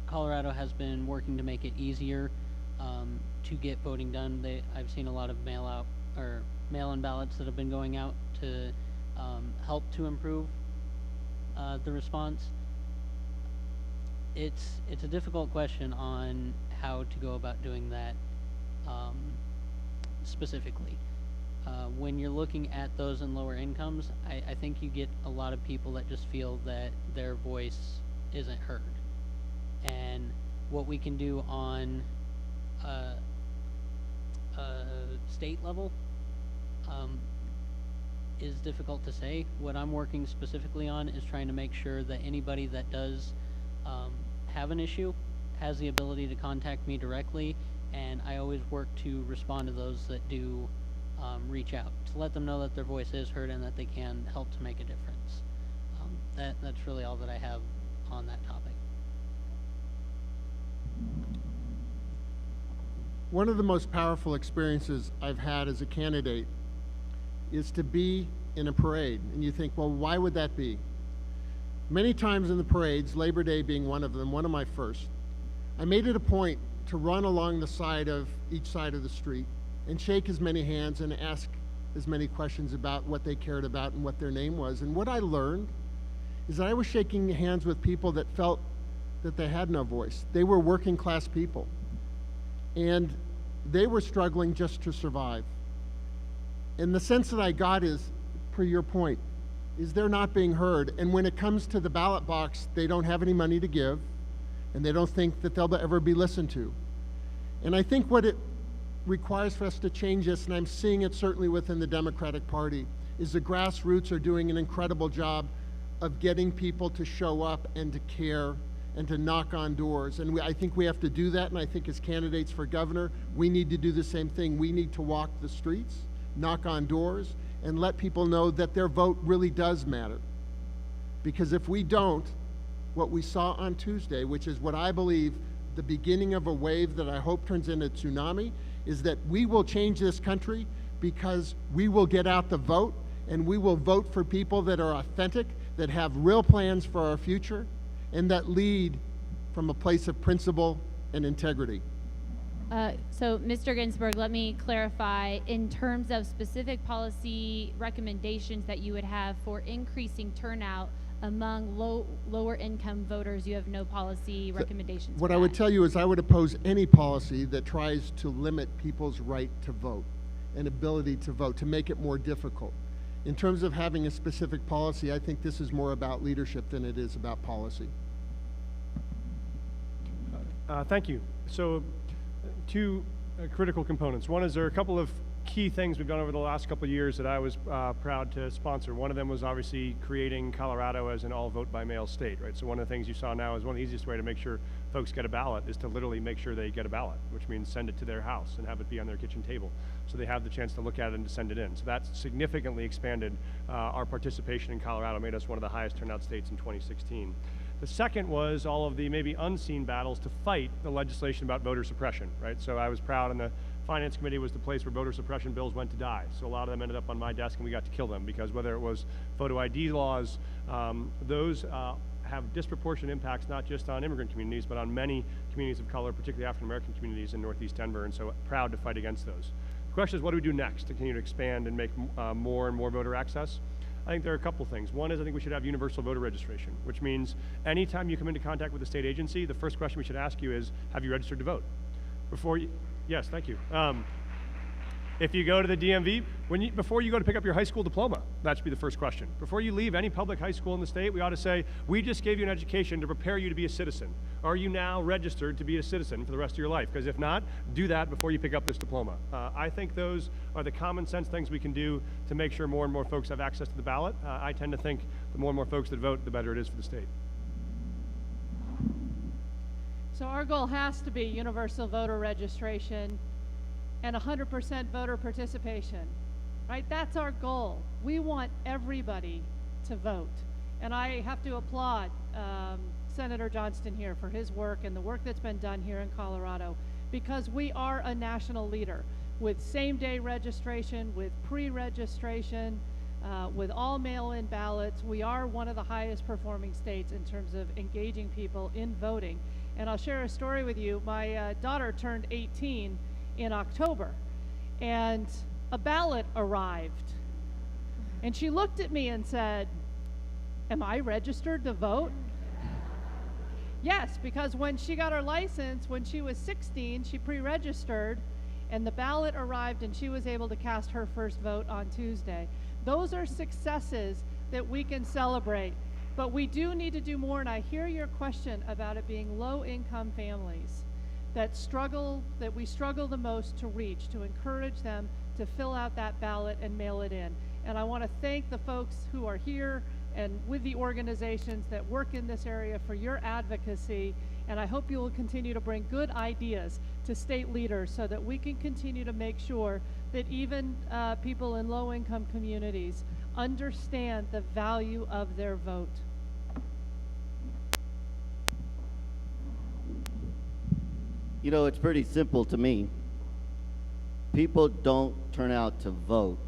Colorado has been working to make it easier to get voting done. I've seen a lot of mail-in ballots that have been going out to help to improve the response. It's a difficult question on how to go about doing that specifically. When you're looking at those in lower incomes, I think you get a lot of people that just feel that their voice isn't heard. And what we can do on a state level is difficult to say. What I'm working specifically on is trying to make sure that anybody that does have an issue has the ability to contact me directly, and I always work to respond to those that do reach out, to let them know that their voice is heard and that they can help to make a difference. That's really all that I have on that topic. One of the most powerful experiences I've had as a candidate is to be in a parade. And you think, well, why would that be? Many times in the parades, Labor Day being one of them, one of my first, I made it a point to run along the side of each side of the street and shake as many hands and ask as many questions about what they cared about and what their name was. And what I learned is that I was shaking hands with people that felt that they had no voice. They were working class people, and they were struggling just to survive. And the sense that I got is, per your point, is they're not being heard. And when it comes to the ballot box, they don't have any money to give, and they don't think that they'll ever be listened to. And I think what it requires for us to change this, and I'm seeing it certainly within the Democratic Party, is the grassroots are doing an incredible job of getting people to show up and to care and to knock on doors. And I think we have to do that, and I think as candidates for governor, we need to do the same thing. We need to walk the streets, knock on doors, and let people know that their vote really does matter. Because if we don't, what we saw on Tuesday, which is what I believe the beginning of a wave that I hope turns into a tsunami, is that we will change this country because we will get out the vote, and we will vote for people that are authentic, that have real plans for our future, and that lead from a place of principle and integrity. So, Mr. Ginsburg, let me clarify, in terms of specific policy recommendations that you would have for increasing turnout among lower income voters, you have no policy recommendations. What I would tell you is I would oppose any policy that tries to limit people's right to vote and ability to vote, to make it more difficult. In terms of having a specific policy, I think this is more about leadership than it is about policy. Thank you. So, two critical components. One is there are a couple of key things we've done over the last couple of years that I was proud to sponsor. One of them was obviously creating Colorado as an all vote by mail state, right? So one of the things you saw now is one of the easiest way to make sure folks get a ballot is to literally make sure they get a ballot, which means send it to their house and have it be on their kitchen table so they have the chance to look at it and to send it in. So that's significantly expanded our participation in Colorado, made us one of the highest turnout states in 2016. The second was all of the maybe unseen battles to fight the legislation about voter suppression, right? So I was proud, and the Finance Committee was the place where voter suppression bills went to die. So a lot of them ended up on my desk, and we got to kill them because whether it was photo ID laws, those have disproportionate impacts not just on immigrant communities, but on many communities of color, particularly African-American communities in Northeast Denver, and so proud to fight against those. The question is, what do we do next to continue to expand and make more and more voter access? I think there are a couple things. One is I think we should have universal voter registration, which means anytime you come into contact with a state agency, the first question we should ask you is, have you registered to vote? Yes, thank you. If you go to the DMV, before you go to pick up your high school diploma, that should be the first question. Before you leave any public high school in the state, we ought to say, we just gave you an education to prepare you to be a citizen. Are you now registered to be a citizen for the rest of your life? Because if not, do that before you pick up this diploma. I think those are the common sense things we can do to make sure more and more folks have access to the ballot. I tend to think the more and more folks that vote, the better it is for the state. So our goal has to be universal voter registration and 100% voter participation, right? That's our goal. We want everybody to vote. And I have to applaud Senator Johnston here for his work and the work that's been done here in Colorado, because we are a national leader with same-day registration, with pre-registration. With all mail-in ballots, we are one of the highest performing states in terms of engaging people in voting. And I'll share a story with you. My daughter turned 18 in October, and a ballot arrived. And she looked at me and said, "Am I registered to vote?" Yes, because when she got her license, when she was 16, she pre-registered, and the ballot arrived, and she was able to cast her first vote on Tuesday. Those are successes that we can celebrate, but we do need to do more, and I hear your question about it being low-income families that we struggle the most to reach, to encourage them to fill out that ballot and mail it in. And I want to thank the folks who are here and with the organizations that work in this area for your advocacy, and I hope you will continue to bring good ideas to state leaders so that we can continue to make sure that even people in low-income communities understand the value of their vote. You know, it's pretty simple to me. People don't turn out to vote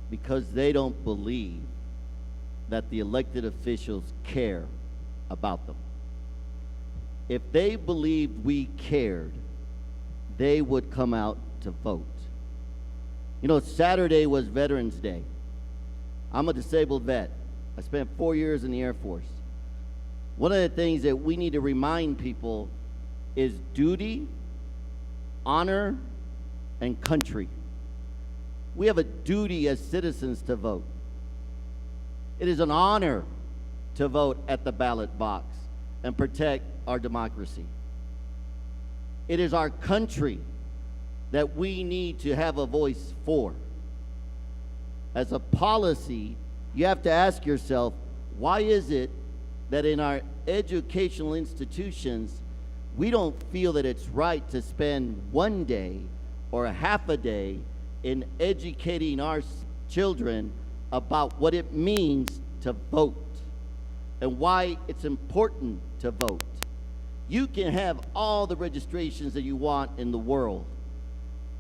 because they don't believe that the elected officials care about them. If they believed we cared, they would come out to vote. You know, Saturday was Veterans Day. I'm a disabled vet. I spent 4 years in the Air Force. One of the things that we need to remind people is duty, honor, and country. We have a duty as citizens to vote. It is an honor to vote at the ballot box and protect our democracy. It is our country that we need to have a voice for. As a policy, you have to ask yourself, why is it that in our educational institutions, we don't feel that it's right to spend one day or a half a day in educating our children about what it means to vote and why it's important to vote. You can have all the registrations that you want in the world,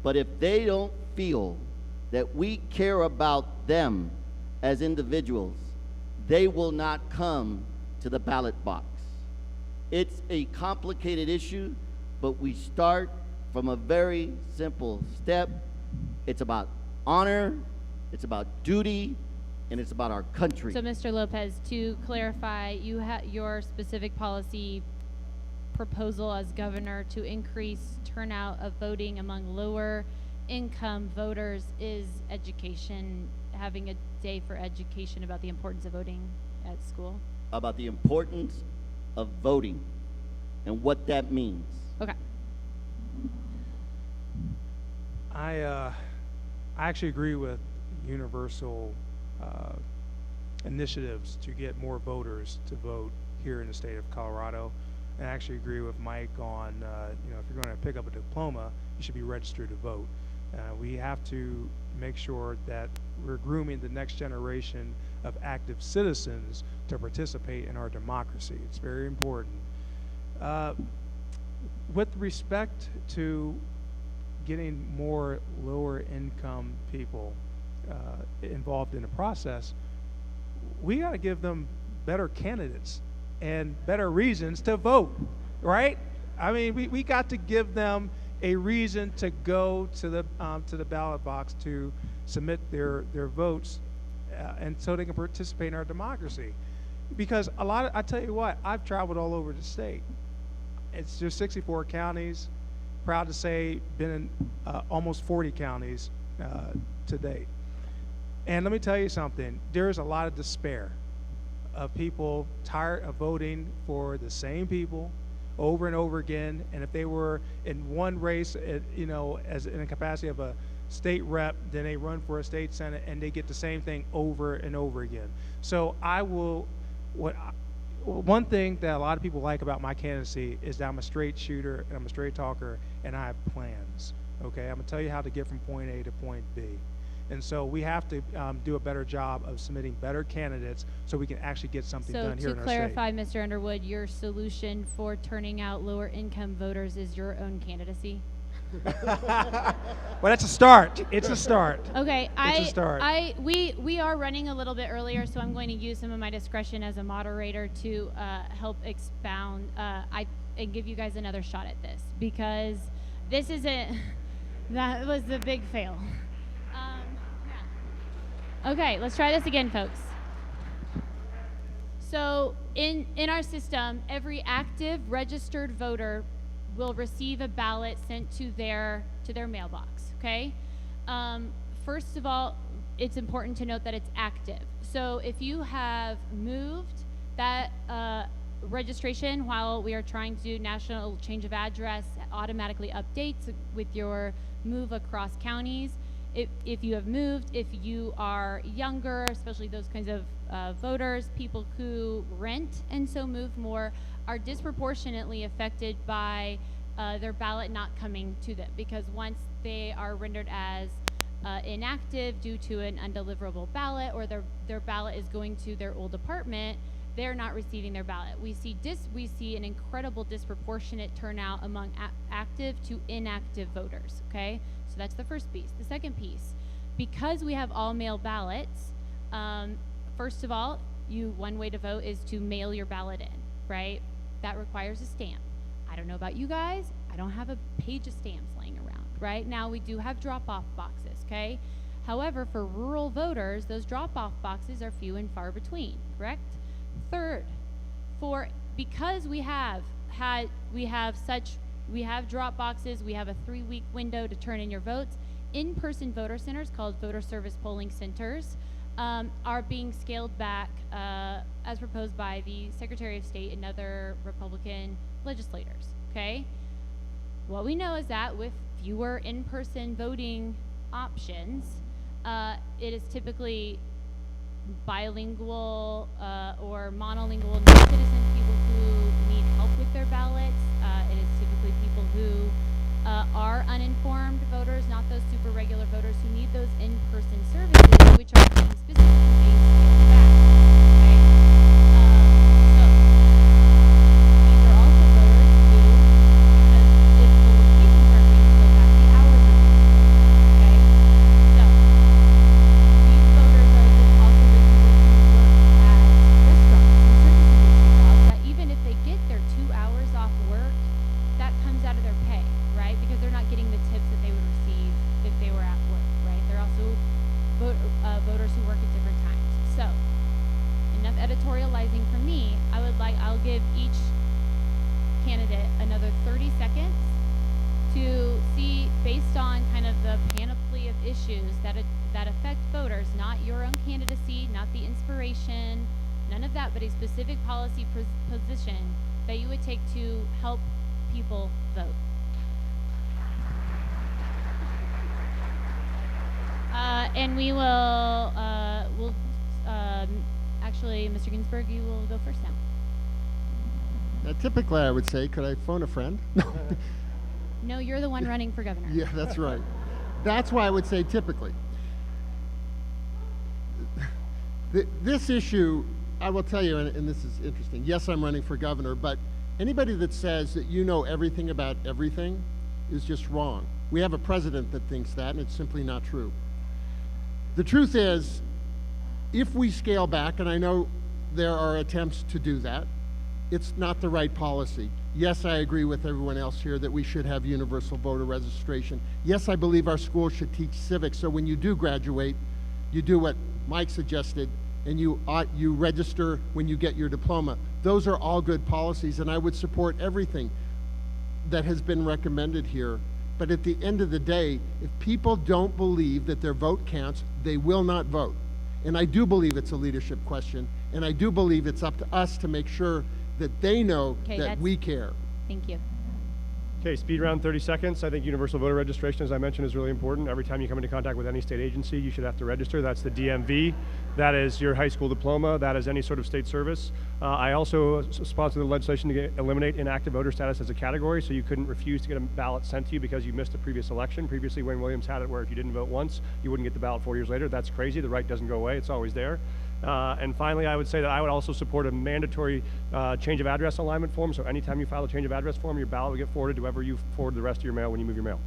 but if they don't feel that we care about them as individuals, they will not come to the ballot box. It's a complicated issue, but we start from a very simple step. It's about honor, it's about duty, and it's about our country. So, Mr. Lopez, to clarify, your specific policy proposal as governor to increase turnout of voting among lower income voters is education, having a day for education about the importance of voting at school? About the importance of voting and what that means. Okay. I actually agree with universal initiatives to get more voters to vote here in the state of Colorado. And I actually agree with Mike on, if you're going to pick up a diploma, you should be registered to vote. We have to make sure that we're grooming the next generation of active citizens to participate in our democracy. It's very important. With respect to getting more lower income people involved in the process, we got to give them better candidates and better reasons to vote, right? I mean, we got to give them a reason to go to the ballot box to submit their votes, and so they can participate in our democracy. Because I tell you what, I've traveled all over the state. It's just 64 counties. Proud to say, been in almost 40 counties to date. And let me tell you something, there's a lot of despair of people tired of voting for the same people over and over again. And if they were in one race, as in a capacity of a state rep, then they run for a state senate and they get the same thing over and over again. So one thing that a lot of people like about my candidacy is that I'm a straight shooter and I'm a straight talker and I have plans. Okay, I'm gonna tell you how to get from point A to point B. And so we have to do a better job of submitting better candidates so we can actually get something done here in our state. So to clarify, Mr. Underwood, your solution for turning out lower income voters is your own candidacy? Well, that's a start. It's a start. Okay, It's a start. we are running a little bit earlier, so I'm going to use some of my discretion as a moderator to help expound and give you guys another shot at this, because this isn't. That was a big fail. Yeah. Okay, let's try this again, folks. So in our system, every active registered voter will receive a ballot sent to their mailbox. Okay. First of all, it's important to note that it's active. So if you have moved, that registration, while we are trying to do national change of address, automatically updates with your move across counties. If you have moved, if you are younger, especially those kinds of voters, people who rent and so move more, are disproportionately affected by their ballot not coming to them, because once they are rendered as inactive due to an undeliverable ballot, or their ballot is going to their old apartment, they're not receiving their ballot. We see an incredible disproportionate turnout among active to inactive voters. Okay, so that's the first piece. The second piece, because we have all mail ballots, first of all, one way to vote is to mail your ballot in, right? That requires a stamp. I don't know about you guys, I don't have a page of stamps laying around. Right now we do have drop-off boxes, okay? However, for rural voters, those drop-off boxes are few and far between, correct? Third, because we have drop boxes, we have a 3-week window to turn in your votes. In-person voter centers, called voter service polling centers, are being scaled back as proposed by the Secretary of State and other Republican legislators. Okay, what we know is that with fewer in-person voting options, it is typically bilingual or monolingual non-citizen people who need help with their ballots. It is typically people who are uninformed voters, not those super regular voters who need those in-person services, which are being specifically being scaled back. Okay? So these are also voters who, because if the locations aren't being scaled back, the hours are being scaled back. Okay? So these voters are also the people who work at restaurants and service industry jobs, that even if they get their 2 hours off work, that comes out of their pay, right? Because they're not getting the tips that they would receive if they were at work, right? They're also voters who work at different times. So, enough editorializing from me. I'll give each candidate another 30 seconds to see, based on kind of the panoply of issues that affect voters, not your own candidacy, not the inspiration, none of that, but a specific policy position that you would take to help people vote. And we will, actually, Mr. Ginsburg, you will go first now. Typically, I would say, could I phone a friend? No, you're the one running for governor. Yeah, that's right. That's why I would say typically. This issue, I will tell you, and this is interesting. Yes, I'm running for governor, but anybody that says that you know everything about everything is just wrong. We have a president that thinks that, and it's simply not true. The truth is, if we scale back, and I know there are attempts to do that, it's not the right policy. Yes, I agree with everyone else here that we should have universal voter registration. Yes, I believe our schools should teach civics, so when you do graduate, you do what Mike suggested, and you register when you get your diploma. Those are all good policies, and I would support everything that has been recommended here. But at the end of the day, if people don't believe that their vote counts, they will not vote. And I do believe it's a leadership question, and I do believe it's up to us to make sure that they know that we care. Thank you. Okay, speed round, 30 seconds. I think universal voter registration, as I mentioned, is really important. Every time you come into contact with any state agency, you should have to register. That's the DMV. That is your high school diploma. That is any sort of state service. I also sponsored the legislation to eliminate inactive voter status as a category, so you couldn't refuse to get a ballot sent to you because you missed a previous election. Previously, Wayne Williams had it where if you didn't vote once, you wouldn't get the ballot 4 years later. That's crazy. The right doesn't go away. It's always there. And finally, I would say that I would also support a mandatory change of address alignment form. So anytime you file a change of address form, your ballot will get forwarded to whoever you forward the rest of your mail when you move your mail.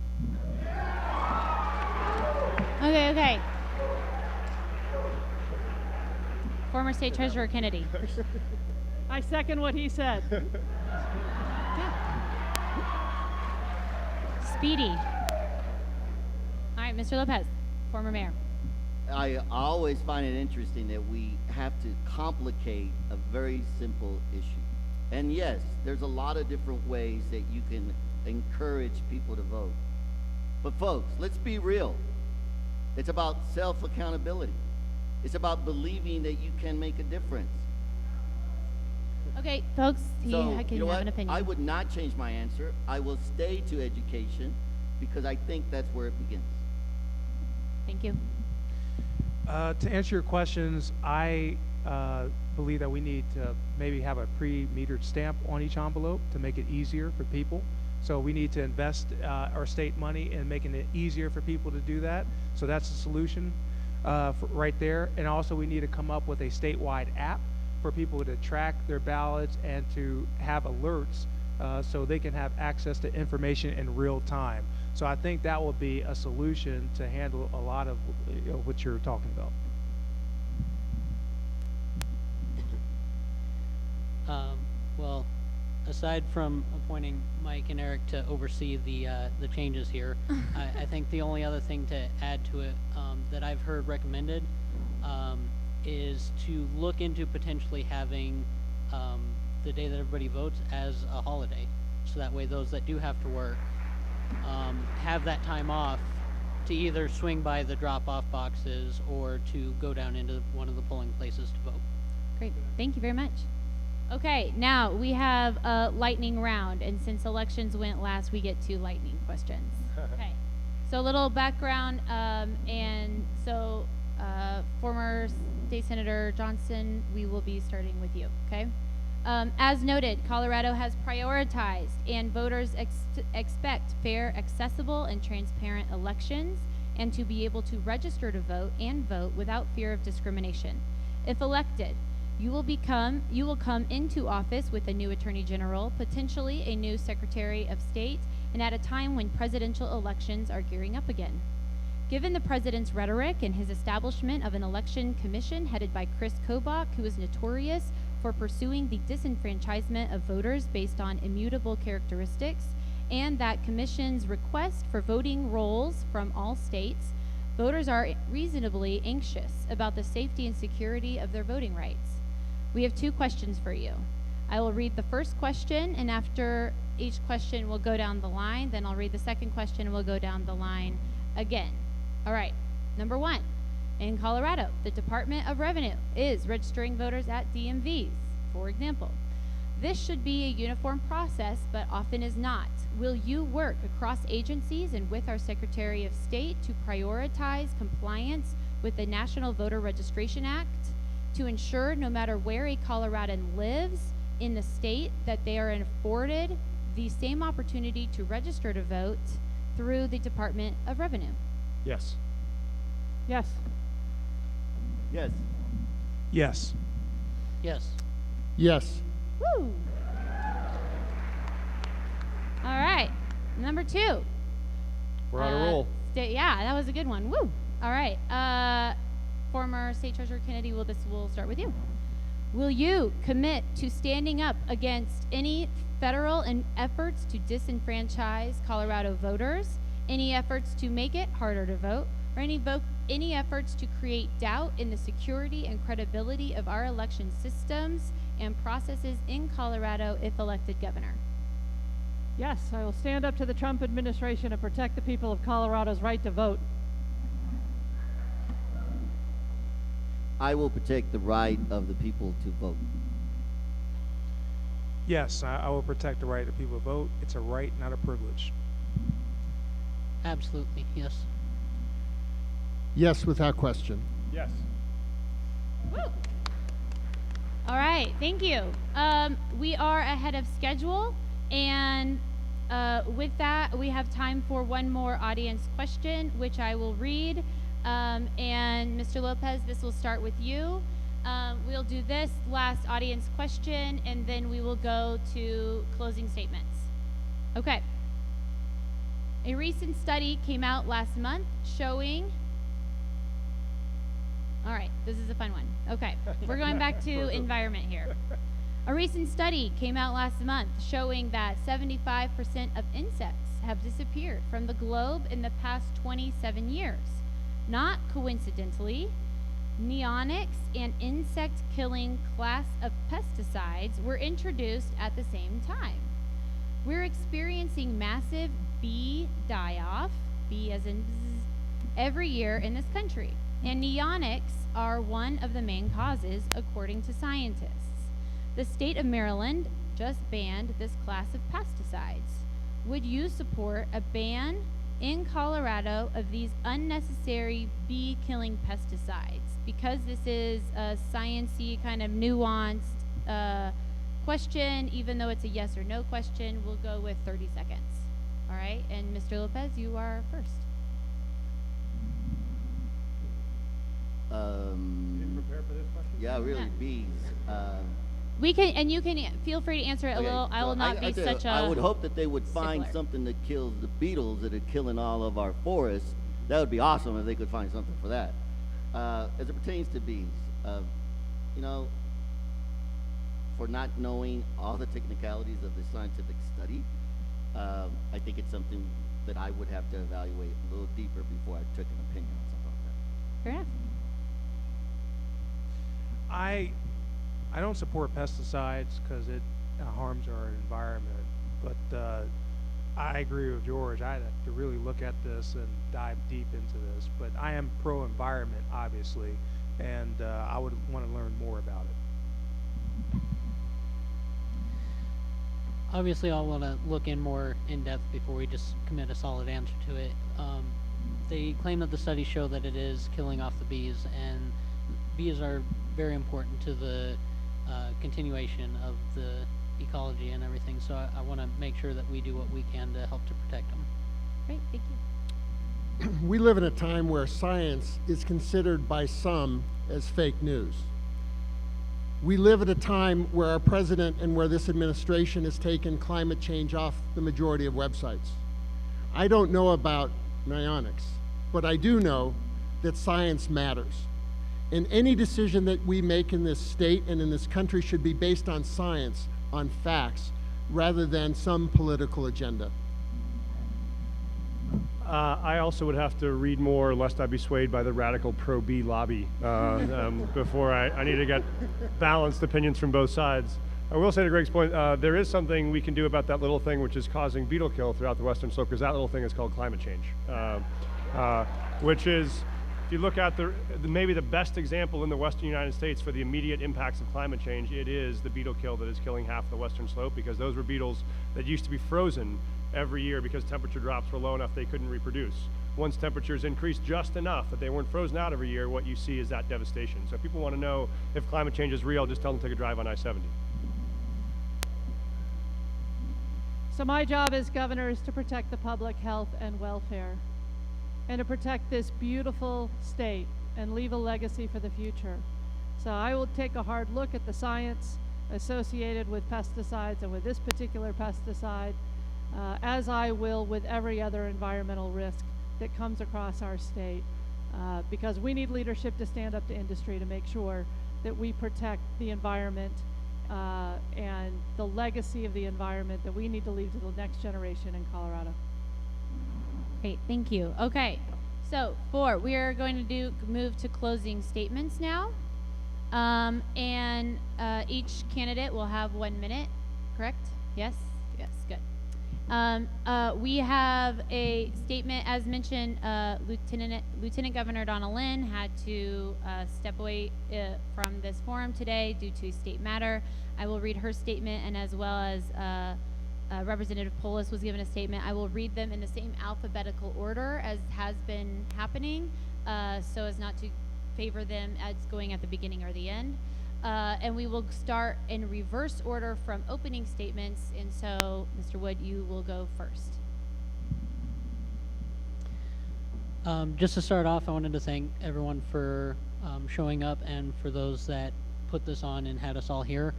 Okay. Former State Treasurer Kennedy. I second what he said. Speedy. All right, Mr. Lopez, former mayor. I always find it interesting that we have to complicate a very simple issue. And yes, there's a lot of different ways that you can encourage people to vote. But folks, let's be real. It's about self-accountability. It's about believing that you can make a difference. Okay, folks, he So, can you know have what? an opinion. I would not change my answer. I will stay to education because I think that's where it begins. Thank you. To answer your questions, I believe that we need to maybe have a pre-metered stamp on each envelope to make it easier for people. So we need to invest our state money in making it easier for people to do that. So that's the solution right there. And also we need to come up with a statewide app for people to track their ballots and to have alerts so they can have access to information in real time. So I think that will be a solution to handle a lot of what you're talking about. Well, aside from appointing Mike and Eric to oversee the changes here, I think the only other thing to add to it that I've heard recommended is to look into potentially having the day that everybody votes as a holiday. So that way those that do have to work have that time off to either swing by the drop-off boxes or to go down into one of the polling places to vote. Great. Thank you very much. Okay, now we have a lightning round, and since elections went last, we get 2 lightning questions. Okay. So a little background, and so former State Senator Johnson, we will be starting with you, okay? As noted, Colorado has prioritized and voters expect fair, accessible, and transparent elections and to be able to register to vote and vote without fear of discrimination. If elected, you will come into office with a new Attorney General, potentially a new Secretary of State, and at a time when presidential elections are gearing up again. Given the president's rhetoric and his establishment of an election commission headed by Chris Kobach, who is notorious for pursuing the disenfranchisement of voters based on immutable characteristics, and that commission's request for voting rolls from all states, voters are reasonably anxious about the safety and security of their voting rights. We have 2 questions for you. I will read the first question, and after each question we'll go down the line, then I'll read the second question and we'll go down the line again. All right, number 1. In Colorado, the Department of Revenue is registering voters at DMVs, for example. This should be a uniform process, but often is not. Will you work across agencies and with our Secretary of State to prioritize compliance with the National Voter Registration Act to ensure no matter where a Coloradan lives in the state that they are afforded the same opportunity to register to vote through the Department of Revenue? Yes. Yes. Yes. Yes. Yes. Yes. Woo! All right, number 2. We're on a roll. Yeah, that was a good one. Woo! All right, former State Treasurer Kennedy, we'll start with you. Will you commit to standing up against any federal efforts to disenfranchise Colorado voters, any efforts to make it harder to vote, or any efforts to create doubt in the security and credibility of our election systems and processes in Colorado if elected governor? Yes, I will stand up to the Trump administration and protect the people of Colorado's right to vote. I will protect the right of the people to vote. Yes, I will protect the right of people to vote. It's a right, not a privilege. Absolutely, yes. Yes, without question. Yes. Woo! All right, thank you. We are ahead of schedule, and with that, we have time for one more audience question, which I will read. And Mr. Lopez, this will start with you. We'll do this last audience question, and then we will go to closing statements. Okay. A recent study came out last month showing. All right, this is a fun one. Okay, we're going back to environment here. A recent study came out last month showing that 75% of insects have disappeared from the globe in the past 27 years. Not coincidentally, neonics and insect-killing class of pesticides were introduced at the same time. We're experiencing massive bee die-off, bee as in bzz, every year in this country. And neonics are one of the main causes, according to scientists. The state of Maryland just banned this class of pesticides. Would you support a ban in Colorado of these unnecessary bee-killing pesticides? Because this is a science-y kind of nuanced question, even though it's a yes or no question, we'll go with 30 seconds. All right, and Mr. Lopez, you are first. You didn't prepare for this question? Yeah, really, Yeah. bees. We can, and you can feel free to answer it a little. I will not be such a. I would hope that they would find stickler. something that kills the beetles that are killing all of our forests. That would be awesome if they could find something for that. As it pertains to bees, you know, for not knowing all the technicalities of the scientific study, I think it's something that I would have to evaluate a little deeper before I took an opinion on something like that. Fair enough. I don't support pesticides because it harms our environment, but I agree with George. I have to really look at this and dive deep into this, but I am pro-environment, obviously, and I would want to learn more about it. Obviously, I'll want to look in more in depth before we just commit a solid answer to it. They claim that the studies show that it is killing off the bees, and bees are very important to the continuation of the ecology and everything, so I want to make sure that we do what we can to help to protect them. Great, thank you. We live in a time where science is considered by some as fake news. We live at a time where our president and where this administration has taken climate change off the majority of websites. I don't know about neonics, but I do know that science matters. And any decision that we make in this state and in this country should be based on science, on facts, rather than some political agenda. I also would have to read more, lest I be swayed by the radical pro-bee lobby before I need to get balanced opinions from both sides. I will say to Greg's point, there is something we can do about that little thing which is causing beetle kill throughout the Western Slope, because that little thing is called climate change, which is, if you look at maybe the best example in the Western United States for the immediate impacts of climate change, it is the beetle kill that is killing half the Western Slope, because those were beetles that used to be frozen every year because temperature drops were low enough they couldn't reproduce. Once temperatures increased just enough that they weren't frozen out every year, what you see is that devastation. So if people want to know if climate change is real, just tell them to take a drive on I-70. So my job as governor is to protect the public health and welfare, and to protect this beautiful state and leave a legacy for the future. So I will take a hard look at the science associated with pesticides and with this particular pesticide, as I will with every other environmental risk that comes across our state, because we need leadership to stand up to industry to make sure that we protect the environment and the legacy of the environment that we need to leave to the next generation in Colorado. Great, thank you. Okay, so we are going to move to closing statements now. Each candidate will have 1 minute, correct? Yes? Yes, good. We have a statement, as mentioned, Lieutenant Governor Donna Lynn had to step away from this forum today due to state matter. I will read her statement, and as well as Representative Polis was given a statement. I will read them in the same alphabetical order as has been happening, so as not to favor them as going at the beginning or the end. And we will start in reverse order from opening statements, and so Mr. Wood, you will go first. Just to start off, I wanted to thank everyone for showing up, and for those that put this on and had us all here.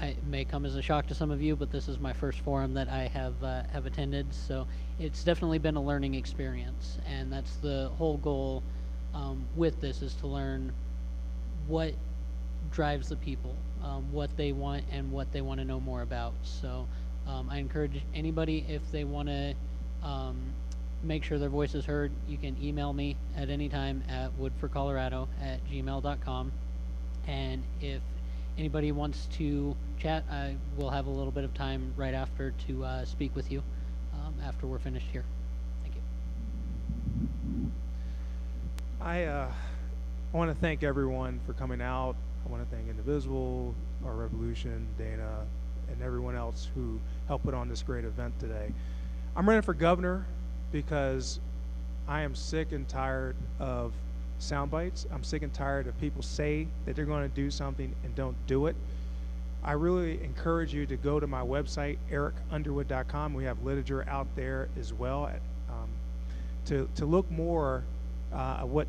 It may come as a shock to some of you, but this is my first forum that I have attended, so it's definitely been a learning experience, and that's the whole goal with this, is to learn what drives the people, what they want and what they want to know more about. So I encourage anybody, if they want to make sure their voice is heard, you can email me at any time at woodforcolorado@gmail.com, and if anybody wants to chat, I will have a little bit of time right after to speak with you after we're finished here. Thank you. I want to thank everyone for coming out. I want to thank Indivisible, Our Revolution, Dana, and everyone else who helped put on this great event today. I'm running for governor because I am sick and tired of sound bites. I'm sick and tired of people say that they're going to do something and don't do it. I really encourage you to go to my website, erikunderwood.com. We have literature out there as well to look more at what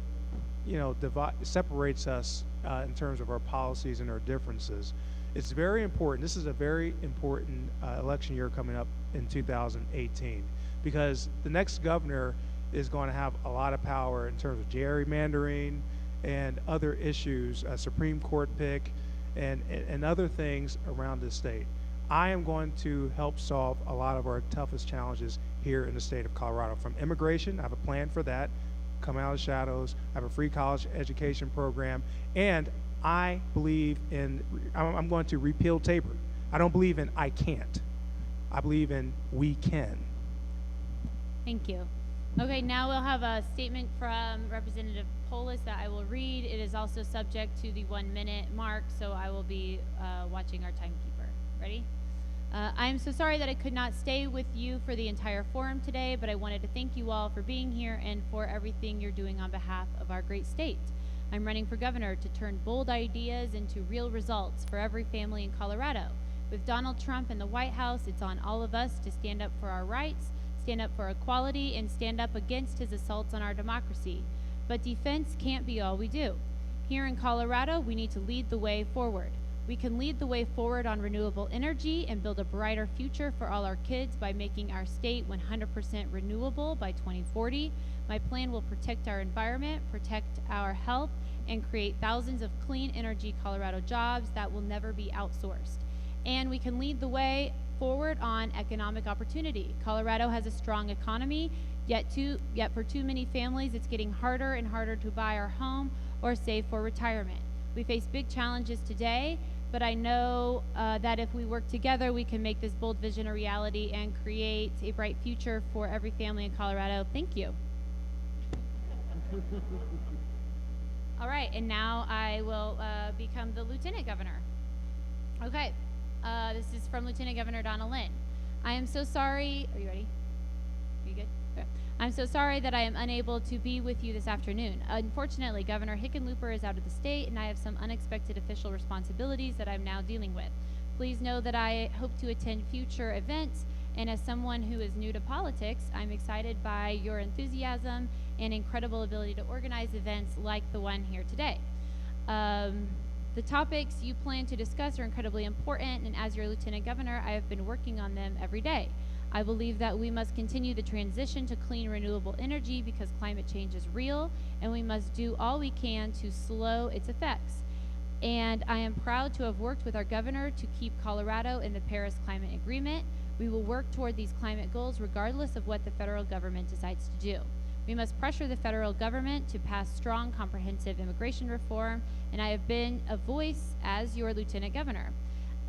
separates us in terms of our policies and our differences. It's very important. This is a very important election year coming up in 2018, because the next governor is going to have a lot of power in terms of gerrymandering and other issues, a Supreme Court pick, and other things around the state. I am going to help solve a lot of our toughest challenges here in the state of Colorado. From immigration, I have a plan for that, coming out of the shadows. I have a free college education program, and I believe in, I'm going to repeal Tabor. I don't believe in I can't. I believe in we can. Thank you. Okay, now we'll have a statement from Representative Polis that I will read. It is also subject to the 1 minute mark, so I will be watching our timekeeper. Ready? I am so sorry that I could not stay with you for the entire forum today, but I wanted to thank you all for being here and for everything you're doing on behalf of our great state. I'm running for governor to turn bold ideas into real results for every family in Colorado. With Donald Trump in the White House, it's on all of us to stand up for our rights, stand up for equality, and stand up against his assaults on our democracy. But defense can't be all we do. Here in Colorado, we need to lead the way forward. We can lead the way forward on renewable energy and build a brighter future for all our kids by making our state 100% renewable by 2040. My plan will protect our environment, protect our health, and create thousands of clean energy Colorado jobs that will never be outsourced. And we can lead the way forward on economic opportunity. Colorado has a strong economy, yet for too many families, it's getting harder and harder to buy our home or save for retirement. We face big challenges today, but I know that if we work together, we can make this bold vision a reality and create a bright future for every family in Colorado. Thank you. All right, and now I will become the Lieutenant Governor. Okay, this is from Lieutenant Governor Donna Lynn. I am so sorry. Are you ready? Are you good? Okay. I'm so sorry that I am unable to be with you this afternoon. Unfortunately, Governor Hickenlooper is out of the state, and I have some unexpected official responsibilities that I'm now dealing with. Please know that I hope to attend future events, and as someone who is new to politics, I'm excited by your enthusiasm and incredible ability to organize events like the one here today. The topics you plan to discuss are incredibly important, and as your Lieutenant Governor, I have been working on them every day. I believe that we must continue the transition to clean, renewable energy because climate change is real, and we must do all we can to slow its effects. And I am proud to have worked with our governor to keep Colorado in the Paris Climate Agreement. We will work toward these climate goals regardless of what the federal government decides to do. We must pressure the federal government to pass strong, comprehensive immigration reform, and I have been a voice as your Lieutenant Governor.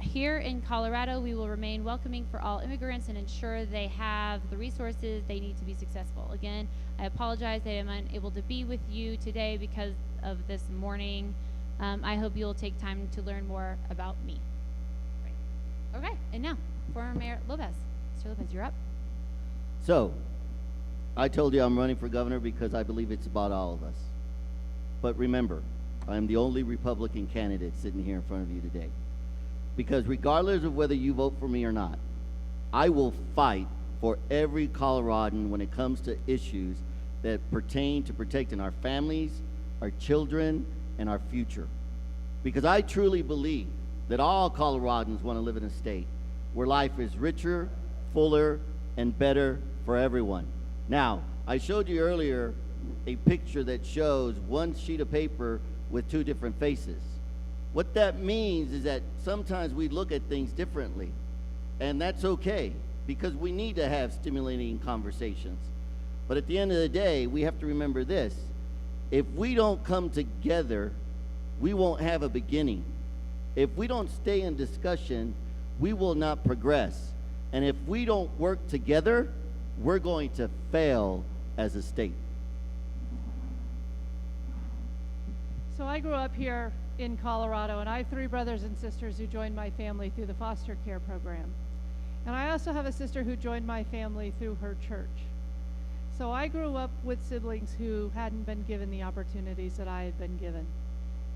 Here in Colorado, we will remain welcoming for all immigrants and ensure they have the resources they need to be successful. Again, I apologize that I'm unable to be with you today because of this morning. I hope you will take time to learn more about me. Right. Okay, and now, former Mayor Lopez. Mr. Lopez, you're up. So, I told you I'm running for governor because I believe it's about all of us. But remember, I'm the only Republican candidate sitting here in front of you today. Because regardless of whether you vote for me or not, I will fight for every Coloradan when it comes to issues that pertain to protecting our families, our children, and our future. Because I truly believe that all Coloradans want to live in a state where life is richer, fuller, and better for everyone. Now, I showed you earlier a picture that shows one sheet of paper with two different faces. What that means is that sometimes we look at things differently, and that's okay, because we need to have stimulating conversations. But at the end of the day, we have to remember this: if we don't come together, we won't have a beginning. If we don't stay in discussion, we will not progress. And if we don't work together, we're going to fail as a state. So I grew up here in Colorado, and I have 3 brothers and sisters who joined my family through the foster care program. And I also have a sister who joined my family through her church. So I grew up with siblings who hadn't been given the opportunities that I had been given.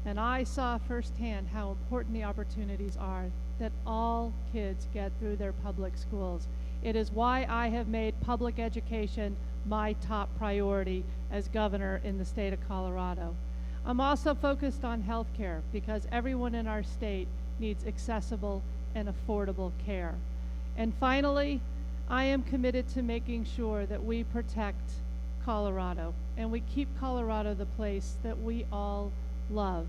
And I saw firsthand how important the opportunities are that all kids get through their public schools. It is why I have made public education my top priority as governor in the state of Colorado. I'm also focused on health care because everyone in our state needs accessible and affordable care. And finally, I am committed to making sure that we protect Colorado and we keep Colorado the place that we all love.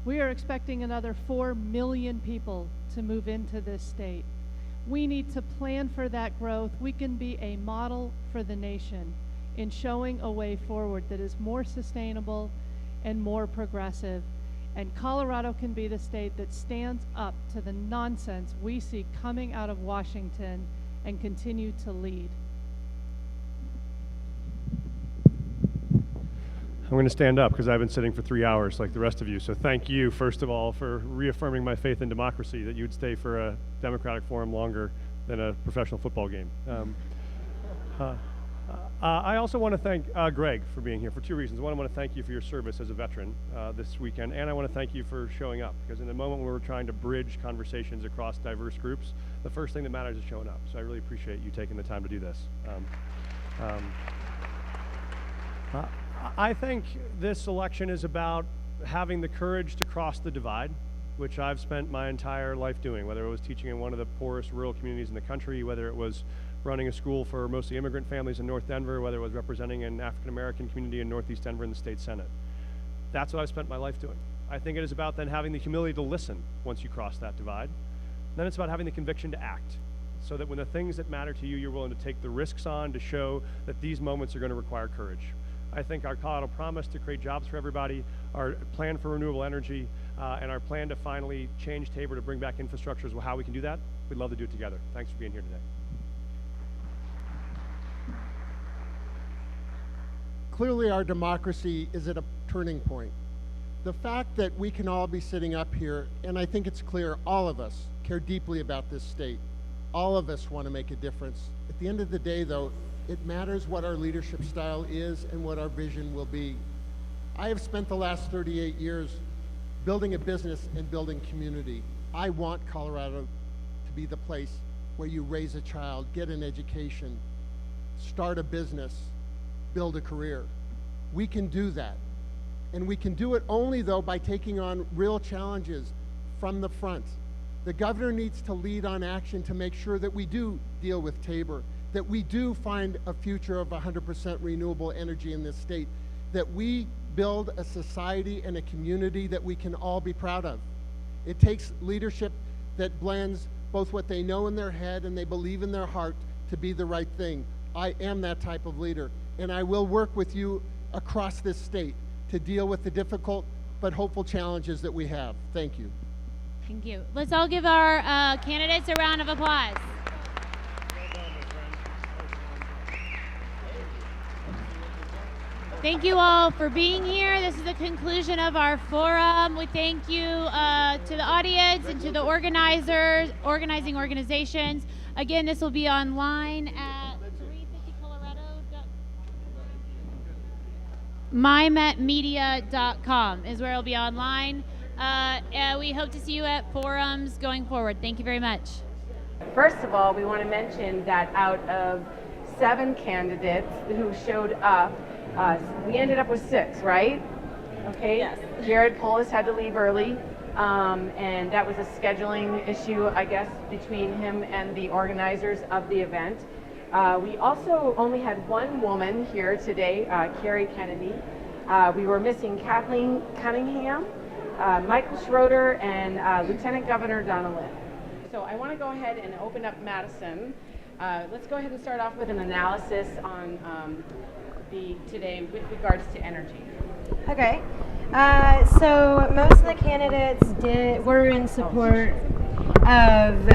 We are expecting another 4 million people to move into this state. We need to plan for that growth. We can be a model for the nation in showing a way forward that is more sustainable and more progressive. And Colorado can be the state that stands up to the nonsense we see coming out of Washington and continue to lead. I'm going to stand up because I've been sitting for 3 hours like the rest of you. So thank you, first of all, for reaffirming my faith in democracy, that you would stay for a Democratic forum longer than a professional football game. I also want to thank Greg for being here for 2 reasons. One, I want to thank you for your service as a veteran this weekend, and I want to thank you for showing up, because in the moment where we're trying to bridge conversations across diverse groups, the first thing that matters is showing up. So I really appreciate you taking the time to do this. I think this election is about having the courage to cross the divide, which I've spent my entire life doing, whether it was teaching in one of the poorest rural communities in the country, whether it was running a school for mostly immigrant families in North Denver, whether it was representing an African-American community in Northeast Denver in the state Senate. That's what I've spent my life doing. I think it is about then having the humility to listen once you cross that divide. Then it's about having the conviction to act, so that when the things that matter to you, you're willing to take the risks on to show that these moments are going to require courage. I think our Colorado promise to create jobs for everybody, our plan for renewable energy, and our plan to finally change Tabor to bring back infrastructure is how we can do that. We'd love to do it together. Thanks for being here today. Clearly, our democracy is at a turning point. The fact that we can all be sitting up here, and I think it's clear all of us care deeply about this state. All of us want to make a difference. At the end of the day, though, it matters what our leadership style is and what our vision will be. I have spent the last 38 years building a business and building community. I want Colorado to be the place where you raise a child, get an education, start a business, build a career. We can do that. And we can do it only, though, by taking on real challenges from the front. The governor needs to lead on action to make sure that we do deal with Tabor, that we do find a future of 100% renewable energy in this state, that we build a society and a community that we can all be proud of. It takes leadership that blends both what they know in their head and they believe in their heart to be the right thing. I am that type of leader, and I will work with you across this state to deal with the difficult but hopeful challenges that we have. Thank you. Thank you. Let's all give our candidates a round of applause. Thank you all for being here. This is the conclusion of our forum. We thank you to the audience and to the organizers, organizing organizations. Again, this will be online at 350colorado.mymetmedia.com is where it'll be online. We hope to see you at forums going forward. Thank you very much. First of all, we want to mention that out of 7 candidates who showed up, We ended up with 6, right? Okay. Yes. Jared Polis had to leave early, and that was a scheduling issue, I guess, between him and the organizers of the event. We also only had one woman here today, Carrie Kennedy. We were missing Kathleen Cunningham, Michael Schroeder, and Lieutenant Governor Donna Lynn. So I want to go ahead and open up Madison. Let's go ahead and start off with an analysis on today with regards to energy. Okay. So most of the candidates were in support of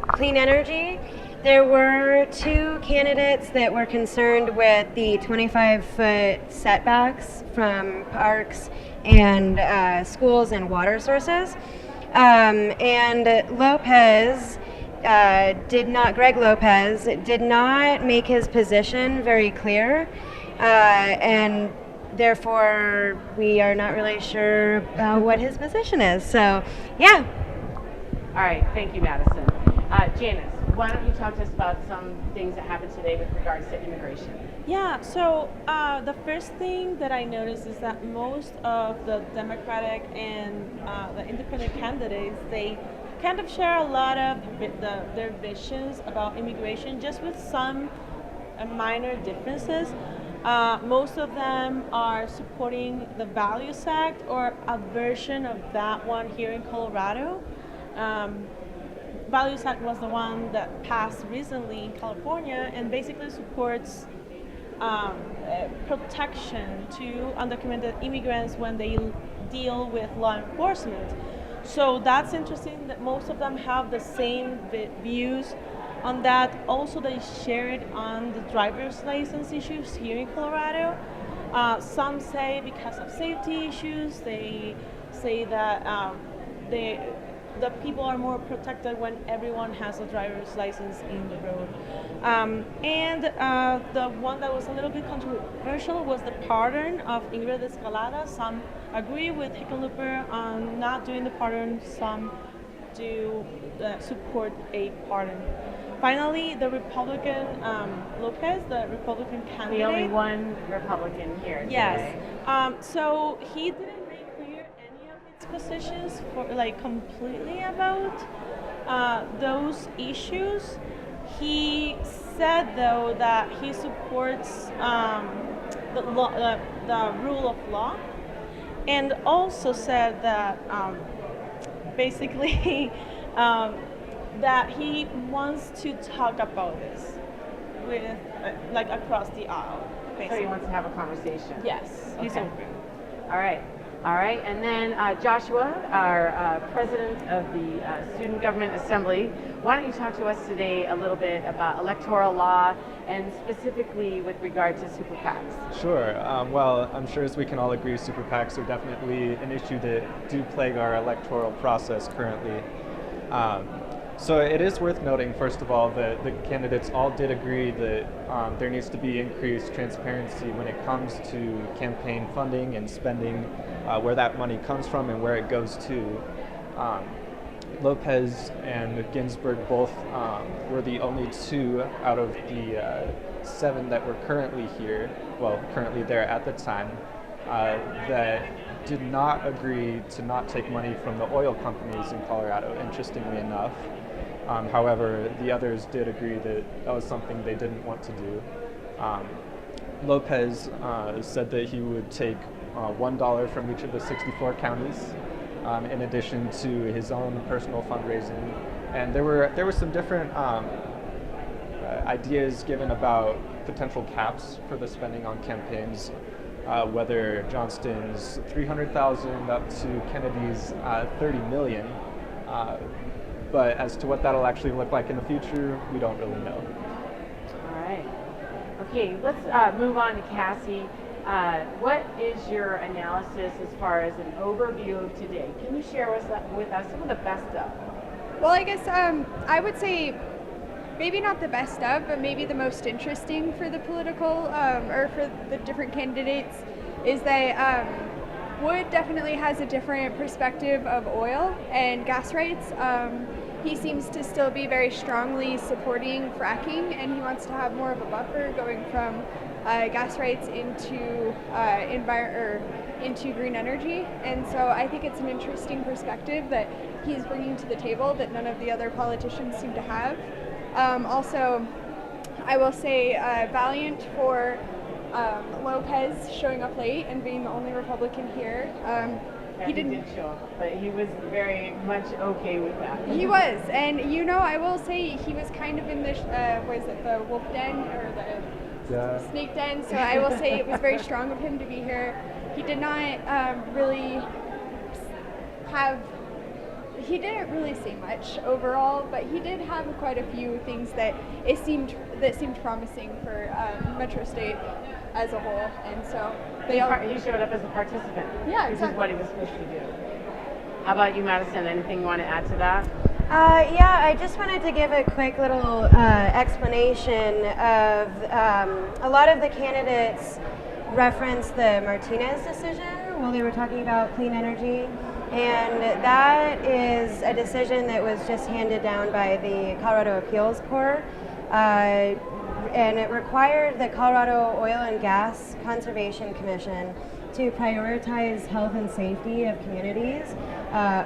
clean energy. There were 2 candidates that were concerned with the 25-foot setbacks from parks and schools and water sources. And Greg Lopez did not make his position very clear, and therefore we are not really sure what his position is. So, yeah. All right, thank you, Madison. Janice, why don't you talk to us about some things that happened today with regards to immigration? Yeah, so the first thing that I noticed is that most of the Democratic and the independent candidates, they kind of share a lot of their visions about immigration, just with some minor differences. Most of them are supporting the Values Act or a version of that one here in Colorado. Values Act was the one that passed recently in California and basically supports protection to undocumented immigrants when they deal with law enforcement. So that's interesting that most of them have the same views on that. Also, they share it on the driver's license issues here in Colorado. Some say because of safety issues, they say that the people are more protected when everyone has a driver's license in the road. And the one that was a little bit controversial was the pardon of Ingrid Escalada. Some agree with Hickenlooper on not doing the pardon. Some do support a pardon. Finally, the Republican Lopez, the Republican candidate. The only one Republican here. Yes. Today. So he didn't make clear any of his positions for completely about those issues. He said though that he supports the rule of law, and also said that basically. That he wants to talk about this with across the aisle. Basically. So he wants to have a conversation. Yes, he's open. All right, and then Joshua, our president of the Student Government Assembly, why don't you talk to us today a little bit about electoral law and specifically with regard to super PACs? Sure. Well, I'm sure as we can all agree, super PACs are definitely an issue that do plague our electoral process currently. So it is worth noting, first of all, that the candidates all did agree that there needs to be increased transparency when it comes to campaign funding and spending, where that money comes from and where it goes to. Lopez and Ginsburg both were the only 2 out of the 7 that were currently here, well, currently there at the time, that did not agree to not take money from the oil companies in Colorado, interestingly enough. However, the others did agree that that was something they didn't want to do. Lopez said that he would take $1 from each of the 64 counties, in addition to his own personal fundraising. And there were some different ideas given about potential caps for the spending on campaigns, whether Johnston's $300,000 up to Kennedy's $30 million. But as to what that'll actually look like in the future, we don't really know. All right. Okay, let's move on to Cassie. What is your analysis as far as an overview of today? Can you share with us some of the best of? Well, I guess I would say maybe not the best of, but maybe the most interesting for the political or for the different candidates is that Wood definitely has a different perspective of oil and gas rates. He seems to still be very strongly supporting fracking, and he wants to have more of a buffer going from gas rights into into green energy. And so I think it's an interesting perspective that he's bringing to the table that none of the other politicians seem to have. Also, I will say valiant for Lopez showing up late and being the only Republican here. He did show up, but he was very much okay with that. He was, and I will say he was kind of in the the wolf den or the snake den. So I will say it was very strong of him to be here. He did not really he didn't really say much overall, but he did have quite a few things that seemed promising for Metro State as a whole, and so he showed up as a participant. Yeah, exactly. Which is what he was supposed to do. How about you, Madison? Anything you want to add to that? Yeah, I just wanted to give a quick little explanation of a lot of the candidates referenced the Martinez decision while they were talking about clean energy. And that is a decision that was just handed down by the Colorado Appeals Court. And it required the Colorado Oil and Gas Conservation Commission to prioritize health and safety of communities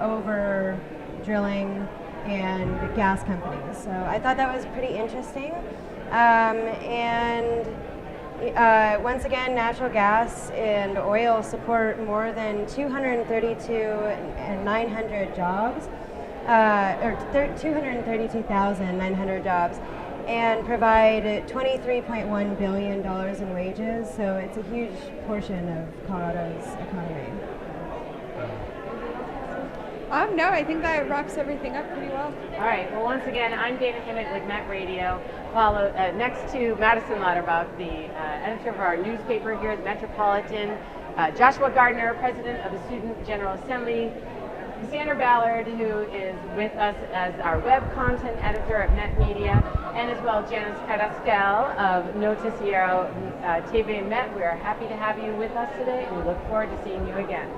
over drilling and gas companies. So I thought that was pretty interesting. Once again, natural gas and oil support more than 232,900 jobs, or 232,900 jobs, and provide $23.1 billion in wages. So it's a huge portion of Colorado's economy. No, I think that wraps everything up pretty well. All right. Well, once again, I'm Dana Kimmett with Met Radio. Next to Madison Lauterbach, the editor of our newspaper here at the Metropolitan, Joshua Gardner, president of the Student General Assembly, Sandra Ballard, who is with us as our web content editor at Met Media, and as well Janice Carrascal of Noticiero TV Met. We are happy to have you with us today, and we look forward to seeing you again.